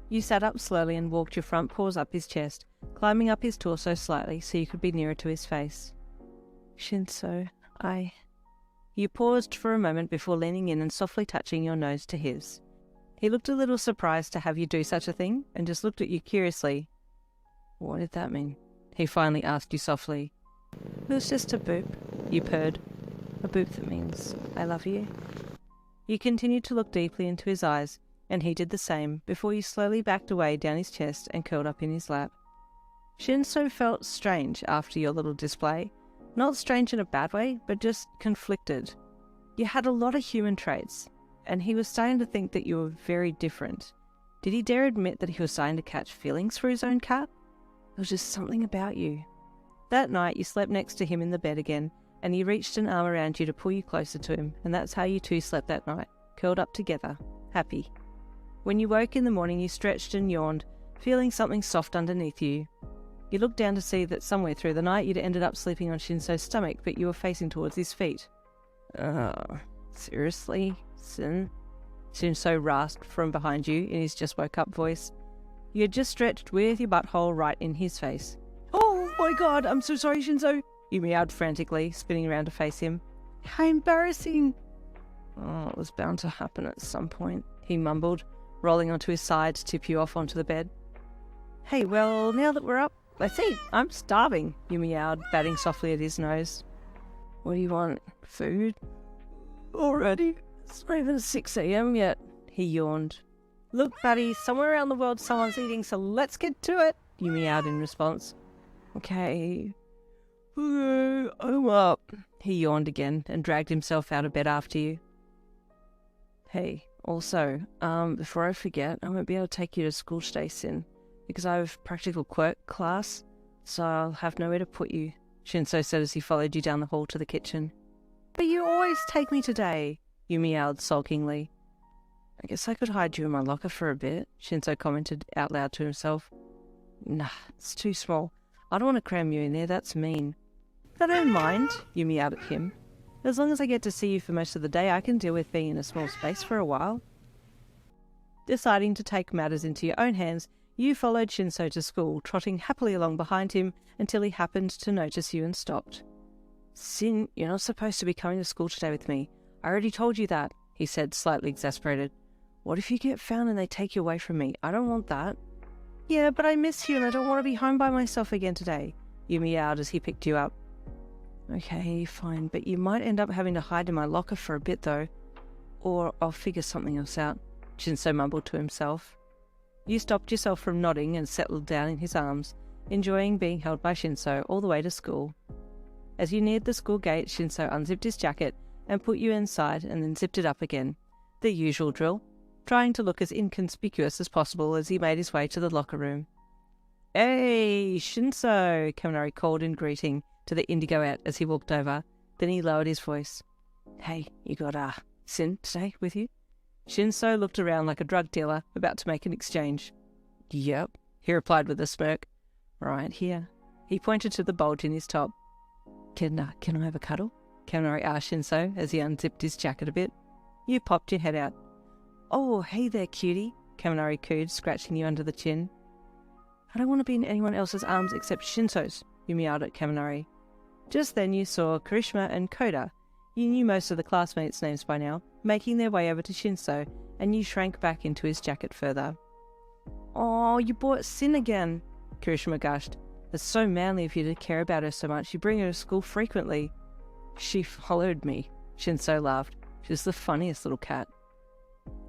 [SPEAKER 1] You sat up slowly and walked your front paws up his chest, climbing up his torso slightly so you could be nearer to his face. "Shinsou, You paused for a moment before leaning in and softly touching your nose to his. He looked a little surprised to have you do such a thing and just looked at you curiously. "What did that mean?" he finally asked you softly. "It was just a boop," you purred. "A boop that means I love you." You continued to look deeply into his eyes, and he did the same, before you slowly backed away down his chest and curled up in his lap. Shinsou felt strange after your little display. Not strange in a bad way, but just conflicted. You had a lot of human traits, and he was starting to think that you were very different. Did he dare admit that he was starting to catch feelings for his own cat? There was just something about you. That night you slept next to him in the bed again, and he reached an arm around you to pull you closer to him, and that's how you two slept that night, curled up together, happy. When you woke in the morning you stretched and yawned, feeling something soft underneath you. You looked down to see that somewhere through the night you'd ended up sleeping on Shinsou's stomach, but you were facing towards his feet. Seriously, Sin? Shinsou rasped from behind you in his just woke up voice. You had just stretched with your butthole right in his face. "Oh my god, I'm so sorry, Shinsou," you meowed frantically, spinning around to face him. "How embarrassing." "Oh, it was bound to happen at some point," he mumbled, rolling onto his side to tip you off onto the bed. "Hey, well, now that we're up, Let's eat. I'm starving, you meowed, batting softly at his nose. What do you want? Food? Already? It's not even 6 a.m. yet, he yawned. Look, buddy, somewhere around the world someone's eating, so let's get to it, you meowed in response. Okay. I'm up. He yawned again and dragged himself out of bed after you. Hey, also, before I forget, I won't be able to take you to school today, Sin, because I have practical quirk class, so I'll have nowhere to put you, Shinsou said as he followed you down the hall to the kitchen. But you always take me today, you meowed sulkingly. I guess I could hide you in my locker for a bit, Shinsou commented out loud to himself. Nah, it's too small. I don't want to cram you in there, that's mean. But I don't mind, you meowed at him. As long as I get to see you for most of the day, I can deal with being in a small space for a while. Deciding to take matters into your own hands, you followed Shinsou to school, trotting happily along behind him until he happened to notice you and stopped. Sin, you're not supposed to be coming to school today with me. I already told you that, he said, slightly exasperated. What if you get found and they take you away from me? I don't want that. Yeah, but I miss you and I don't want to be home by myself again today, you meowed as he picked you up. Okay, fine, but you might end up having to hide in my locker for a bit though. Or I'll figure something else out, Shinsou mumbled to himself. You stopped yourself from nodding and settled down in his arms, enjoying being held by Shinsou all the way to school. As you neared the school gate, Shinsou unzipped his jacket and put you inside and then zipped it up again. The usual drill, trying to look as inconspicuous as possible as he made his way to the locker room. Hey, Shinsou, Kaminari called in greeting to the indigoette as he walked over. Then he lowered his voice. Hey, you got, Sin today with you? Shinsou looked around like a drug dealer about to make an exchange. Yep, he replied with a smirk. Right here. He pointed to the bulge in his top. Can I have a cuddle? Kaminari asked Shinsou as he unzipped his jacket a bit. You popped your head out. Oh, hey there, cutie, Kaminari cooed, scratching you under the chin. I don't want to be in anyone else's arms except Shinsou's, you meowed at Kaminari. Just then you saw Karishma and Koda. You knew most of the classmates' names by now, making their way over to Shinsou, and you shrank back into his jacket further. Oh, you brought Sin again, Karishma gushed. It's so manly of you to care about her so much. You bring her to school frequently. She followed me, Shinsou laughed. She's the funniest little cat.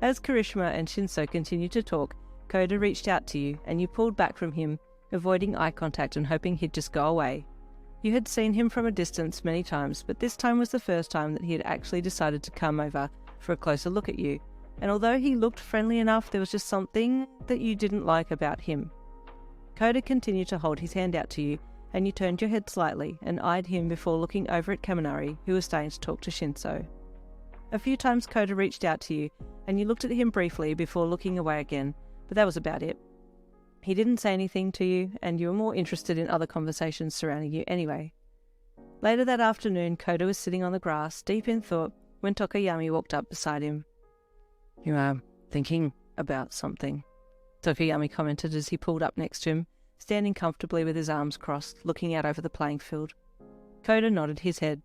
[SPEAKER 1] As Karishma and Shinsou continued to talk, Koda reached out to you, and you pulled back from him, avoiding eye contact and hoping he'd just go away. You had seen him from a distance many times, but this time was the first time that he had actually decided to come over for a closer look at you, and although he looked friendly enough, there was just something that you didn't like about him. Koda continued to hold his hand out to you, and you turned your head slightly and eyed him before looking over at Kaminari, who was starting to talk to Shinsou. A few times Koda reached out to you, and you looked at him briefly before looking away again, but that was about it. He didn't say anything to you, and you were more interested in other conversations surrounding you anyway. Later that afternoon, Koda was sitting on the grass, deep in thought, when Tokoyami walked up beside him. You are thinking about something, Tokoyami commented as he pulled up next to him, standing comfortably with his arms crossed, looking out over the playing field. Koda nodded his head.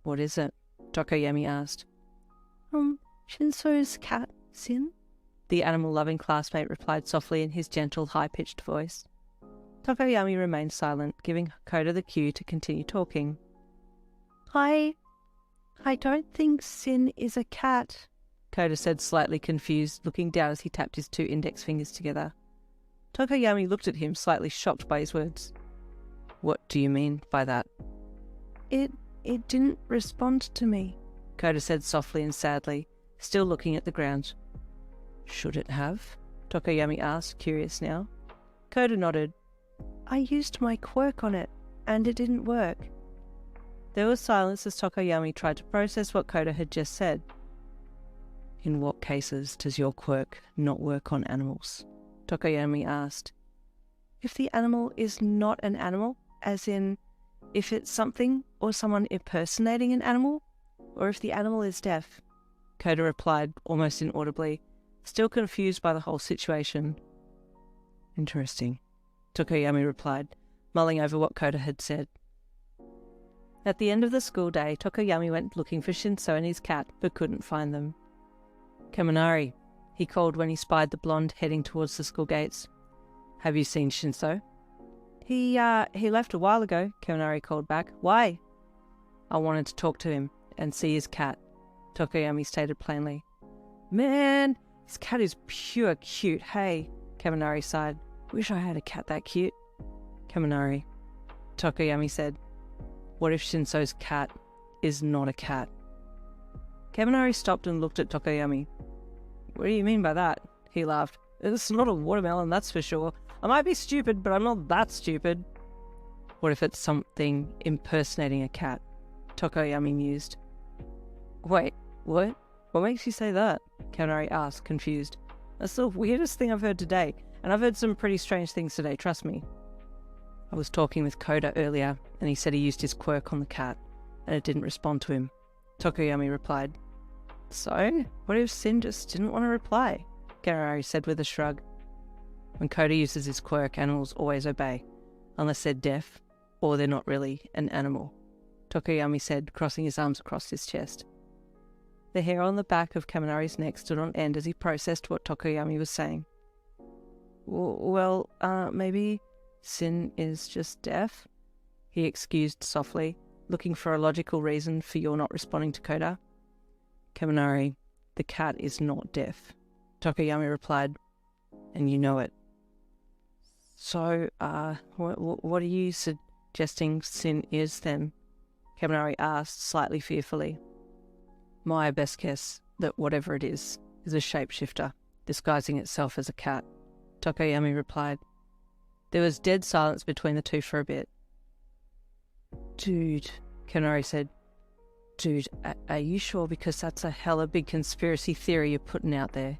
[SPEAKER 1] What is it? Tokoyami asked. Shinsou's cat, Sin? The animal-loving classmate replied softly in his gentle, high-pitched voice. Tokoyami remained silent, giving Koda the cue to continue talking. I don't think Sin is a cat, Koda said, slightly confused, looking down as he tapped his 2 index fingers together. Tokoyami looked at him, slightly shocked by his words. What do you mean by that? It didn't respond to me, Koda said softly and sadly, still looking at the ground. Should it have? Tokoyami asked, curious now. Koda nodded. I used my quirk on it, and it didn't work. There was silence as Tokoyami tried to process what Koda had just said. In what cases does your quirk not work on animals? Tokoyami asked. If the animal is not an animal, as in, if it's something or someone impersonating an animal, or if the animal is deaf, Koda replied almost inaudibly, still confused by the whole situation. Interesting, Tokoyami replied, mulling over what Koda had said. At the end of the school day, Tokoyami went looking for Shinsou and his cat, but couldn't find them. Kaminari, he called when he spied the blonde heading towards the school gates. Have you seen Shinsou? He left a while ago, Kaminari called back. Why? I wanted to talk to him and see his cat, Tokoyami stated plainly. Man, his cat is pure cute, hey, Kaminari sighed. Wish I had a cat that cute. Kaminari, Tokoyami said. What if Shinsou's cat is not a cat? Kaminari stopped and looked at Tokoyami. What do you mean by that? He laughed. It's not a watermelon, that's for sure. I might be stupid, but I'm not that stupid. What if it's something impersonating a cat? Tokoyami mused. Wait, what? What makes you say that? Kaminari asked, confused. That's the weirdest thing I've heard today, and I've heard some pretty strange things today, trust me. I was talking with Koda earlier, and he said he used his quirk on the cat, and it didn't respond to him. Tokoyami replied. So, what if Sin just didn't want to reply? Kaminari said with a shrug. When Koda uses his quirk, animals always obey, unless they're deaf, or they're not really an animal, Tokoyami said, crossing his arms across his chest. The hair on the back of Kaminari's neck stood on end as he processed what Tokoyami was saying. Well, maybe Sin is just deaf? He excused softly, looking for a logical reason for your not responding to Koda. Kaminari, the cat is not deaf, Tokoyami replied, and you know it. So, what are you suggesting Sin is then? Kaminari asked, slightly fearfully. My best guess that whatever it is a shapeshifter, disguising itself as a cat, Tokoyami replied. There was dead silence between the two for a bit. Dude, Kaminari said. Dude, are you sure? Because that's a hella big conspiracy theory you're putting out there.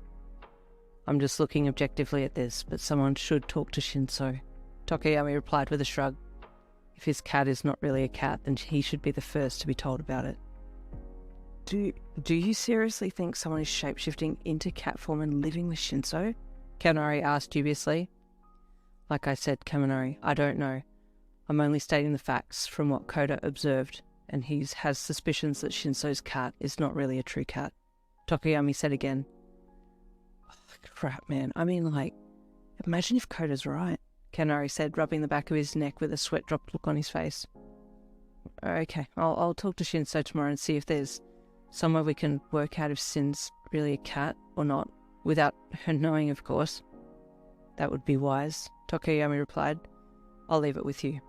[SPEAKER 1] I'm just looking objectively at this, but someone should talk to Shinsou, Tokoyami replied with a shrug. If his cat is not really a cat, then he should be the first to be told about it. Do you seriously think someone is shapeshifting into cat form and living with Shinsou? Kaminari asked dubiously. Like I said, Kaminari, I don't know. I'm only stating the facts from what Koda observed, and he has suspicions that Shinsou's cat is not really a true cat, Tokoyami said again. Oh, crap, man. I mean, imagine if Koda's right, Kaminari said, rubbing the back of his neck with a sweat-dropped look on his face. Okay, I'll talk to Shinsou tomorrow and see if there's somewhere we can work out if Sin's really a cat or not, without her knowing, of course. That would be wise, Tokoyami replied. I'll leave it with you.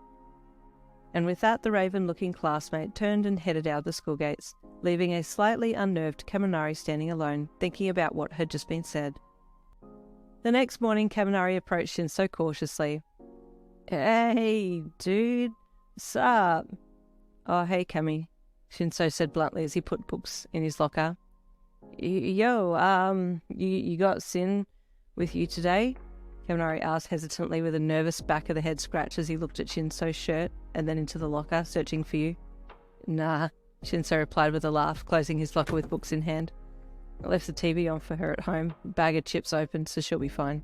[SPEAKER 1] And with that, the raven-looking classmate turned and headed out the school gates, leaving a slightly unnerved Kaminari standing alone, thinking about what had just been said. The next morning, Kaminari approached Shinsou cautiously. Hey, dude, what's up? Oh, hey, Kami, Shinsou said bluntly as he put books in his locker. Yo, you got Sin with you today? Kaminari asked hesitantly with a nervous back of the head scratch as he looked at Shinsou's shirt and then into the locker, searching for you. Nah, Shinsou replied with a laugh, closing his locker with books in hand. I left the TV on for her at home, bag of chips open, so she'll be fine.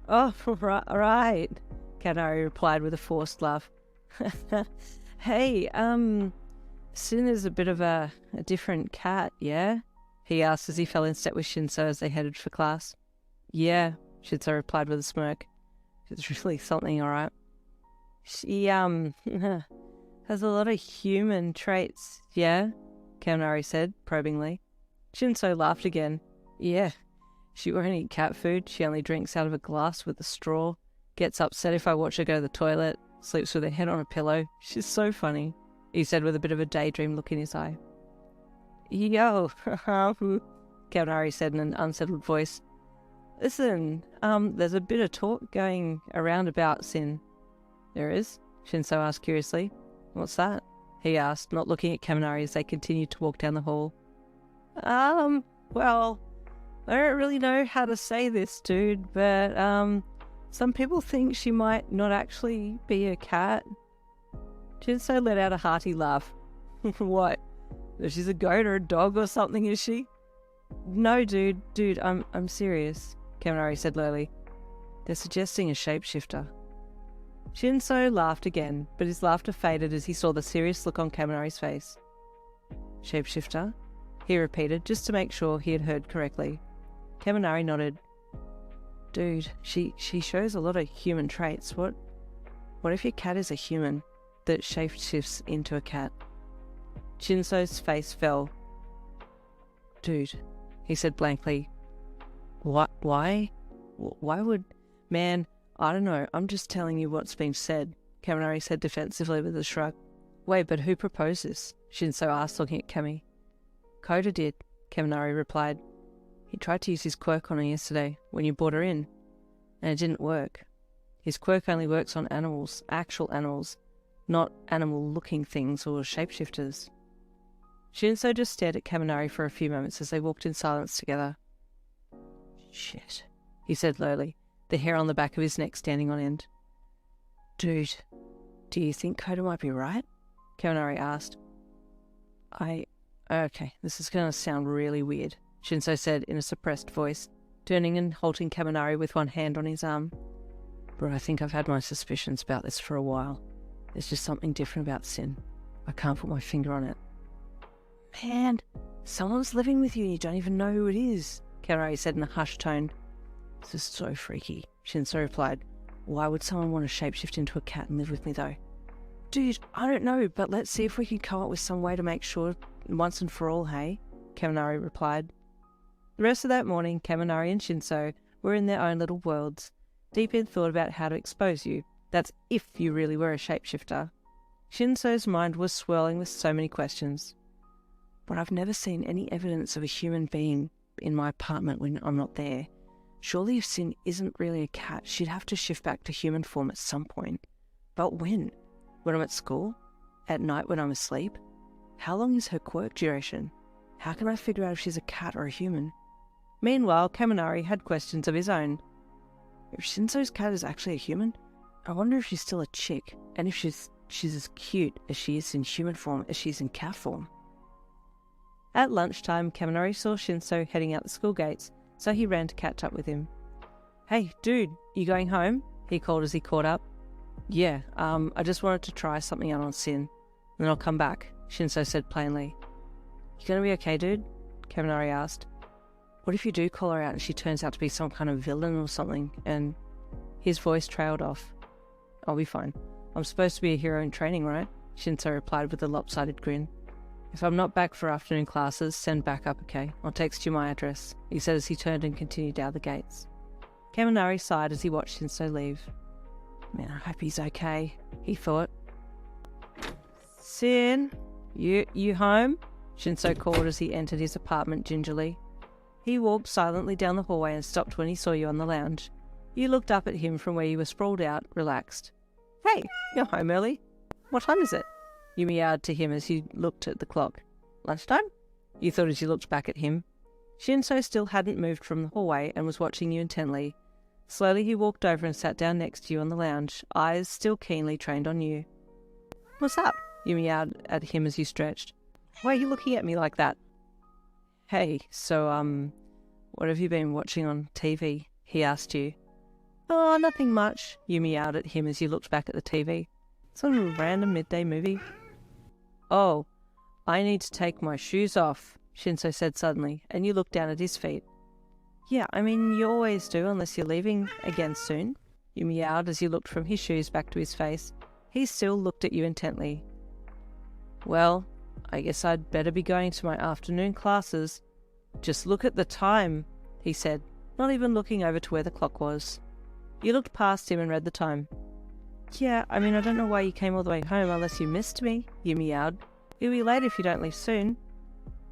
[SPEAKER 1] Oh, right, Kaminari replied with a forced laugh. Hey, Sin is a bit of a different cat, yeah? He asked as he fell in step with Shinsou as they headed for class. Yeah, Shinsou replied with a smirk. It's really something, alright. She, has a lot of human traits, yeah? Kaminari said, probingly. Shinsou laughed again. Yeah, she won't eat cat food, she only drinks out of a glass with a straw, gets upset if I watch her go to the toilet, sleeps with her head on a pillow. She's so funny, he said with a bit of a daydream look in his eye. Yo, Kaminari said in an unsettled voice. Listen, there's a bit of talk going around about Sin. There is? Shinsou asked curiously. What's that? He asked, not looking at Kaminari as they continued to walk down the hall. Well, I don't really know how to say this, dude, but, some people think she might not actually be a cat. Shinsou let out a hearty laugh. What? She's a goat or a dog or something, is she? No, dude, I'm serious, Kaminari said lowly. They're suggesting a shapeshifter. Shinsou laughed again, but his laughter faded as he saw the serious look on Kaminari's face. Shapeshifter? He repeated, just to make sure he had heard correctly. Kaminari nodded. Dude, she shows a lot of human traits. What What if your cat is a human that shapeshifts into a cat? Shinsou's face fell. Dude, he said blankly. What? Why? Why would... Man, I don't know. I'm just telling you what's been said, Kaminari said defensively with a shrug. Wait, but who proposed this? Shinsou asked, looking at Kami. Koda did, Kaminari replied. He tried to use his quirk on her yesterday, when you brought her in, and it didn't work. His quirk only works on animals, actual animals, not animal-looking things or shapeshifters. Shinsou just stared at Kaminari for a few moments as they walked in silence together. Shit, he said lowly, the hair on the back of his neck standing on end. Dude, do you think Koda might be right? Kaminari asked. Okay, this is going to sound really weird, Shinsou said in a suppressed voice, turning and halting Kaminari with one hand on his arm. But I think I've had my suspicions about this for a while. There's just something different about Sin. I can't put my finger on it. Man, someone's living with you and you don't even know who it is, Kaminari said in a hushed tone. This is so freaky, Shinsou replied. Why would someone want to shapeshift into a cat and live with me though? Dude, I don't know, but let's see if we can come up with some way to make sure once and for all, hey? Kaminari replied. The rest of that morning, Kaminari and Shinsou were in their own little worlds, deep in thought about how to expose you. That's if you really were a shapeshifter. Shinsou's mind was swirling with so many questions. But I've never seen any evidence of a human being in my apartment when I'm not there. Surely if Sin isn't really a cat, she'd have to shift back to human form at some point. But when? When I'm at school? At night when I'm asleep? How long is her quirk duration? How can I figure out if she's a cat or a human? Meanwhile, Kaminari had questions of his own. If Shinsou's cat is actually a human, I wonder if she's still a chick, and if she's as cute as she is in human form as she is in cat form. At lunchtime, Kaminari saw Shinsou heading out the school gates, so he ran to catch up with him. Hey, dude, you going home? He called as he caught up. Yeah, I just wanted to try something out on Sin. Then I'll come back, Shinsou said plainly. You gonna be okay, dude? Kaminari asked. What if you do call her out and she turns out to be some kind of villain or something, and... His voice trailed off. I'll be fine. I'm supposed to be a hero in training, right? Shinsou replied with a lopsided grin. If I'm not back for afternoon classes, send back up, okay? I'll text you my address, he said as he turned and continued down the gates. Kaminari sighed as he watched Shinsou leave. Man, I hope he's okay, he thought. Sin, you home? Shinsou called as he entered his apartment gingerly. He walked silently down the hallway and stopped when he saw you on the lounge. You looked up at him from where you were sprawled out, relaxed. Hey, you're home early. What time is it? You meowed to him as he looked at the clock. Lunchtime? You thought as you looked back at him. Shinsou still hadn't moved from the hallway and was watching you intently. Slowly he walked over and sat down next to you on the lounge, eyes still keenly trained on you. What's up? You meowed at him as you stretched. Why are you looking at me like that? Hey, so, what have you been watching on TV? He asked you. Oh, nothing much, you meowed at him as you looked back at the TV. Some random midday movie. Oh, I need to take my shoes off, Shinsou said suddenly, and you looked down at his feet. Yeah, I mean, you always do unless you're leaving again soon, you meowed as you looked from his shoes back to his face. He still looked at you intently. Well, I guess I'd better be going to my afternoon classes. Just look at the time, he said, not even looking over to where the clock was. You looked past him and read the time. Yeah, I mean, I don't know why you came all the way home unless you missed me, you meowed. You'll be late if you don't leave soon.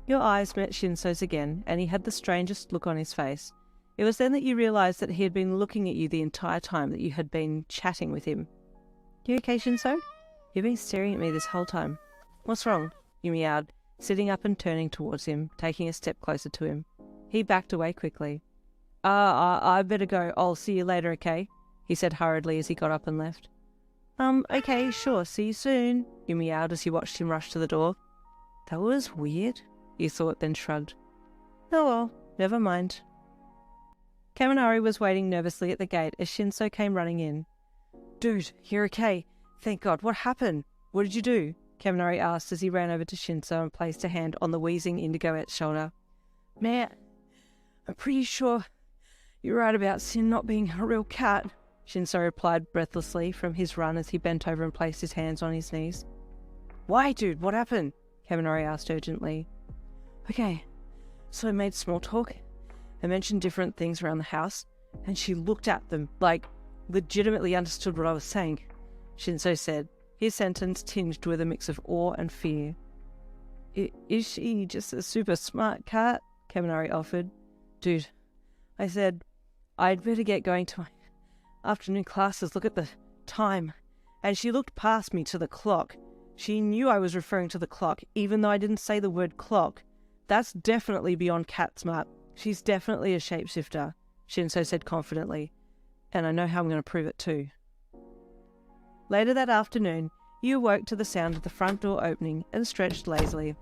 [SPEAKER 1] Your eyes met Shinsou's again, and he had the strangest look on his face. It was then that you realised that he had been looking at you the entire time that you had been chatting with him. You okay, Shinsou? You've been staring at me this whole time. What's wrong? You meowed, sitting up and turning towards him, taking a step closer to him. He backed away quickly. I better go. I'll see you later, okay? He said hurriedly as he got up and left. Okay, sure, see you soon, you meowed as you watched him rush to the door. That was weird, you thought, then shrugged. Oh well, never mind. Kaminari was waiting nervously at the gate as Shinsou came running in. Dude, you're okay. Thank God, what happened? What did you do? Kaminari asked as he ran over to Shinsou and placed a hand on the wheezing Indigoette's shoulder. Man, I'm pretty sure you're right about Sin not being a real cat, Shinsou replied breathlessly from his run as he bent over and placed his hands on his knees. Why, dude? What happened? Kaminori asked urgently. Okay, so I made small talk. I mentioned different things around the house, and she looked at them, like, legitimately understood what I was saying, Shinsou said, his sentence tinged with a mix of awe and fear. Is she just a super smart cat? Kaminori offered. Dude, I said, I'd better get going to my afternoon classes. Look at the time. And she looked past me to the clock. She knew I was referring to the clock, even though I didn't say the word clock. That's definitely beyond cat smart. She's definitely a shapeshifter, Shinsou said confidently. And I know how I'm going to prove it too. Later that afternoon, you awoke to the sound of the front door opening and stretched lazily.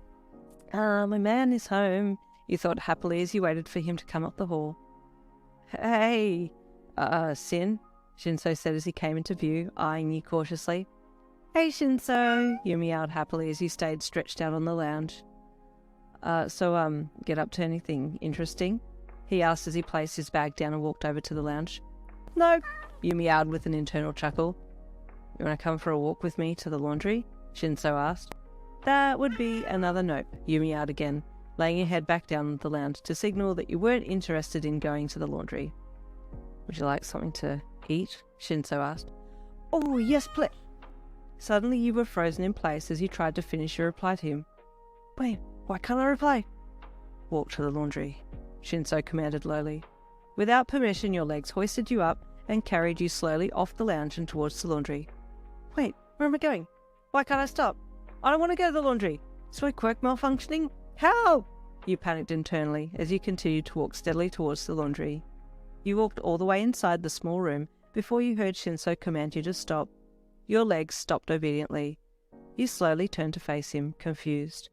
[SPEAKER 1] My man is home, you thought happily as you waited for him to come up the hall. Hey, Sin, Shinsou said as he came into view, eyeing you cautiously. Hey, Shinsou, you meowed happily as you stayed stretched out on the lounge. Get up to anything interesting? He asked as he placed his bag down and walked over to the lounge. No, you meowed with an internal chuckle. You want to come for a walk with me to the laundry? Shinsou asked. That would be another nope, you meowed again, laying your head back down on the lounge to signal that you weren't interested in going to the laundry. Would you like something to eat? Shinsou asked. Oh, yes, please. Suddenly you were frozen in place as you tried to finish your reply to him. Wait, why can't I reply? Walk to the laundry, Shinsou commanded lowly. Without permission, your legs hoisted you up and carried you slowly off the lounge and towards the laundry. Wait, where am I going? Why can't I stop? I don't want to go to the laundry. Is my quirk malfunctioning? Help! You panicked internally as you continued to walk steadily towards the laundry. You walked all the way inside the small room before you heard Shinsou command you to stop. Your legs stopped obediently. You slowly turned to face him, confused.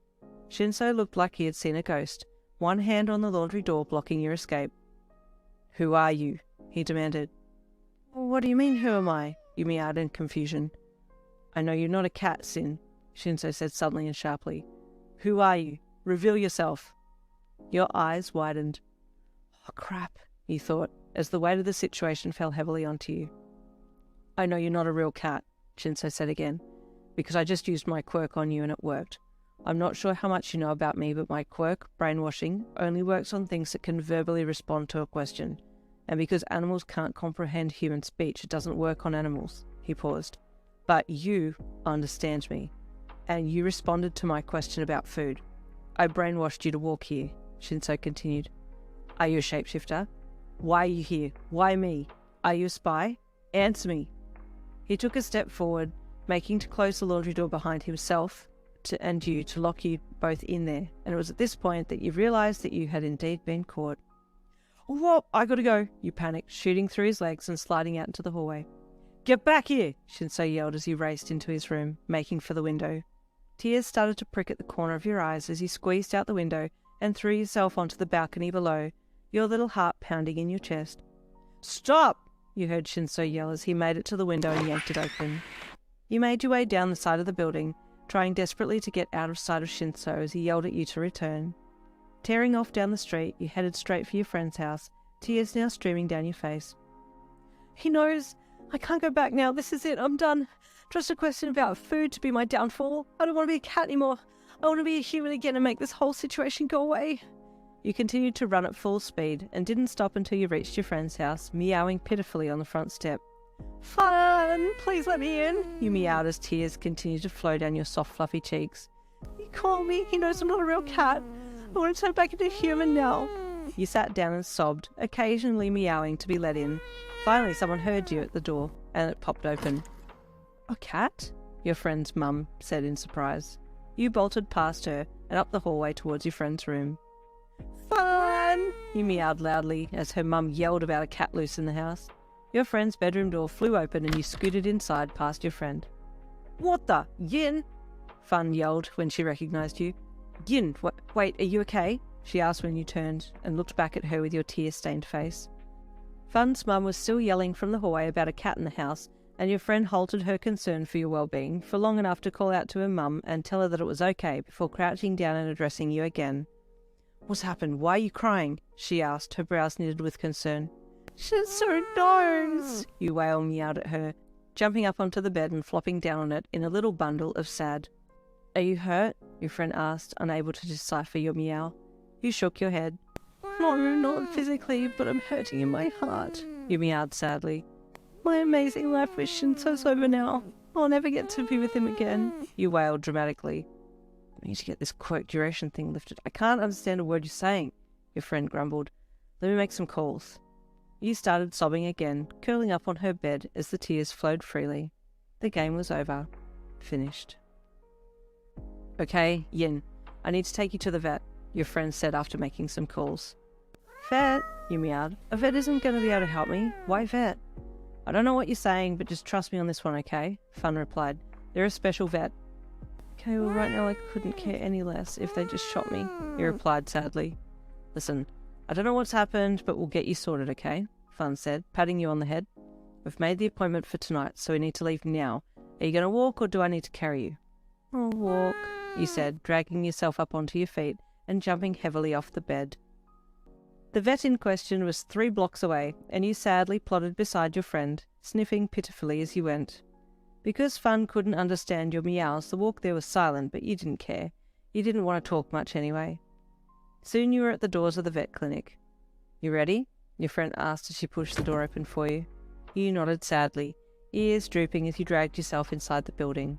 [SPEAKER 1] Shinsou looked like he had seen a ghost, one hand on the laundry door blocking your escape. Who are you? He demanded. What do you mean, who am I? You meowed in confusion. I know you're not a cat, Sin, Shinsou said suddenly and sharply. Who are you? Reveal yourself. Your eyes widened. Oh, crap, you thought, as the weight of the situation fell heavily onto you. I know you're not a real cat, Shinsou said again, because I just used my quirk on you and it worked. I'm not sure how much you know about me, but my quirk, brainwashing, only works on things that can verbally respond to a question. And because animals can't comprehend human speech, it doesn't work on animals. He paused. But you understand me. And you responded to my question about food. I brainwashed you to walk here, Shinsou continued. Are you a shapeshifter? Why are you here? Why me? Are you a spy? Answer me. He took a step forward, making to close the laundry door behind himself and you to lock you both in there. And it was at this point that you realised that you had indeed been caught. Whoa, I gotta go, you panicked, shooting through his legs and sliding out into the hallway. Get back here, Shinsou yelled as he raced into his room, making for the window. Tears started to prick at the corner of your eyes as you squeezed out the window and threw yourself onto the balcony below, your little heart pounding in your chest. Stop! You heard Shinsou yell as he made it to the window and yanked it open. You made your way down the side of the building, trying desperately to get out of sight of Shinsou as he yelled at you to return. Tearing off down the street, you headed straight for your friend's house, tears now streaming down your face. He knows. I can't go back now. This is it. I'm done. Just a question about food to be my downfall. I don't want to be a cat anymore. I want to be a human again and make this whole situation go away. You continued to run at full speed and didn't stop until you reached your friend's house, meowing pitifully on the front step. Fun! Please let me in! You meowed as tears continued to flow down your soft, fluffy cheeks. He called me. He knows I'm not a real cat. I want to turn back into a human now. You sat down and sobbed, occasionally meowing to be let in. Finally, someone heard you at the door, and it popped open. A cat? Your friend's mum said in surprise. You bolted past her and up the hallway towards your friend's room. Fun! You meowed loudly as her mum yelled about a cat loose in the house. Your friend's bedroom door flew open and you scooted inside past your friend. What the? Yin? Fun yelled when she recognised you. Yin, wait, are you okay? She asked when you turned and looked back at her with your tear-stained face. Fun's mum was still yelling from the hallway about a cat in the house, and your friend halted her concern for your well-being for long enough to call out to her mum and tell her that it was okay before crouching down and addressing you again. What's happened? Why are you crying? She asked, her brows knitted with concern. Shinsou, don't! You wail meowed at her, jumping up onto the bed and flopping down on it in a little bundle of sad. Are you hurt? Your friend asked, unable to decipher your meow. You shook your head. No, not physically, but I'm hurting in my heart. You meowed sadly. My amazing life with Shinsou's over now. I'll never get to be with him again. You wailed dramatically. I need to get this quirk duration thing lifted. I can't understand a word you're saying, your friend grumbled. Let me make some calls. You started sobbing again, curling up on her bed as the tears flowed freely. The game was over. Finished. Okay, Yin, I need to take you to the vet, your friend said after making some calls. Vet? You meowed. A vet isn't going to be able to help me. Why vet? I don't know what you're saying, but just trust me on this one, okay? Fun replied. They're a special vet. Okay, well right now I couldn't care any less if they just shot me, he replied sadly. Listen, I don't know what's happened, but we'll get you sorted, okay? Fun said, patting you on the head. We've made the appointment for tonight, so we need to leave now. Are you going to walk or do I need to carry you? I'll walk, you said, dragging yourself up onto your feet and jumping heavily off the bed. The vet in question was 3 blocks away, and you sadly plodded beside your friend, sniffing pitifully as you went. Because Fun couldn't understand your meows, the walk there was silent, but you didn't care. You didn't want to talk much anyway. Soon you were at the doors of the vet clinic. You ready? Your friend asked as she pushed the door open for you. You nodded sadly, ears drooping as you dragged yourself inside the building.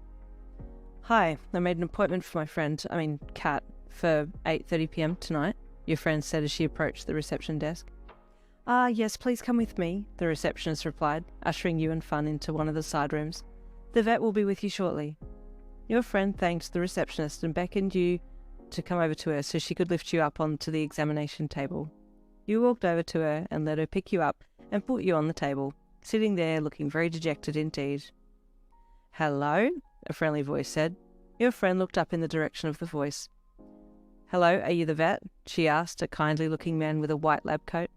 [SPEAKER 1] Hi, I made an appointment for my cat, for 8:30 p.m. tonight, your friend said as she approached the reception desk. Yes, please come with me, the receptionist replied, ushering you and Fun into one of the side rooms. The vet will be with you shortly. Your friend thanked the receptionist and beckoned you to come over to her so she could lift you up onto the examination table. You walked over to her and let her pick you up and put you on the table, sitting there looking very dejected indeed. Hello? A friendly voice said. Your friend looked up in the direction of the voice. Hello, are you the vet? She asked, a kindly-looking man with a white lab coat.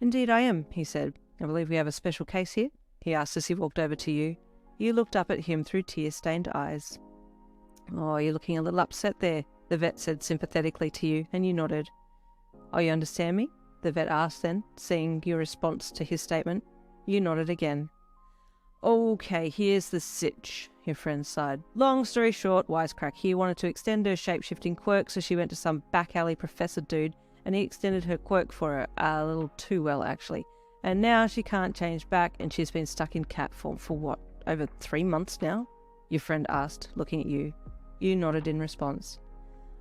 [SPEAKER 1] Indeed I am, he said. I believe we have a special case here, he asked as he walked over to you. You looked up at him through tear-stained eyes. Oh, you're looking a little upset there, the vet said sympathetically to you, and you nodded. Oh, you understand me? The vet asked then, seeing your response to his statement. You nodded again. Okay, here's the sitch, your friend sighed. Long story short, Wisecrack here wanted to extend her shape-shifting quirk, so she went to some back-alley professor dude, and he extended her quirk for her, a little too well actually. And now she can't change back, and she's been stuck in cat form for what, over 3 months now? Your friend asked, looking at you. You nodded in response.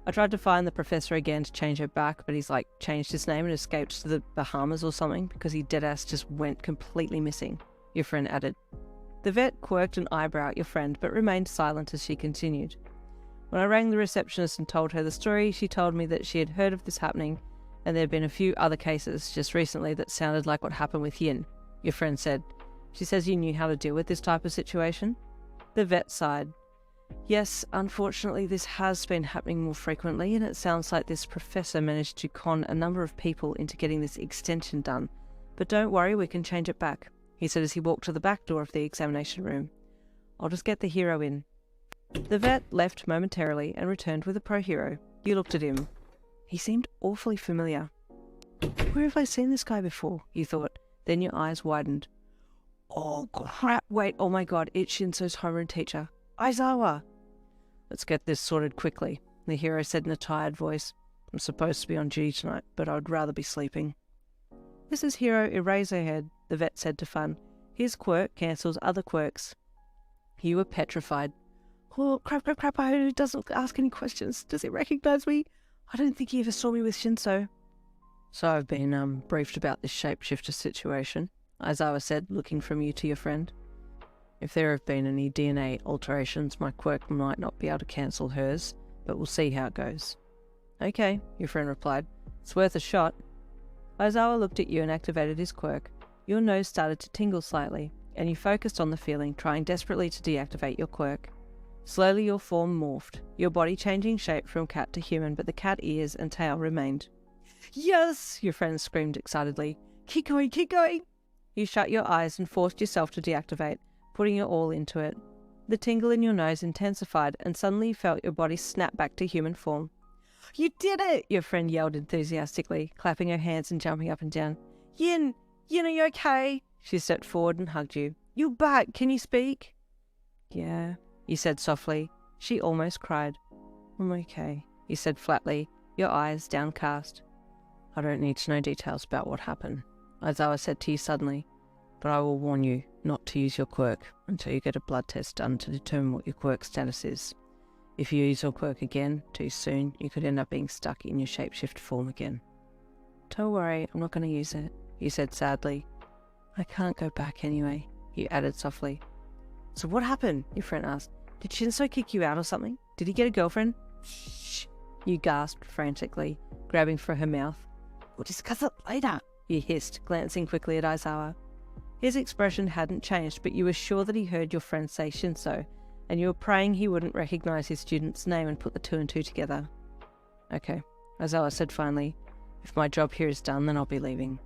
[SPEAKER 1] I tried to find the professor again to change her back, but he's changed his name and escaped to the Bahamas or something because he deadass just went completely missing, your friend added. The vet quirked an eyebrow at your friend, but remained silent as she continued. When I rang the receptionist and told her the story, she told me that she had heard of this happening, and there had been a few other cases just recently that sounded like what happened with Yin, your friend said. She says you knew how to deal with this type of situation? The vet sighed. Yes, unfortunately this has been happening more frequently, and it sounds like this professor managed to con a number of people into getting this extension done. But don't worry, we can change it back, he said as he walked to the back door of the examination room. I'll just get the hero in. The vet left momentarily and returned with a pro hero. You looked at him. He seemed awfully familiar. Where have I seen this guy before? You thought. Then your eyes widened. Oh crap, wait, oh my god, it's Shinsou's homeroom teacher. Aizawa! Let's get this sorted quickly, the hero said in a tired voice. I'm supposed to be on duty tonight, but I'd rather be sleeping. This is Hero Eraserhead, the vet said to Fun. His quirk cancels other quirks. You were petrified. Oh, crap, I hope he doesn't ask any questions. Does he recognize me? I don't think he ever saw me with Shinsou. So I've been briefed about this shapeshifter situation, Aizawa said, looking from you to your friend. If there have been any DNA alterations, my quirk might not be able to cancel hers, but we'll see how it goes. Okay, your friend replied. It's worth a shot. Aizawa looked at you and activated his quirk. Your nose started to tingle slightly, and you focused on the feeling, trying desperately to deactivate your quirk. Slowly your form morphed, your body changing shape from cat to human, but the cat ears and tail remained. Yes! Your friend screamed excitedly. Keep going, keep going! You shut your eyes and forced yourself to deactivate, putting your all into it. The tingle in your nose intensified, and suddenly you felt your body snap back to human form. You did it! Your friend yelled enthusiastically, clapping her hands and jumping up and down. Yin! You okay? She stepped forward and hugged you. You're back. Can you speak? Yeah, you said softly. She almost cried. I'm okay, you said flatly, your eyes downcast. I don't need to know details about what happened, Aizawa said to you suddenly, but I will warn you not to use your quirk until you get a blood test done to determine what your quirk status is. If you use your quirk again too soon, you could end up being stuck in your shapeshift form again. Don't worry, I'm not going to use it, you said sadly. I can't go back anyway, you added softly. So what happened? Your friend asked. Did Shinsou kick you out or something? Did he get a girlfriend? Shh, you gasped frantically, grabbing for her mouth. We'll discuss it later, you hissed, glancing quickly at Aizawa. His expression hadn't changed, but you were sure that he heard your friend say Shinsou, and you were praying he wouldn't recognize his student's name and put the two and two together. Okay, Aizawa said finally. If my job here is done, then I'll be leaving.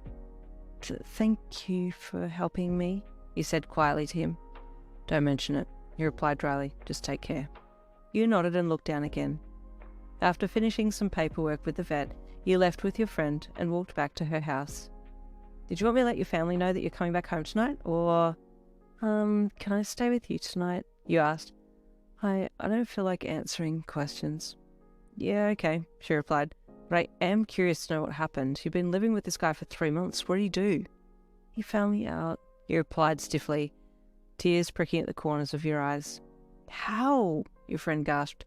[SPEAKER 1] Thank you for helping me, you said quietly to him. Don't mention it, he replied dryly. Just take care. You nodded and looked down again. After finishing some paperwork with the vet, you left with your friend and walked back to her house. Did you want me to let your family know that you're coming back home tonight, or... can I stay with you tonight? You asked. I don't feel like answering questions. Yeah, okay, she replied. But I am curious to know what happened. You've been living with this guy for 3 months. What did he do? He found me out, you replied stiffly, tears pricking at the corners of your eyes. How? Your friend gasped.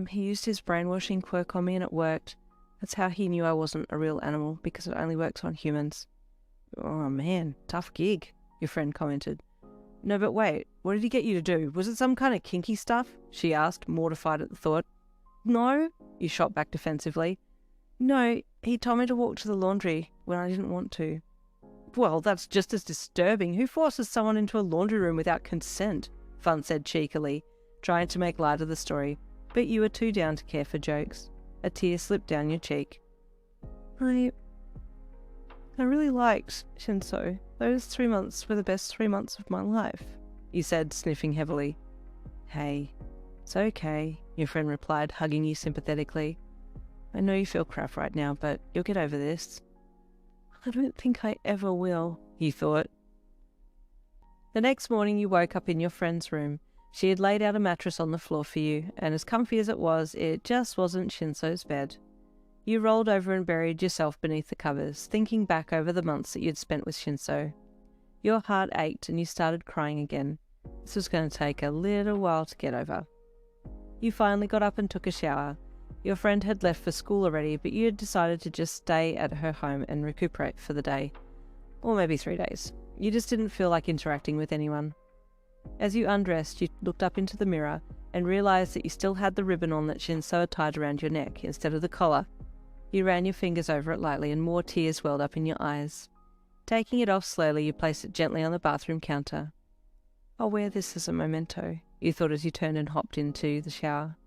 [SPEAKER 1] He used his brainwashing quirk on me and it worked. That's how he knew I wasn't a real animal, because it only works on humans. Oh man, tough gig, your friend commented. No, but wait, what did he get you to do? Was it some kind of kinky stuff? She asked, mortified at the thought. No, you shot back defensively. No, he told me to walk to the laundry when I didn't want to. Well, that's just as disturbing. Who forces someone into a laundry room without consent? Fun said cheekily, trying to make light of the story, but you were too down to care for jokes. A tear slipped down your cheek. I really liked Shinsou. Those 3 months were the best 3 months of my life, you said, sniffing heavily. Hey, it's okay, your friend replied, hugging you sympathetically. I know you feel crap right now, but you'll get over this. I don't think I ever will, you thought. The next morning you woke up in your friend's room. She had laid out a mattress on the floor for you, and as comfy as it just wasn't Shinsou's bed. You rolled over and buried yourself beneath the covers, thinking back over the months that you'd spent with Shinsou. Your heart ached and you started crying again. This was going to take a little while to get over. You finally got up and took a shower. Your friend had left for school already, but you had decided to just stay at her home and recuperate for the day. Or maybe 3 days. You just didn't feel like interacting with anyone. As you undressed, you looked up into the mirror and realised that you still had the ribbon on that Shinsou had tied around your neck instead of the collar. You ran your fingers over it lightly and more tears welled up in your eyes. Taking it off slowly, you placed it gently on the bathroom counter. I'll wear this as a memento, you thought as you turned and hopped into the shower.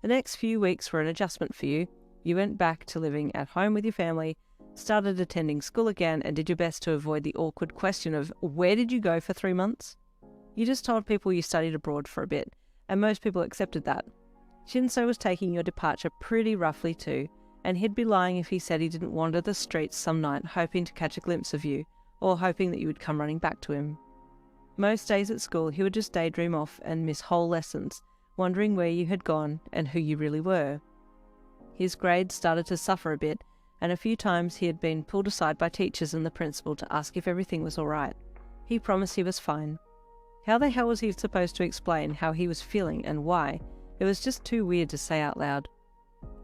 [SPEAKER 1] The next few weeks were an adjustment for you. You went back to living at home with your family, started attending school again, and did your best to avoid the awkward question of where did you go for 3 months? You just told people you studied abroad for a bit, and most people accepted that. Shinsou was taking your departure pretty roughly too, and he'd be lying if he said he didn't wander the streets some night hoping to catch a glimpse of you, or hoping that you would come running back to him. Most days at school he would just daydream off and miss whole lessons, wondering where you had gone and who you really were. His grades started to suffer a bit, and a few times he had been pulled aside by teachers and the principal to ask if everything was all right. He promised he was fine. How the hell was he supposed to explain how he was feeling and why? It was just too weird to say out loud.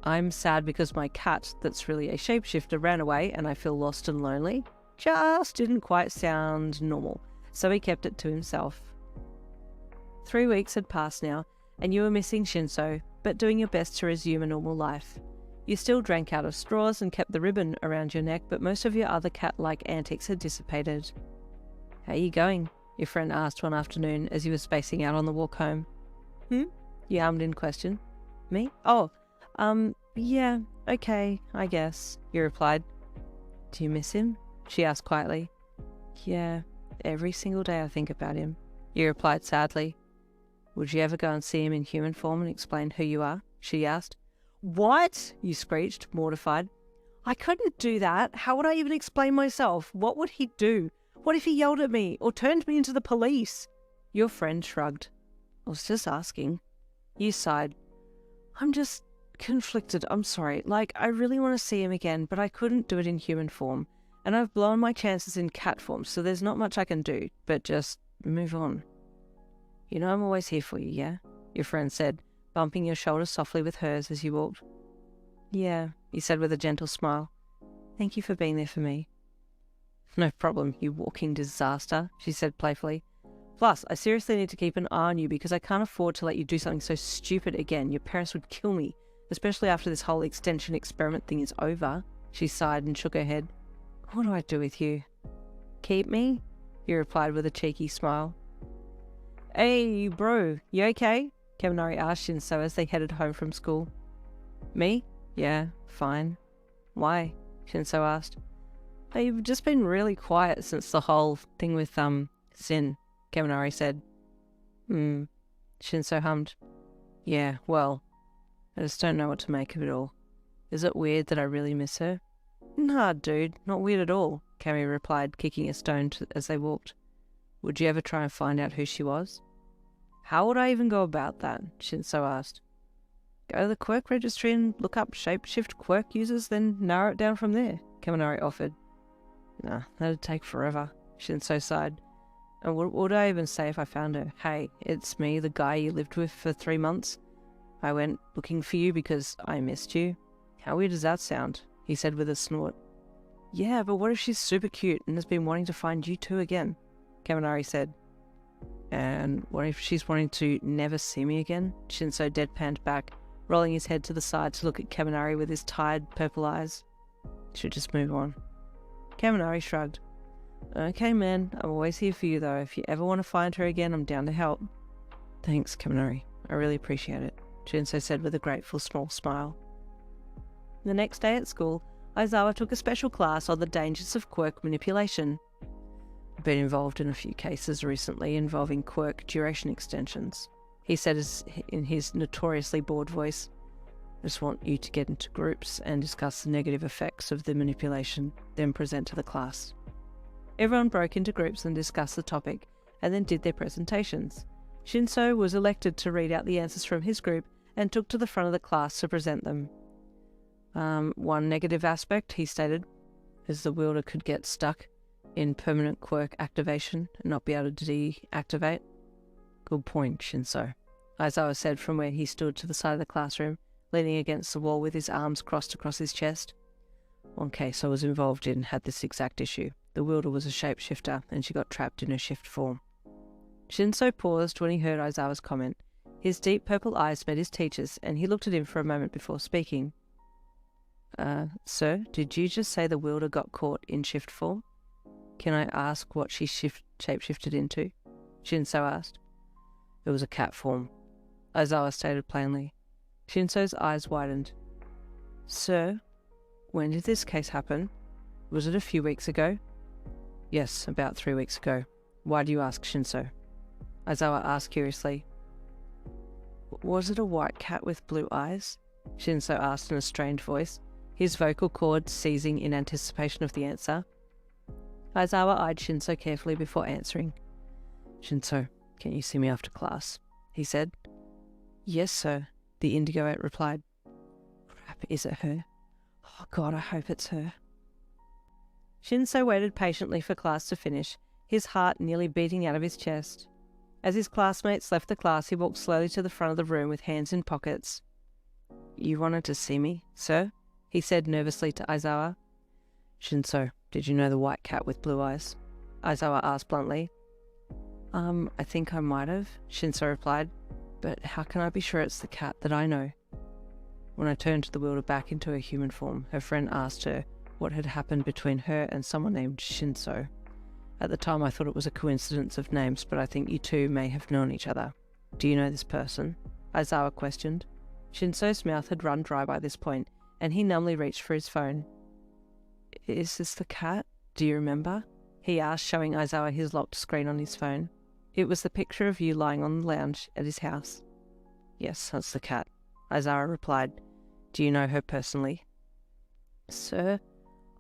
[SPEAKER 1] I'm sad because my cat, that's really a shapeshifter, ran away and I feel lost and lonely. Just didn't quite sound normal, so he kept it to himself. 3 weeks had passed now, and you were missing Shinsou, but doing your best to resume a normal life. You still drank out of straws and kept the ribbon around your neck, but most of your other cat-like antics had dissipated. How are you going? Your friend asked one afternoon as you were spacing out on the walk home. You hummed in question. Me? Oh, yeah, okay, I guess, you replied. Do you miss him? She asked quietly. Yeah, every single day I think about him, you replied sadly. Would you ever go and see him in human form and explain who you are? She asked. What? You screeched, mortified. I couldn't do that. How would I even explain myself? What would he do? What if he yelled at me or turned me into the police? Your friend shrugged. I was just asking. You sighed. I'm just conflicted. I'm sorry. Like, I really want to see him again, but I couldn't do it in human form. And I've blown my chances in cat form, so there's not much I can do, but just move on. You know I'm always here for you, yeah? Your friend said, bumping your shoulder softly with hers as you walked. Yeah, he said with a gentle smile. Thank you for being there for me. No problem, you walking disaster, she said playfully. Plus, I seriously need to keep an eye on you because I can't afford to let you do something so stupid again. Your parents would kill me, especially after this whole extension experiment thing is over. She sighed and shook her head. What do I do with you? Keep me? He replied with a cheeky smile. Hey, bro, you okay? Kaminari asked Shinsou as they headed home from school. Me? Yeah, fine. Why? Shinsou asked. You've just been really quiet since the whole thing with, Sin, Kaminari said. Shinsou hummed. Yeah, well, I just don't know what to make of it all. Is it weird that I really miss her? Nah, dude, not weird at all, Kami replied, kicking a stone as they walked. Would you ever try and find out who she was? How would I even go about that? Shinsou asked. Go to the quirk registry and look up shapeshift quirk users, then narrow it down from there, Kaminari offered. Nah, that'd take forever, Shinsou sighed. And what would I even say if I found her? Hey, it's me, the guy you lived with for 3 months. I went looking for you because I missed you. How weird does that sound? He said with a snort. Yeah, but what if she's super cute and has been wanting to find you two again? Kaminari said. And what if she's wanting to never see me again? Shinsou deadpanned back, rolling his head to the side to look at Kaminari with his tired purple eyes. Should just move on. Kaminari shrugged. Okay, man, I'm always here for you though. If you ever want to find her again, I'm down to help. Thanks, Kaminari. I really appreciate it, Shinsou said with a grateful small smile. The next day at school, Aizawa took a special class on the dangers of quirk manipulation. I've been involved in a few cases recently involving quirk duration extensions, he said in his notoriously bored voice. I just want you to get into groups and discuss the negative effects of the manipulation, then present to the class. Everyone broke into groups and discussed the topic, and then did their presentations. Shinsou was elected to read out the answers from his group and took to the front of the class to present them. One negative aspect, he stated, is the wielder could get stuck in permanent quirk activation and not be able to deactivate. Good point, Shinsou, Aizawa said from where he stood to the side of the classroom, leaning against the wall with his arms crossed across his chest. One case I was involved in had this exact issue. The wielder was a shapeshifter and she got trapped in her shift form. Shinsou paused when he heard Aizawa's comment. His deep purple eyes met his teacher's and he looked at him for a moment before speaking. Sir, did you just say the wielder got caught in shift form? Can I ask what she shapeshifted into? Shinsou asked. It was a cat form, Aizawa stated plainly. Shinsou's eyes widened. Sir, when did this case happen? Was it a few weeks ago? Yes, about 3 weeks ago. Why do you ask, Shinsou? Aizawa asked curiously. Was it a white cat with blue eyes? Shinsou asked in a strained voice, his vocal cords seizing in anticipation of the answer. Aizawa eyed Shinsou carefully before answering. Shinsou, can you see me after class? He said. Yes, sir, the indigo replied. Crap, is it her? Oh God, I hope it's her. Shinsou waited patiently for class to finish, his heart nearly beating out of his chest. As his classmates left the class, he walked slowly to the front of the room with hands in pockets. You wanted to see me, sir? He said nervously to Aizawa. Shinsou, did you know the white cat with blue eyes? Aizawa asked bluntly. I think I might have, Shinsou replied, but how can I be sure it's the cat that I know? When I turned the wielder back into her human form, her friend asked her what had happened between her and someone named Shinsou. At the time I thought it was a coincidence of names, but I think you two may have known each other. Do you know this person? Aizawa questioned. Shinsou's mouth had run dry by this point, and he numbly reached for his phone. Is this the cat? Do you remember? He asked, showing Aizawa his locked screen on his phone. It was the picture of you lying on the lounge at his house. Yes, that's the cat, Aizawa replied. Do you know her personally? Sir,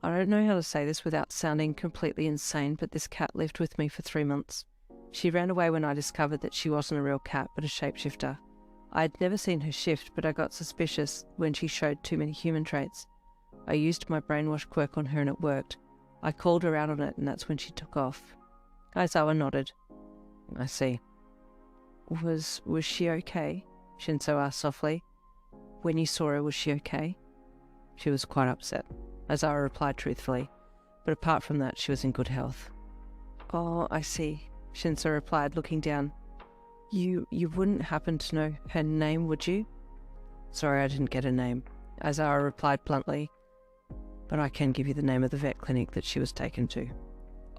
[SPEAKER 1] I don't know how to say this without sounding completely insane, but this cat lived with me for 3 months. She ran away when I discovered that she wasn't a real cat, but a shapeshifter. I had never seen her shift, but I got suspicious when she showed too many human traits. I used my brainwash quirk on her and it worked. I called her out on it and that's when she took off. Aizawa nodded. I see. Was she okay? Shinsou asked softly. When you saw her, was she okay? She was quite upset. Aizawa replied truthfully, but apart from that, she was in good health. Oh, I see, Shinsou replied, looking down. You wouldn't happen to know her name, would you? Sorry, I didn't get her name, Aizawa replied bluntly, but I can give you the name of the vet clinic that she was taken to.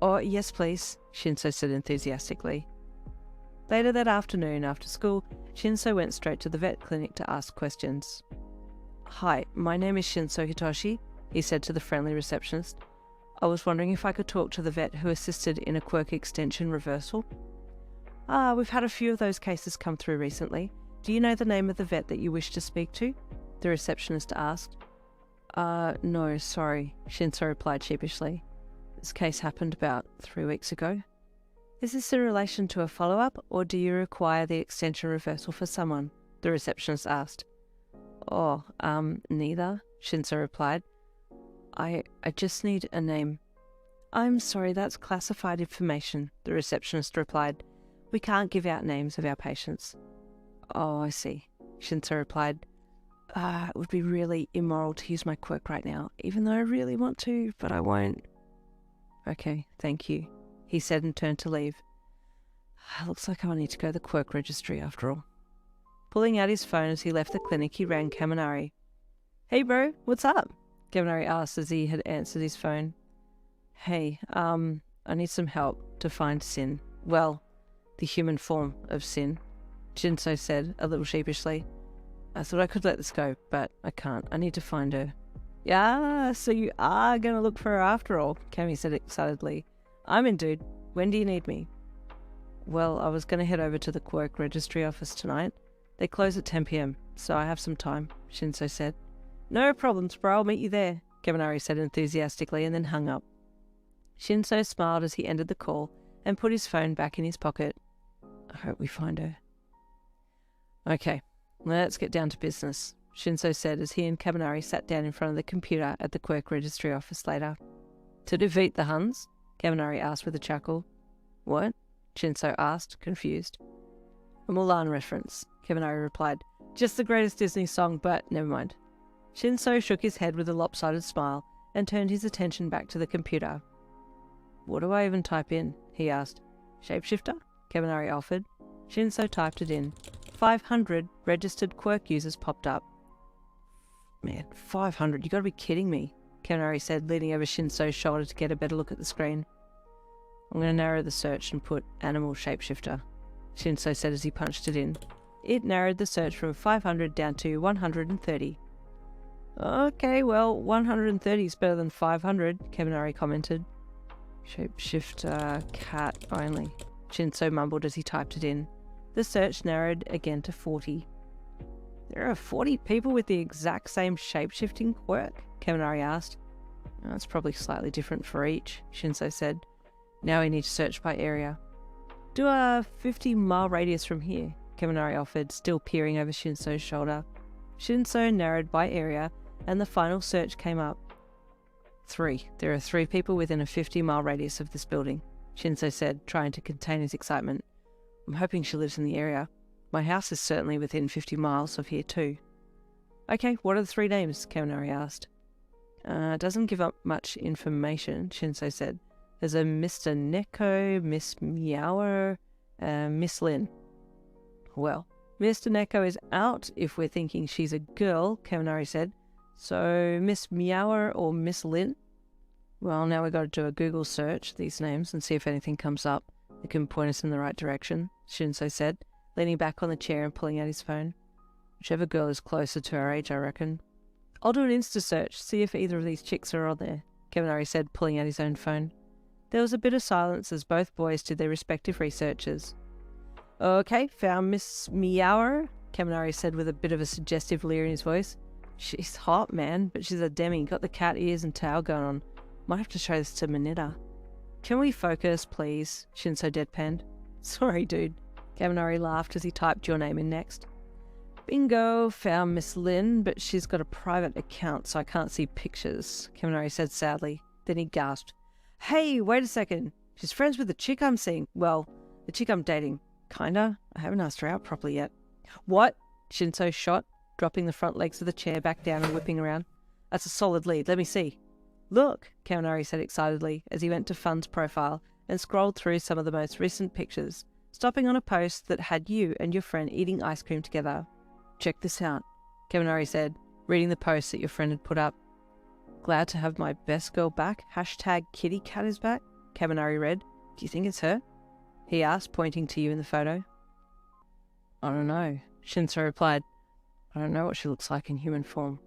[SPEAKER 1] Oh, yes, please, Shinsou said enthusiastically. Later that afternoon, after school, Shinsou went straight to the vet clinic to ask questions. Hi, my name is Shinsou Hitoshi, he said to the friendly receptionist. I was wondering if I could talk to the vet who assisted in a quirk extension reversal. We've had a few of those cases come through recently. Do you know the name of the vet that you wish to speak to? The receptionist asked. No, sorry, Shinsou replied sheepishly. This case happened about 3 weeks ago. Is this in relation to a follow-up, or do you require the extension reversal for someone? The receptionist asked. Oh, neither, Shinsou replied. I just need a name. I'm sorry, that's classified information, the receptionist replied. We can't give out names of our patients. Oh, I see, Shinsou replied. It would be really immoral to use my quirk right now, even though I really want to, but I won't. Okay, thank you, he said and turned to leave. Looks like I'll need to go to the quirk registry after all. Pulling out his phone as he left the clinic, he rang Kaminari. Hey bro, what's up? Kaminari asked as he had answered his phone. Hey, I need some help to find Sin. Well, the human form of Sin, Shinsou said, a little sheepishly. I thought I could let this go, but I can't. I need to find her. Yeah, so you are going to look for her after all, Kami said excitedly. I'm in, dude. When do you need me? Well, I was going to head over to the quirk registry office tonight. They close at 10 p.m, so I have some time, Shinsou said. No problems, bro. I'll meet you there, Kaminari said enthusiastically and then hung up. Shinsou smiled as he ended the call and put his phone back in his pocket. I hope we find her. Okay, let's get down to business, Shinsou said as he and Kaminari sat down in front of the computer at the quirk registry office later. To defeat the Huns? Kaminari asked with a chuckle. What? Shinsou asked, confused. A Mulan reference, Kaminari replied. Just the greatest Disney song, but never mind. Shinsou shook his head with a lopsided smile and turned his attention back to the computer. What do I even type in? He asked. Shapeshifter? Kaminari offered. Shinsou typed it in. 500 registered quirk users popped up. Man, 500? You gotta be kidding me, Kaminari said, leaning over Shinsou's shoulder to get a better look at the screen. I'm gonna narrow the search and put animal shapeshifter, Shinsou said as he punched it in. It narrowed the search from 500 down to 130. Okay, well, 130 is better than 500, Kaminari commented. Shapeshifter, cat only, Shinsou mumbled as he typed it in. The search narrowed again to 40. There are 40 people with the exact same shape-shifting quirk? Kaminari asked. That's probably slightly different for each, Shinsou said. Now we need to search by area. Do a 50-mile radius from here, Kaminari offered, still peering over Shinsou's shoulder. Shinsou narrowed by area, and the final search came up. 3. There are 3 people within a 50-mile radius of this building, Shinsou said, trying to contain his excitement. I'm hoping she lives in the area. My house is certainly within 50 miles of here too. Okay, what are the 3 names? Kaminari asked. Doesn't give up much information, Shinsou said. There's a Mr. Neko, Miss Meower, Miss Lin. Well, Mr. Neko is out if we're thinking she's a girl, Kaminari said. So, Miss Meower or Miss Lin? Well, now we've got to do a Google search, these names, and see if anything comes up that can point us in the right direction, Shinsou said, leaning back on the chair and pulling out his phone. Whichever girl is closer to our age, I reckon. I'll do an Insta search, see if either of these chicks are on there, Kaminari said, pulling out his own phone. There was a bit of silence as both boys did their respective researches. Okay, found Miss Meower, Kaminari said with a bit of a suggestive leer in his voice. She's hot, man, but she's a dheming, got the cat ears and tail going on. Might have to show this to Manita. Can we focus, please? Shinsou deadpanned. Sorry, dude. Kaminari laughed as he typed your name in next. Bingo, found Miss Lin, but she's got a private account, so I can't see pictures, Kaminari said sadly. Then he gasped. Hey, wait a second. She's friends with the chick I'm seeing. Well, the chick I'm dating. Kinda. I haven't asked her out properly yet. What? Shinsou shot, dropping the front legs of the chair back down and whipping around. That's a solid lead. Let me see. Look, Kaminari said excitedly as he went to Fun's profile and scrolled through some of the most recent pictures, stopping on a post that had you and your friend eating ice cream together. Check this out, Kaminari said, reading the post that your friend had put up. Glad to have my best girl back. Hashtag kitty cat is back, Kaminari read. Do you think it's her? He asked, pointing to you in the photo. I don't know, Shinsou replied. I don't know what she looks like in human form.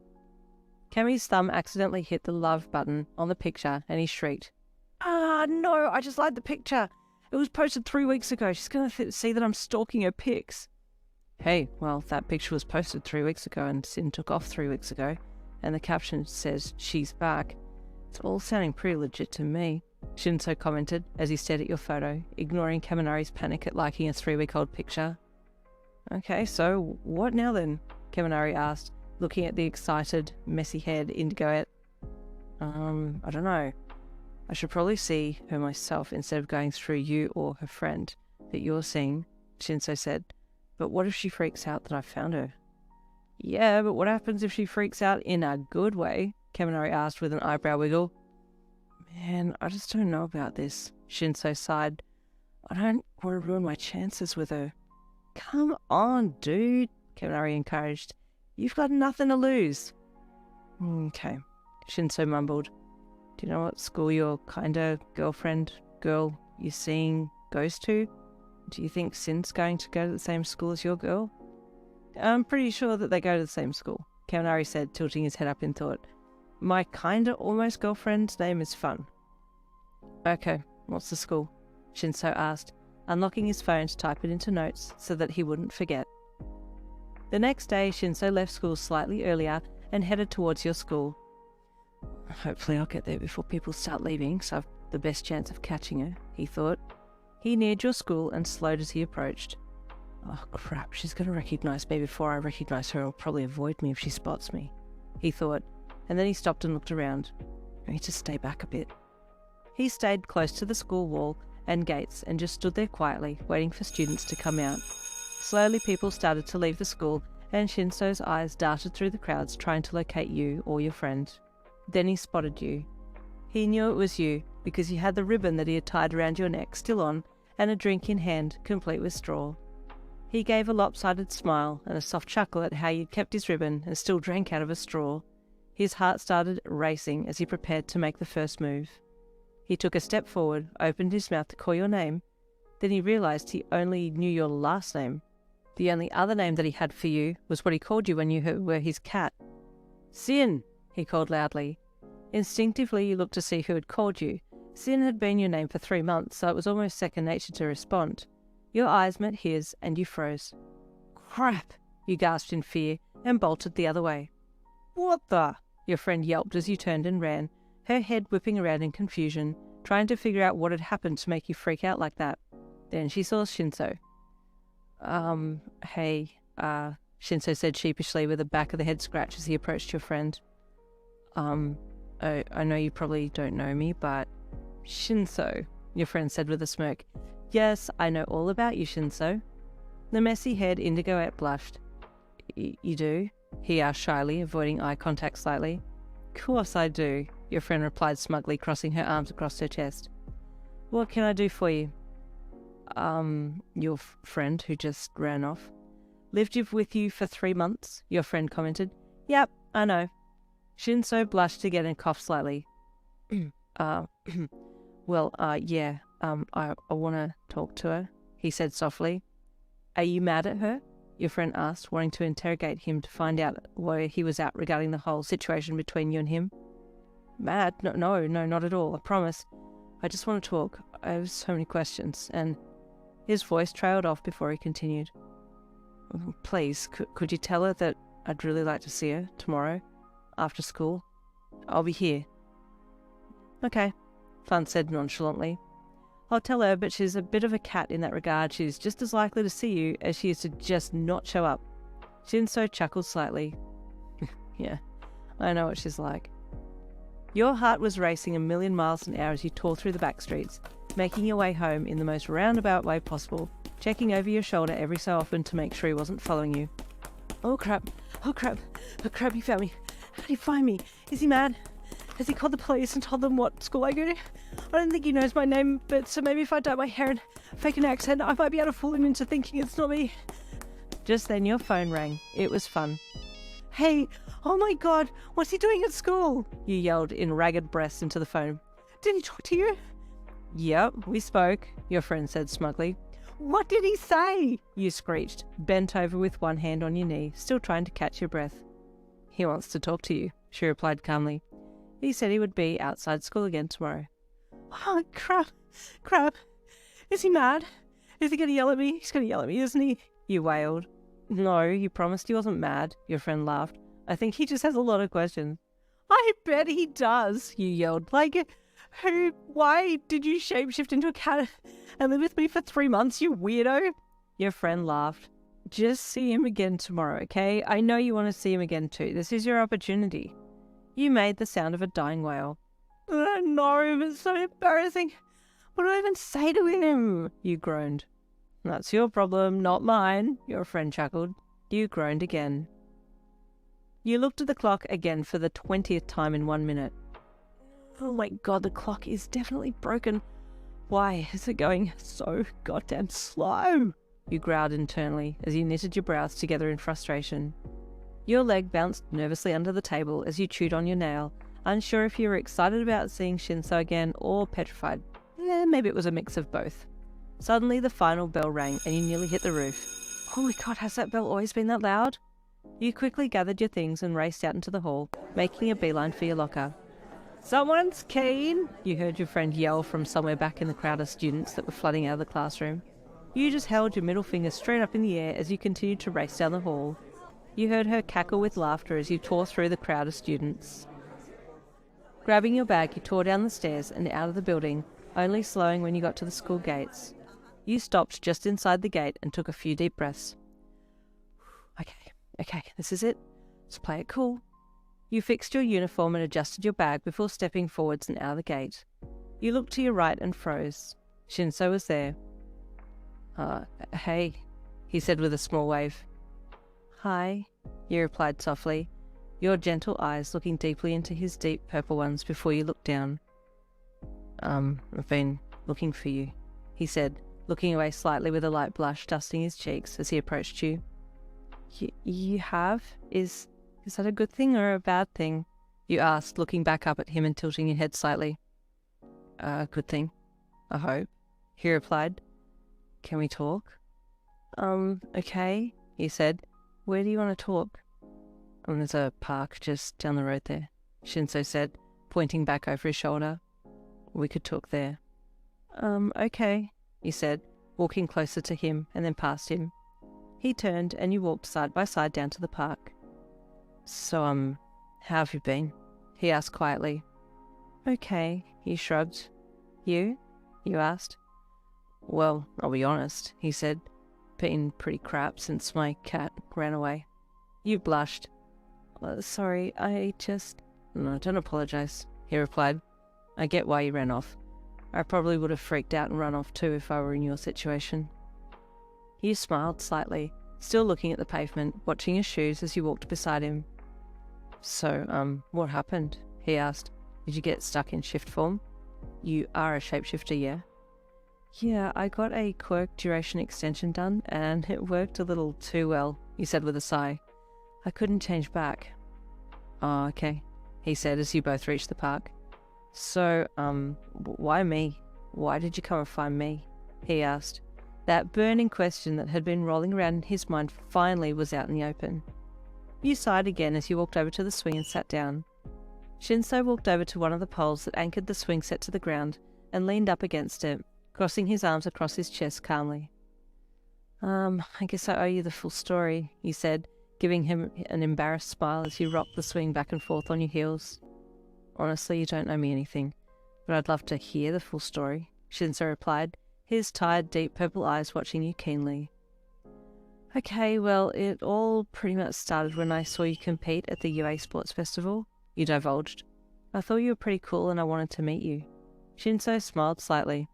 [SPEAKER 1] Kami's thumb accidentally hit the love button on the picture and he shrieked. Ah, no, I just liked the picture. It was posted 3 weeks ago. She's going to see that I'm stalking her pics. Hey, well, that picture was posted 3 weeks ago and Sin took off 3 weeks ago, and the caption says she's back. It's all sounding pretty legit to me, Shinsou commented as he stared at your photo, ignoring Kaminari's panic at liking a 3-week-old picture. Okay, so what now then? Kaminari asked, looking at the excited, messy-haired Indigoette. I don't know. I should probably see her myself instead of going through you or her friend that you're seeing, Shinsou said. But what if she freaks out that I found her? Yeah, but what happens if she freaks out in a good way? Kaminari asked with an eyebrow wiggle. Man, I just don't know about this, Shinsou sighed. I don't want to ruin my chances with her. Come on, dude, Kaminari encouraged. You've got nothing to lose. Okay, Shinsou mumbled. Do you know what school your kinda girl you're seeing goes to? Do you think Sin's going to go to the same school as your girl? I'm pretty sure that they go to the same school, Kaminari said, tilting his head up in thought. My kinda almost girlfriend's name is Fun. Okay, what's the school? Shinsou asked, unlocking his phone to type it into notes so that he wouldn't forget. The next day, Shinsou left school slightly earlier and headed towards your school. Hopefully I'll get there before people start leaving, so I've the best chance of catching her, he thought. He neared your school and slowed as he approached. Oh crap, she's going to recognise me before I recognise her or probably avoid me if she spots me, he thought, and then he stopped and looked around. I need to stay back a bit. He stayed close to the school wall and gates and just stood there quietly, waiting for students to come out. Slowly people started to leave the school and Shinsou's eyes darted through the crowds trying to locate you or your friend. Then he spotted you. He knew it was you because you had the ribbon that he had tied around your neck still on and a drink in hand, complete with straw. He gave a lopsided smile and a soft chuckle at how you'd kept his ribbon and still drank out of a straw. His heart started racing as he prepared to make the first move. He took a step forward, opened his mouth to call your name. Then he realised he only knew your last name. The only other name that he had for you was what he called you when you were his cat. Sin, he called loudly. Instinctively you looked to see who had called you. Sin had been your name for 3 months, so it was almost second nature to respond. Your eyes met his, and you froze. Crap, you gasped in fear, and bolted the other way. What the? Your friend yelped as you turned and ran, her head whipping around in confusion, trying to figure out what had happened to make you freak out like that. Then she saw Shinsou. Hey, Shinsou said sheepishly with a back of the head scratch as he approached your friend. I know you probably don't know me, but... Shinsou, your friend said with a smirk. Yes, I know all about you, Shinsou. The messy-haired Indigoette blushed. You do? He asked shyly, avoiding eye contact slightly. Course I do, your friend replied smugly, crossing her arms across her chest. What can I do for you? Your friend who just ran off. Lived with you for 3 months, your friend commented. Yep, I know. Shinsou blushed again and coughed slightly. Yeah, I want to talk to her, he said softly. Are you mad at her? Your friend asked, wanting to interrogate him to find out where he was at regarding the whole situation between you and him. Mad? No, not at all, I promise. I just want to talk. I have so many questions, and his voice trailed off before he continued. Please, could you tell her that I'd really like to see her tomorrow, after school. I'll be here. Okay, Fan said nonchalantly. I'll tell her, but she's a bit of a cat in that regard. She's just as likely to see you as she is to just not show up. Shinsou chuckled slightly. Yeah, I know what she's like. Your heart was racing a million miles an hour as you tore through the back streets, making your way home in the most roundabout way possible, checking over your shoulder every so often to make sure he wasn't following you. Oh crap, oh crap, oh crap, he found me. How did he find me? Is he mad? Has he called the police and told them what school I go to? I don't think he knows my name, but so maybe if I dye my hair and fake an accent, I might be able to fool him into thinking it's not me. Just then your phone rang. It was Fun. Hey, oh my god, what's he doing at school? You yelled in ragged breaths into the phone. Did he talk to you? Yep, we spoke, your friend said smugly. What did he say? You screeched, bent over with one hand on your knee, still trying to catch your breath. He wants to talk to you, she replied calmly. He said he would be outside school again tomorrow. Oh, crap. Is he mad? Is he going to yell at me? He's going to yell at me, isn't he? You wailed. No, you promised he wasn't mad, your friend laughed. I think he just has a lot of questions. I bet he does, you yelled. Like, why did you shapeshift into a cat and live with me for 3 months, you weirdo? Your friend laughed. Just see him again tomorrow, okay? I know you want to see him again too. This is your opportunity. You made the sound of a dying wail. No, it's so embarrassing. What do I even say to him? You groaned. That's your problem, not mine, your friend chuckled. You groaned again. You looked at the clock again for the 20th time in 1 minute. Oh my god, the clock is definitely broken. Why is it going so goddamn slow? You growled internally as you knitted your brows together in frustration. Your leg bounced nervously under the table as you chewed on your nail, unsure if you were excited about seeing Shinsou again or petrified. Maybe it was a mix of both. Suddenly the final bell rang and you nearly hit the roof. Holy god, has that bell always been that loud? You quickly gathered your things and raced out into the hall, making a beeline for your locker. Someone's keen, you heard your friend yell from somewhere back in the crowd of students that were flooding out of the classroom. You just held your middle finger straight up in the air as you continued to race down the hall. You heard her cackle with laughter as you tore through the crowd of students. Grabbing your bag, you tore down the stairs and out of the building, only slowing when you got to the school gates. You stopped just inside the gate and took a few deep breaths. Okay, this is it. Let's play it cool. You fixed your uniform and adjusted your bag before stepping forwards and out of the gate. You looked to your right and froze. Shinsou was there. Hey, he said with a small wave. Hi, you replied softly, your gentle eyes looking deeply into his deep purple ones before you looked down. I've been looking for you, he said, looking away slightly with a light blush dusting his cheeks as he approached you. You have? Is that a good thing or a bad thing? You asked, looking back up at him and tilting your head slightly. Good thing, I hope, he replied. Can we talk? Okay, he said. Where do you want to talk? There's a park just down the road there, Shinsou said, pointing back over his shoulder. We could talk there. Okay, he said, walking closer to him and then past him. He turned and you walked side by side down to the park. So, how have you been? He asked quietly. Okay, he shrugged. You? You asked. Well, I'll be honest, he said. Been pretty crap since my cat ran away. You blushed. Sorry, No, don't apologize, he replied. I get why you ran off. I probably would have freaked out and run off too if I were in your situation. You smiled slightly, still looking at the pavement, watching your shoes as you walked beside him. So, what happened? He asked. Did you get stuck in shift form? You are a shapeshifter, yeah? Yeah, I got a quirk duration extension done, and it worked a little too well, he said with a sigh. I couldn't change back. Oh, okay, he said as you both reached the park. So, why me? Why did you come and find me? He asked. That burning question that had been rolling around in his mind finally was out in the open. You sighed again as you walked over to the swing and sat down. Shinsou walked over to one of the poles that anchored the swing set to the ground and leaned up against it, crossing his arms across his chest calmly. I guess I owe you the full story, he said, giving him an embarrassed smile as you rocked the swing back and forth on your heels. Honestly, you don't know me anything, but I'd love to hear the full story, Shinsou replied, his tired, deep purple eyes watching you keenly. Okay, well, it all pretty much started when I saw you compete at the UA Sports Festival, you divulged. I thought you were pretty cool and I wanted to meet you. Shinsou smiled slightly.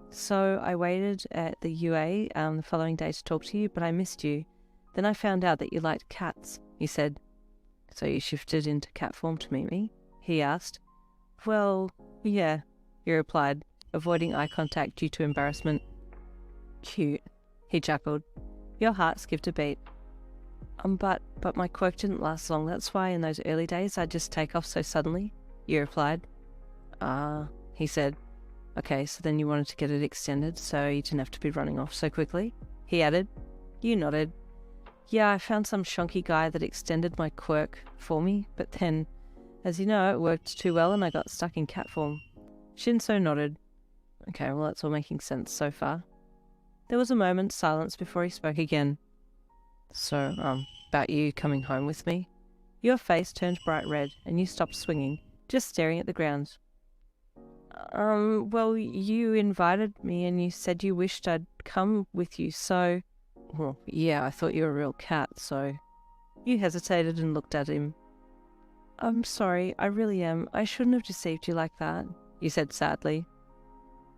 [SPEAKER 1] So I waited at the UA the following day to talk to you, but I missed you. Then I found out that you liked cats, he said. So you shifted into cat form to meet me? He asked. Well, yeah, you replied, avoiding eye contact due to embarrassment. Cute, he chuckled. Your heart skipped a beat. But my quirk didn't last long, that's why in those early days I'd just take off so suddenly, you replied. He said. Okay, so then you wanted to get it extended so you didn't have to be running off so quickly? He added. You nodded. Yeah, I found some shonky guy that extended my quirk for me, but then, as you know, it worked too well and I got stuck in cat form. Shinsou nodded. Okay, well that's all making sense so far. There was a moment's silence before he spoke again. So, about you coming home with me? Your face turned bright red and you stopped swinging, just staring at the ground. Well, you invited me and you said you wished I'd come with you, so... Well, yeah, I thought you were a real cat, so... You hesitated and looked at him. I'm sorry, I really am. I shouldn't have deceived you like that, you said sadly.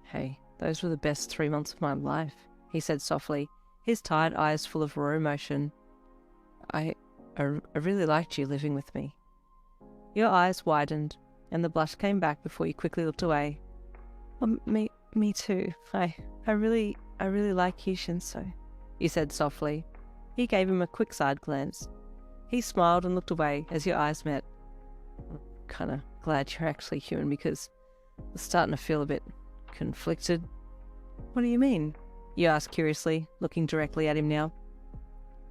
[SPEAKER 1] Hey, those were the best 3 months of my life, he said softly, his tired eyes full of raw emotion. I really liked you living with me. Your eyes widened, and the blush came back before you quickly looked away. Me too. I really like you, Shinsou, you said softly. He gave him a quick side glance. He smiled and looked away as your eyes met. I'm kind of glad you're actually human because I'm starting to feel a bit conflicted. What do you mean? You asked curiously, looking directly at him now.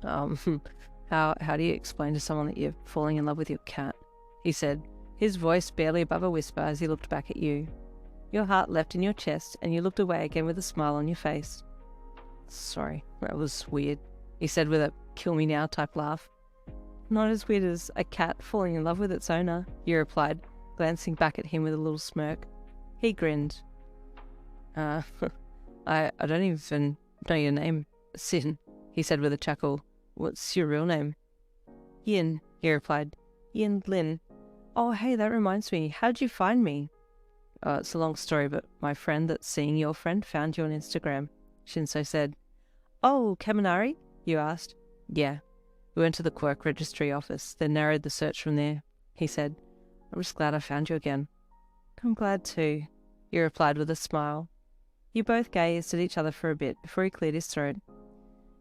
[SPEAKER 1] How do you explain to someone that you're falling in love with your cat? He said, his voice barely above a whisper as he looked back at you. Your heart leapt in your chest and you looked away again with a smile on your face. Sorry, that was weird, he said with a kill me now type laugh. Not as weird as a cat falling in love with its owner, you replied, glancing back at him with a little smirk. He grinned. I don't even know your name, Sin, he said with a chuckle. What's your real name? Yin, he replied. Yin Lin. Oh, hey, that reminds me. How'd you find me? It's a long story, but my friend that's seeing your friend found you on Instagram, Shinsou said. Oh, Kaminari? You asked. Yeah. We went to the quirk registry office, then narrowed the search from there, he said. I'm just glad I found you again. I'm glad too, you replied with a smile. You both gazed at each other for a bit before he cleared his throat.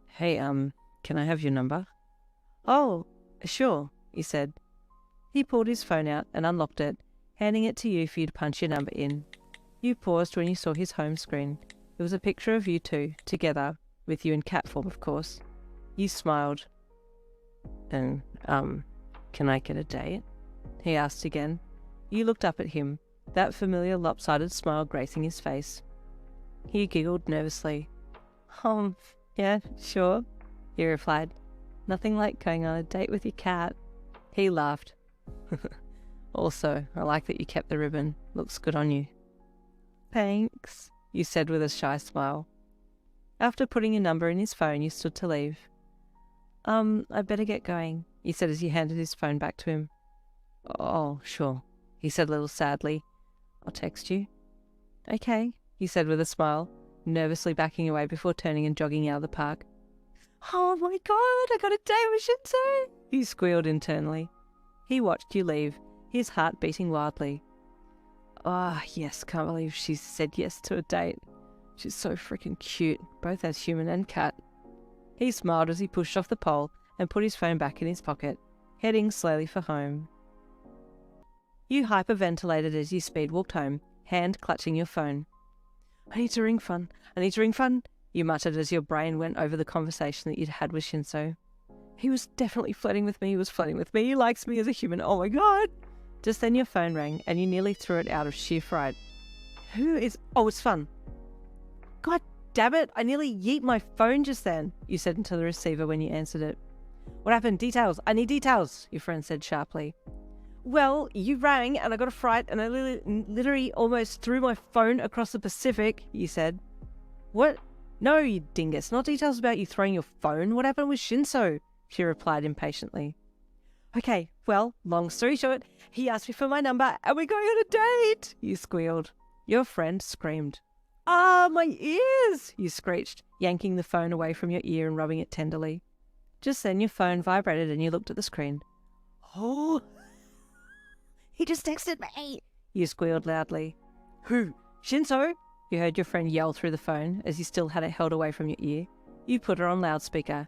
[SPEAKER 1] Hey, can I have your number? Oh, sure, he said. He pulled his phone out and unlocked it, handing it to you for you to punch your number in. You paused when you saw his home screen. It was a picture of you two, together, with you in cat form, of course. You smiled. And, can I get a date? He asked again. You looked up at him, that familiar lopsided smile gracing his face. He giggled nervously. Yeah, sure, he replied. Nothing like going on a date with your cat. He laughed. Also, I like that you kept the ribbon. Looks good on you. Thanks, you said with a shy smile. After putting your number in his phone, you stood to leave. I better get going, you said as you handed his phone back to him. Oh, sure, he said a little sadly. I'll text you. Okay, he said with a smile, nervously backing away before turning and jogging out of the park. Oh my god, I got a date with Shinsou! He squealed internally. He watched you leave, his heart beating wildly. Ah, yes, can't believe she said yes to a date. She's so freaking cute, both as human and cat. He smiled as he pushed off the pole and put his phone back in his pocket, heading slowly for home. You hyperventilated as you speed walked home, hand clutching your phone. I need to ring Fun, you muttered as your brain went over the conversation that you'd had with Shinsou. He was definitely flirting with me, he likes me as a human, oh my god! Just then your phone rang and you nearly threw it out of sheer fright. Who is... Oh, it's Fun. God damn it, I nearly yeet my phone just then, you said into the receiver when you answered it. What happened? Details. I need details, your friend said sharply. Well, you rang and I got a fright and I literally almost threw my phone across the Pacific, you said. What? No, you dingus. Not details about you throwing your phone. What happened with Shinsou? She replied impatiently. Okay, well, long story short, he asked me for my number and we're going on a date, you squealed. Your friend screamed. Ah, my ears, you screeched, yanking the phone away from your ear and rubbing it tenderly. Just then your phone vibrated and you looked at the screen. Oh, he just texted me, you squealed loudly. Who? Shinsou? You heard your friend yell through the phone as you still had it held away from your ear. You put her on loudspeaker.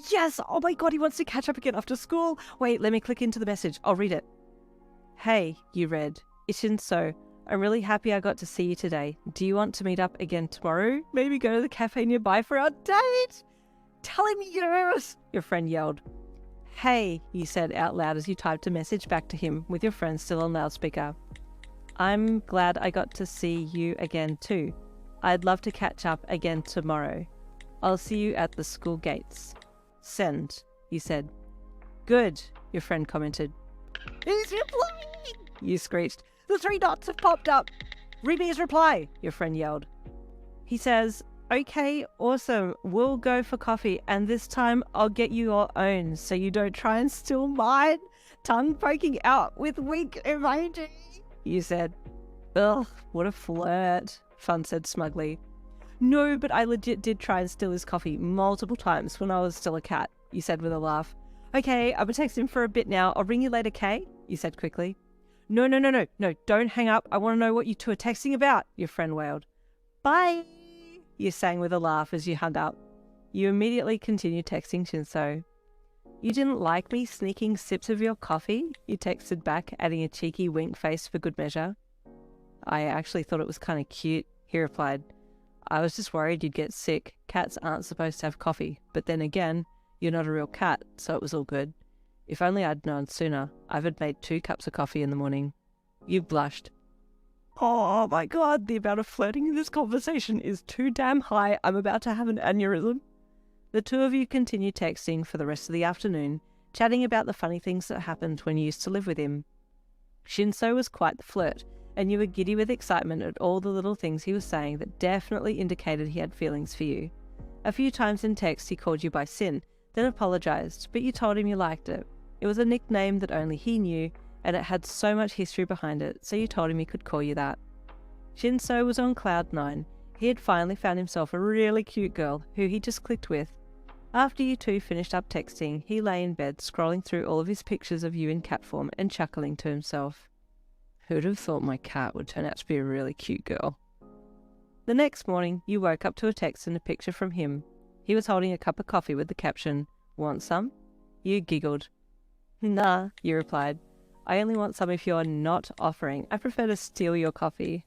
[SPEAKER 1] Yes! Oh my god, he wants to catch up again after school. Wait, let me click into the message. I'll read it. Hey, you read. It's Shinsou. I'm really happy I got to see you today. Do you want to meet up again tomorrow? Maybe go to the cafe nearby for our date? Tell him yes! Your friend yelled. Hey, you said out loud as you typed a message back to him with your friend still on loudspeaker. I'm glad I got to see you again too. I'd love to catch up again tomorrow. I'll see you at the school gates. Send, you said. Good, your friend commented. He's replying, you screeched. The 3 dots have popped up. Read me his reply, your friend yelled. He says, okay, awesome. We'll go for coffee and this time I'll get you your own so you don't try and steal mine. Tongue poking out with wink emoji, you said. Ugh, what a flirt, Fun said smugly. No, but I legit did try and steal his coffee multiple times when I was still a cat, you said with a laugh. Okay, I'm gonna text him for a bit now. I'll ring you later, Kay, you said quickly. No, don't hang up. I want to know what you two are texting about, your friend wailed. Bye, you sang with a laugh as you hung up. You immediately continued texting Shinsou. You didn't like me sneaking sips of your coffee? You texted back, adding a cheeky wink face for good measure. I actually thought it was kind of cute, he replied. I was just worried you'd get sick. Cats aren't supposed to have coffee, but then again, you're not a real cat, so it was all good. If only I'd known sooner, I've had made 2 cups of coffee in the morning. You blushed. Oh my god, the amount of flirting in this conversation is too damn high. I'm about to have an aneurysm. The two of you continued texting for the rest of the afternoon, chatting about the funny things that happened when you used to live with him. Shinsou was quite the flirt, and you were giddy with excitement at all the little things he was saying that definitely indicated he had feelings for you. A few times in text he called you by Sin, then apologised, but you told him you liked it. It was a nickname that only he knew, and it had so much history behind it, so you told him he could call you that. Shinsou was on cloud 9. He had finally found himself a really cute girl who he just clicked with. After you two finished up texting, he lay in bed scrolling through all of his pictures of you in cat form and chuckling to himself. Who'd have thought my cat would turn out to be a really cute girl? The next morning, you woke up to a text and a picture from him. He was holding a cup of coffee with the caption, "Want some?" You giggled. Nah, you replied. I only want some if you're not offering. I prefer to steal your coffee.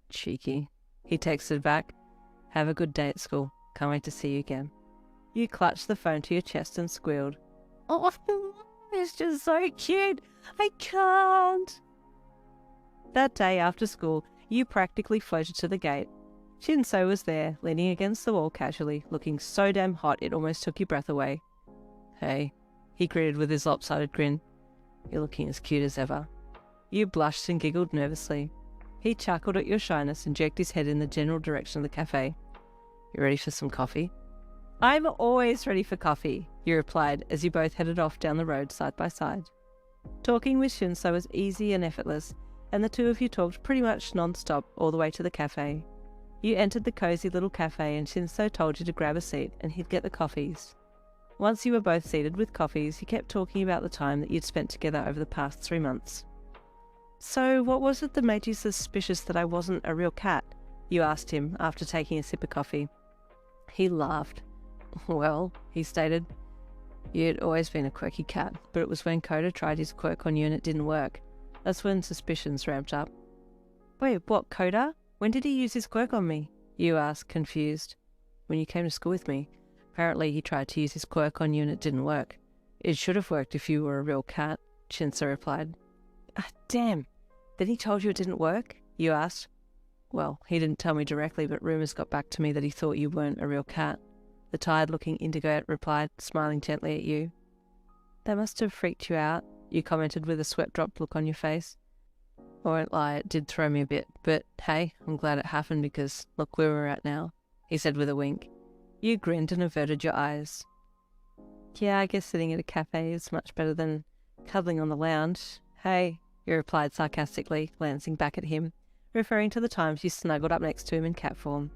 [SPEAKER 1] Cheeky. He texted back. Have a good day at school. Can't wait to see you again. You clutched the phone to your chest and squealed. Oh, it's just so cute. I can't. That day after school, you practically floated to the gate. Shinsou was there, leaning against the wall casually, looking so damn hot it almost took your breath away. Hey, he greeted with his lopsided grin. You're looking as cute as ever. You blushed and giggled nervously. He chuckled at your shyness and jerked his head in the general direction of the cafe. You ready for some coffee? I'm always ready for coffee, you replied as you both headed off down the road side by side. Talking with Shinsou was easy and effortless, and the two of you talked pretty much non-stop all the way to the cafe. You entered the cozy little cafe and Shinsou told you to grab a seat and he'd get the coffees. Once you were both seated with coffees, he kept talking about the time that you'd spent together over the past 3 months. So what was it that made you suspicious that I wasn't a real cat? You asked him after taking a sip of coffee. He laughed. Well, he stated, you'd always been a quirky cat, but it was when Koda tried his quirk on you and it didn't work. That's when suspicions ramped up. Wait, what, Koda? When did he use his quirk on me? You asked, confused. When you came to school with me. Apparently he tried to use his quirk on you and it didn't work. It should have worked if you were a real cat, Shinsou replied. Ah, damn. Then he told you it didn't work? You asked. Well, he didn't tell me directly, but rumours got back to me that he thought you weren't a real cat. The tired-looking indigo replied, smiling gently at you. That must have freaked you out, you commented with a sweat-dropped look on your face. I won't lie, it did throw me a bit, but hey, I'm glad it happened because look where we're at now, he said with a wink. You grinned and averted your eyes. Yeah, I guess sitting at a cafe is much better than cuddling on the lounge. Hey, you replied sarcastically, glancing back at him, referring to the times you snuggled up next to him in cat form.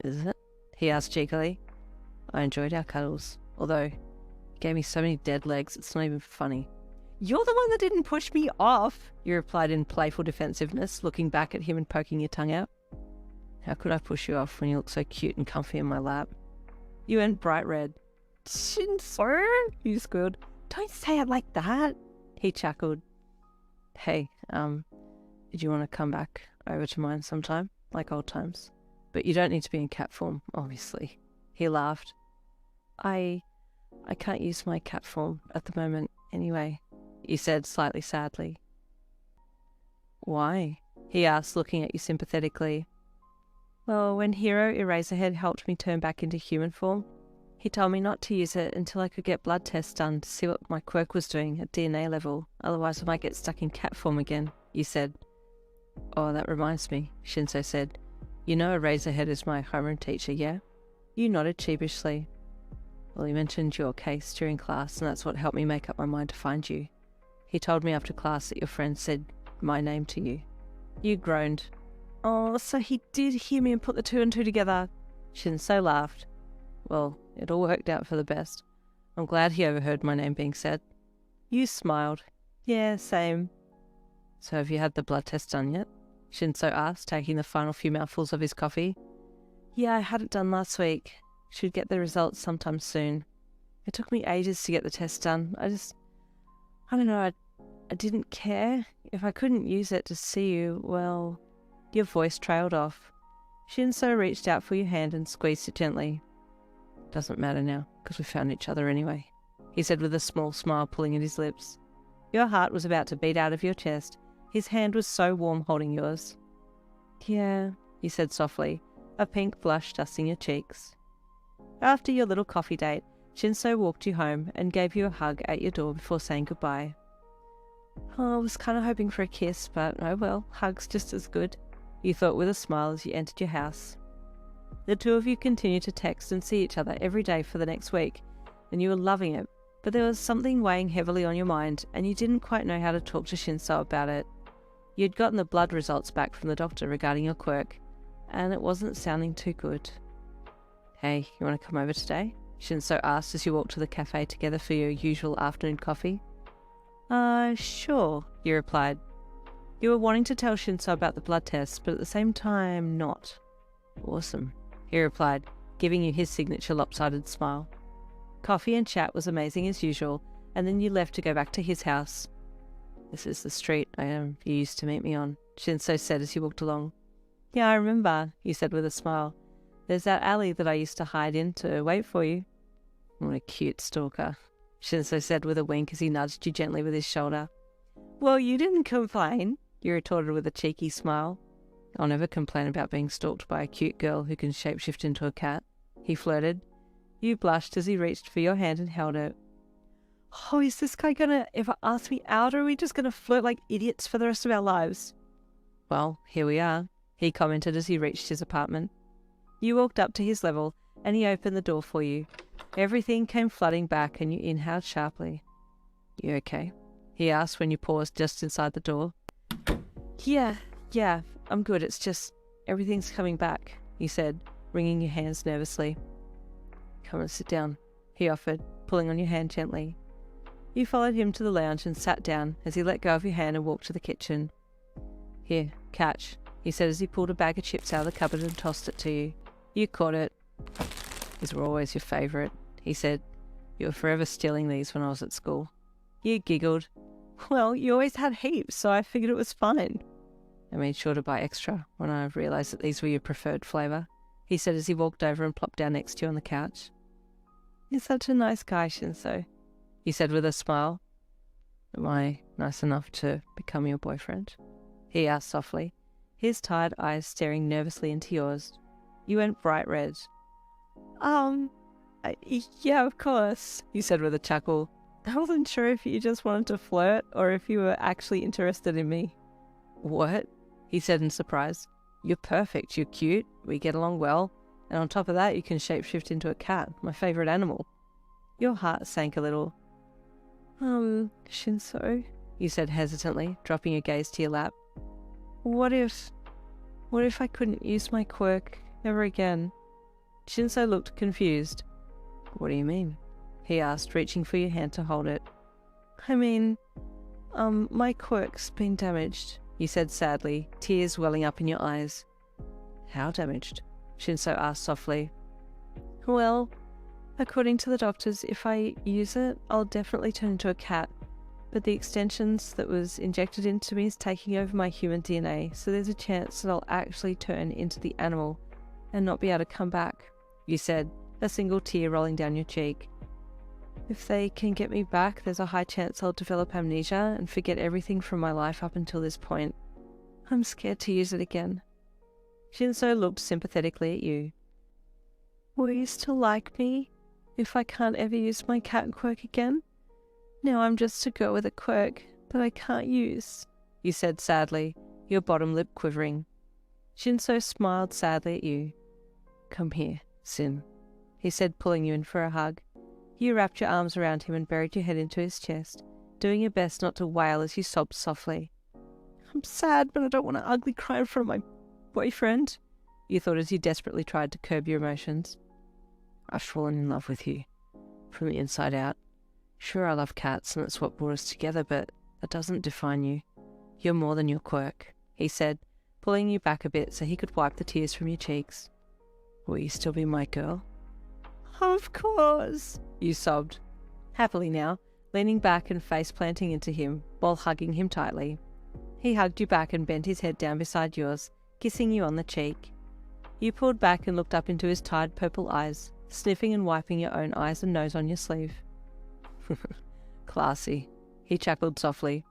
[SPEAKER 1] Is it? He asked cheekily. I enjoyed our cuddles, although you gave me so many dead legs it's not even funny. You're the one that didn't push me off, you replied in playful defensiveness, looking back at him and poking your tongue out. How could I push you off when you look so cute and comfy in my lap? You went bright red. Shinsou, you squealed. Don't say it like that, he chuckled. Hey, did you want to come back over to mine sometime, like old times? But you don't need to be in cat form, obviously. He laughed. I can't use my cat form at the moment anyway, you said slightly sadly. Why? He asked, looking at you sympathetically. Well, when Hero Eraserhead helped me turn back into human form, he told me not to use it until I could get blood tests done to see what my quirk was doing at DNA level, otherwise I might get stuck in cat form again, you said. Oh, that reminds me, Shinsou said. You know Eraserhead is my homeroom teacher, yeah? You nodded sheepishly. Well, he mentioned your case during class, and that's what helped me make up my mind to find you. He told me after class that your friend said my name to you. You groaned. Oh, so he did hear me and put the two and two together. Shinsou laughed. Well, it all worked out for the best. I'm glad he overheard my name being said. You smiled. Yeah, same. So have you had the blood test done yet? Shinsou asked, taking the final few mouthfuls of his coffee. Yeah, I had it done last week. Should get the results sometime soon. It took me ages to get the test done. I don't know, I didn't care. If I couldn't use it to see you, well... Your voice trailed off. Shinsou reached out for your hand and squeezed it gently. Doesn't matter now, because we found each other anyway, he said with a small smile pulling at his lips. Your heart was about to beat out of your chest. His hand was so warm holding yours. Yeah, he said softly, a pink blush dusting your cheeks. After your little coffee date, Shinsou walked you home and gave you a hug at your door before saying goodbye. Oh, I was kind of hoping for a kiss, but oh well, hug's just as good, you thought with a smile as you entered your house. The two of you continued to text and see each other every day for the next week, and you were loving it, but there was something weighing heavily on your mind, and you didn't quite know how to talk to Shinsou about it. You'd gotten the blood results back from the doctor regarding your quirk, and it wasn't sounding too good. Hey, you want to come over today? Shinsou asked as you walked to the cafe together for your usual afternoon coffee. Sure, you replied. You were wanting to tell Shinsou about the blood test, but at the same time not. Awesome, he replied, giving you his signature lopsided smile. Coffee and chat was amazing as usual, and then you left to go back to his house. This is the street you used to meet me on, Shinsou said as you walked along. Yeah, I remember, you said with a smile. There's that alley that I used to hide in to wait for you. What a cute stalker, Shinsou said with a wink as he nudged you gently with his shoulder. Well, you didn't complain, you retorted with a cheeky smile. I'll never complain about being stalked by a cute girl who can shapeshift into a cat, he flirted. You blushed as he reached for your hand and held it. Oh, is this guy gonna ever ask me out, or are we just gonna flirt like idiots for the rest of our lives? Well, here we are, he commented as he reached his apartment. You walked up to his level, and he opened the door for you. Everything came flooding back, and you inhaled sharply. You okay? He asked when you paused just inside the door. Yeah, I'm good. It's just everything's coming back, he said, wringing your hands nervously. Come and sit down, he offered, pulling on your hand gently. You followed him to the lounge and sat down as he let go of your hand and walked to the kitchen. Here, catch, he said as he pulled a bag of chips out of the cupboard and tossed it to you. You caught it. These were always your favourite, he said. You were forever stealing these when I was at school. You giggled. Well, you always had heaps, so I figured it was fine. I made sure to buy extra when I realised that these were your preferred flavour, he said as he walked over and plopped down next to you on the couch. You're such a nice guy, Shinsou, he said with a smile. Am I nice enough to become your boyfriend? He asked softly, his tired eyes staring nervously into yours. You went bright red. Yeah, of course, you said with a chuckle. I wasn't sure if you just wanted to flirt or if you were actually interested in me. What? He said in surprise. You're perfect, you're cute, we get along well, and on top of that you can shapeshift into a cat, my favourite animal. Your heart sank a little. Shinsou, you said hesitantly, dropping your gaze to your lap. What if I couldn't use my quirk ever again? Shinsou looked confused. What do you mean? He asked, reaching for your hand to hold it. I mean, my quirk's been damaged, you said sadly, tears welling up in your eyes. How damaged? Shinsou asked softly. Well, according to the doctors, if I use it, I'll definitely turn into a cat. But the extensions that was injected into me is taking over my human DNA, so there's a chance that I'll actually turn into the animal and not be able to come back, you said, a single tear rolling down your cheek. If they can get me back, there's a high chance I'll develop amnesia and forget everything from my life up until this point. I'm scared to use it again. Shinsou looked sympathetically at you. Will you still like me if I can't ever use my cat quirk again? Now I'm just a girl with a quirk that I can't use, you said sadly, your bottom lip quivering. Shinsou smiled sadly at you. Come here, Sin, he said, pulling you in for a hug. You wrapped your arms around him and buried your head into his chest, doing your best not to wail as you sobbed softly. I'm sad, but I don't want to ugly cry in front of my boyfriend, you thought as you desperately tried to curb your emotions. I've fallen in love with you, from the inside out. Sure, I love cats and it's what brought us together, but that doesn't define you. You're more than your quirk, he said, pulling you back a bit so he could wipe the tears from your cheeks. Will you still be my girl? Of course, you sobbed, happily now, leaning back and face-planting into him while hugging him tightly. He hugged you back and bent his head down beside yours, kissing you on the cheek. You pulled back and looked up into his tired purple eyes, sniffing and wiping your own eyes and nose on your sleeve. Classy, he chuckled softly.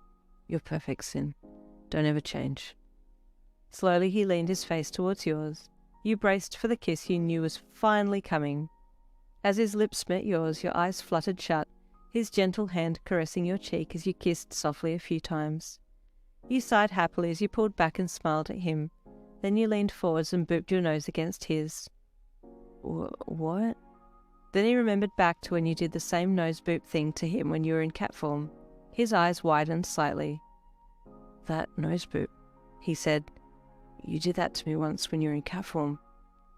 [SPEAKER 1] You're perfect, Sin. Don't ever change. Slowly he leaned his face towards yours. You braced for the kiss you knew was finally coming. As his lips met yours, your eyes fluttered shut, his gentle hand caressing your cheek as you kissed softly a few times. You sighed happily as you pulled back and smiled at him. Then you leaned forwards and booped your nose against his. What? Then he remembered back to when you did the same nose boop thing to him when you were in cat form. His eyes widened slightly. That nose boop, he said. You did that to me once when you were in cat form.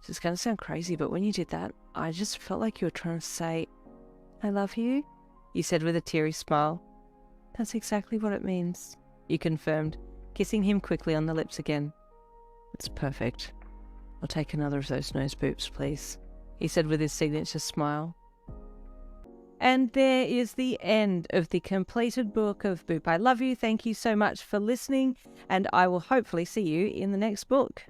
[SPEAKER 1] It's going to sound crazy, but when you did that, I just felt like you were trying to say, I love you, you said with a teary smile. That's exactly what it means, you confirmed, kissing him quickly on the lips again. It's perfect. I'll take another of those nose boops, please, he said with his signature smile. And there is the end of the completed book of Boop I Love You. Thank you so much for listening, and I will hopefully see you in the next book.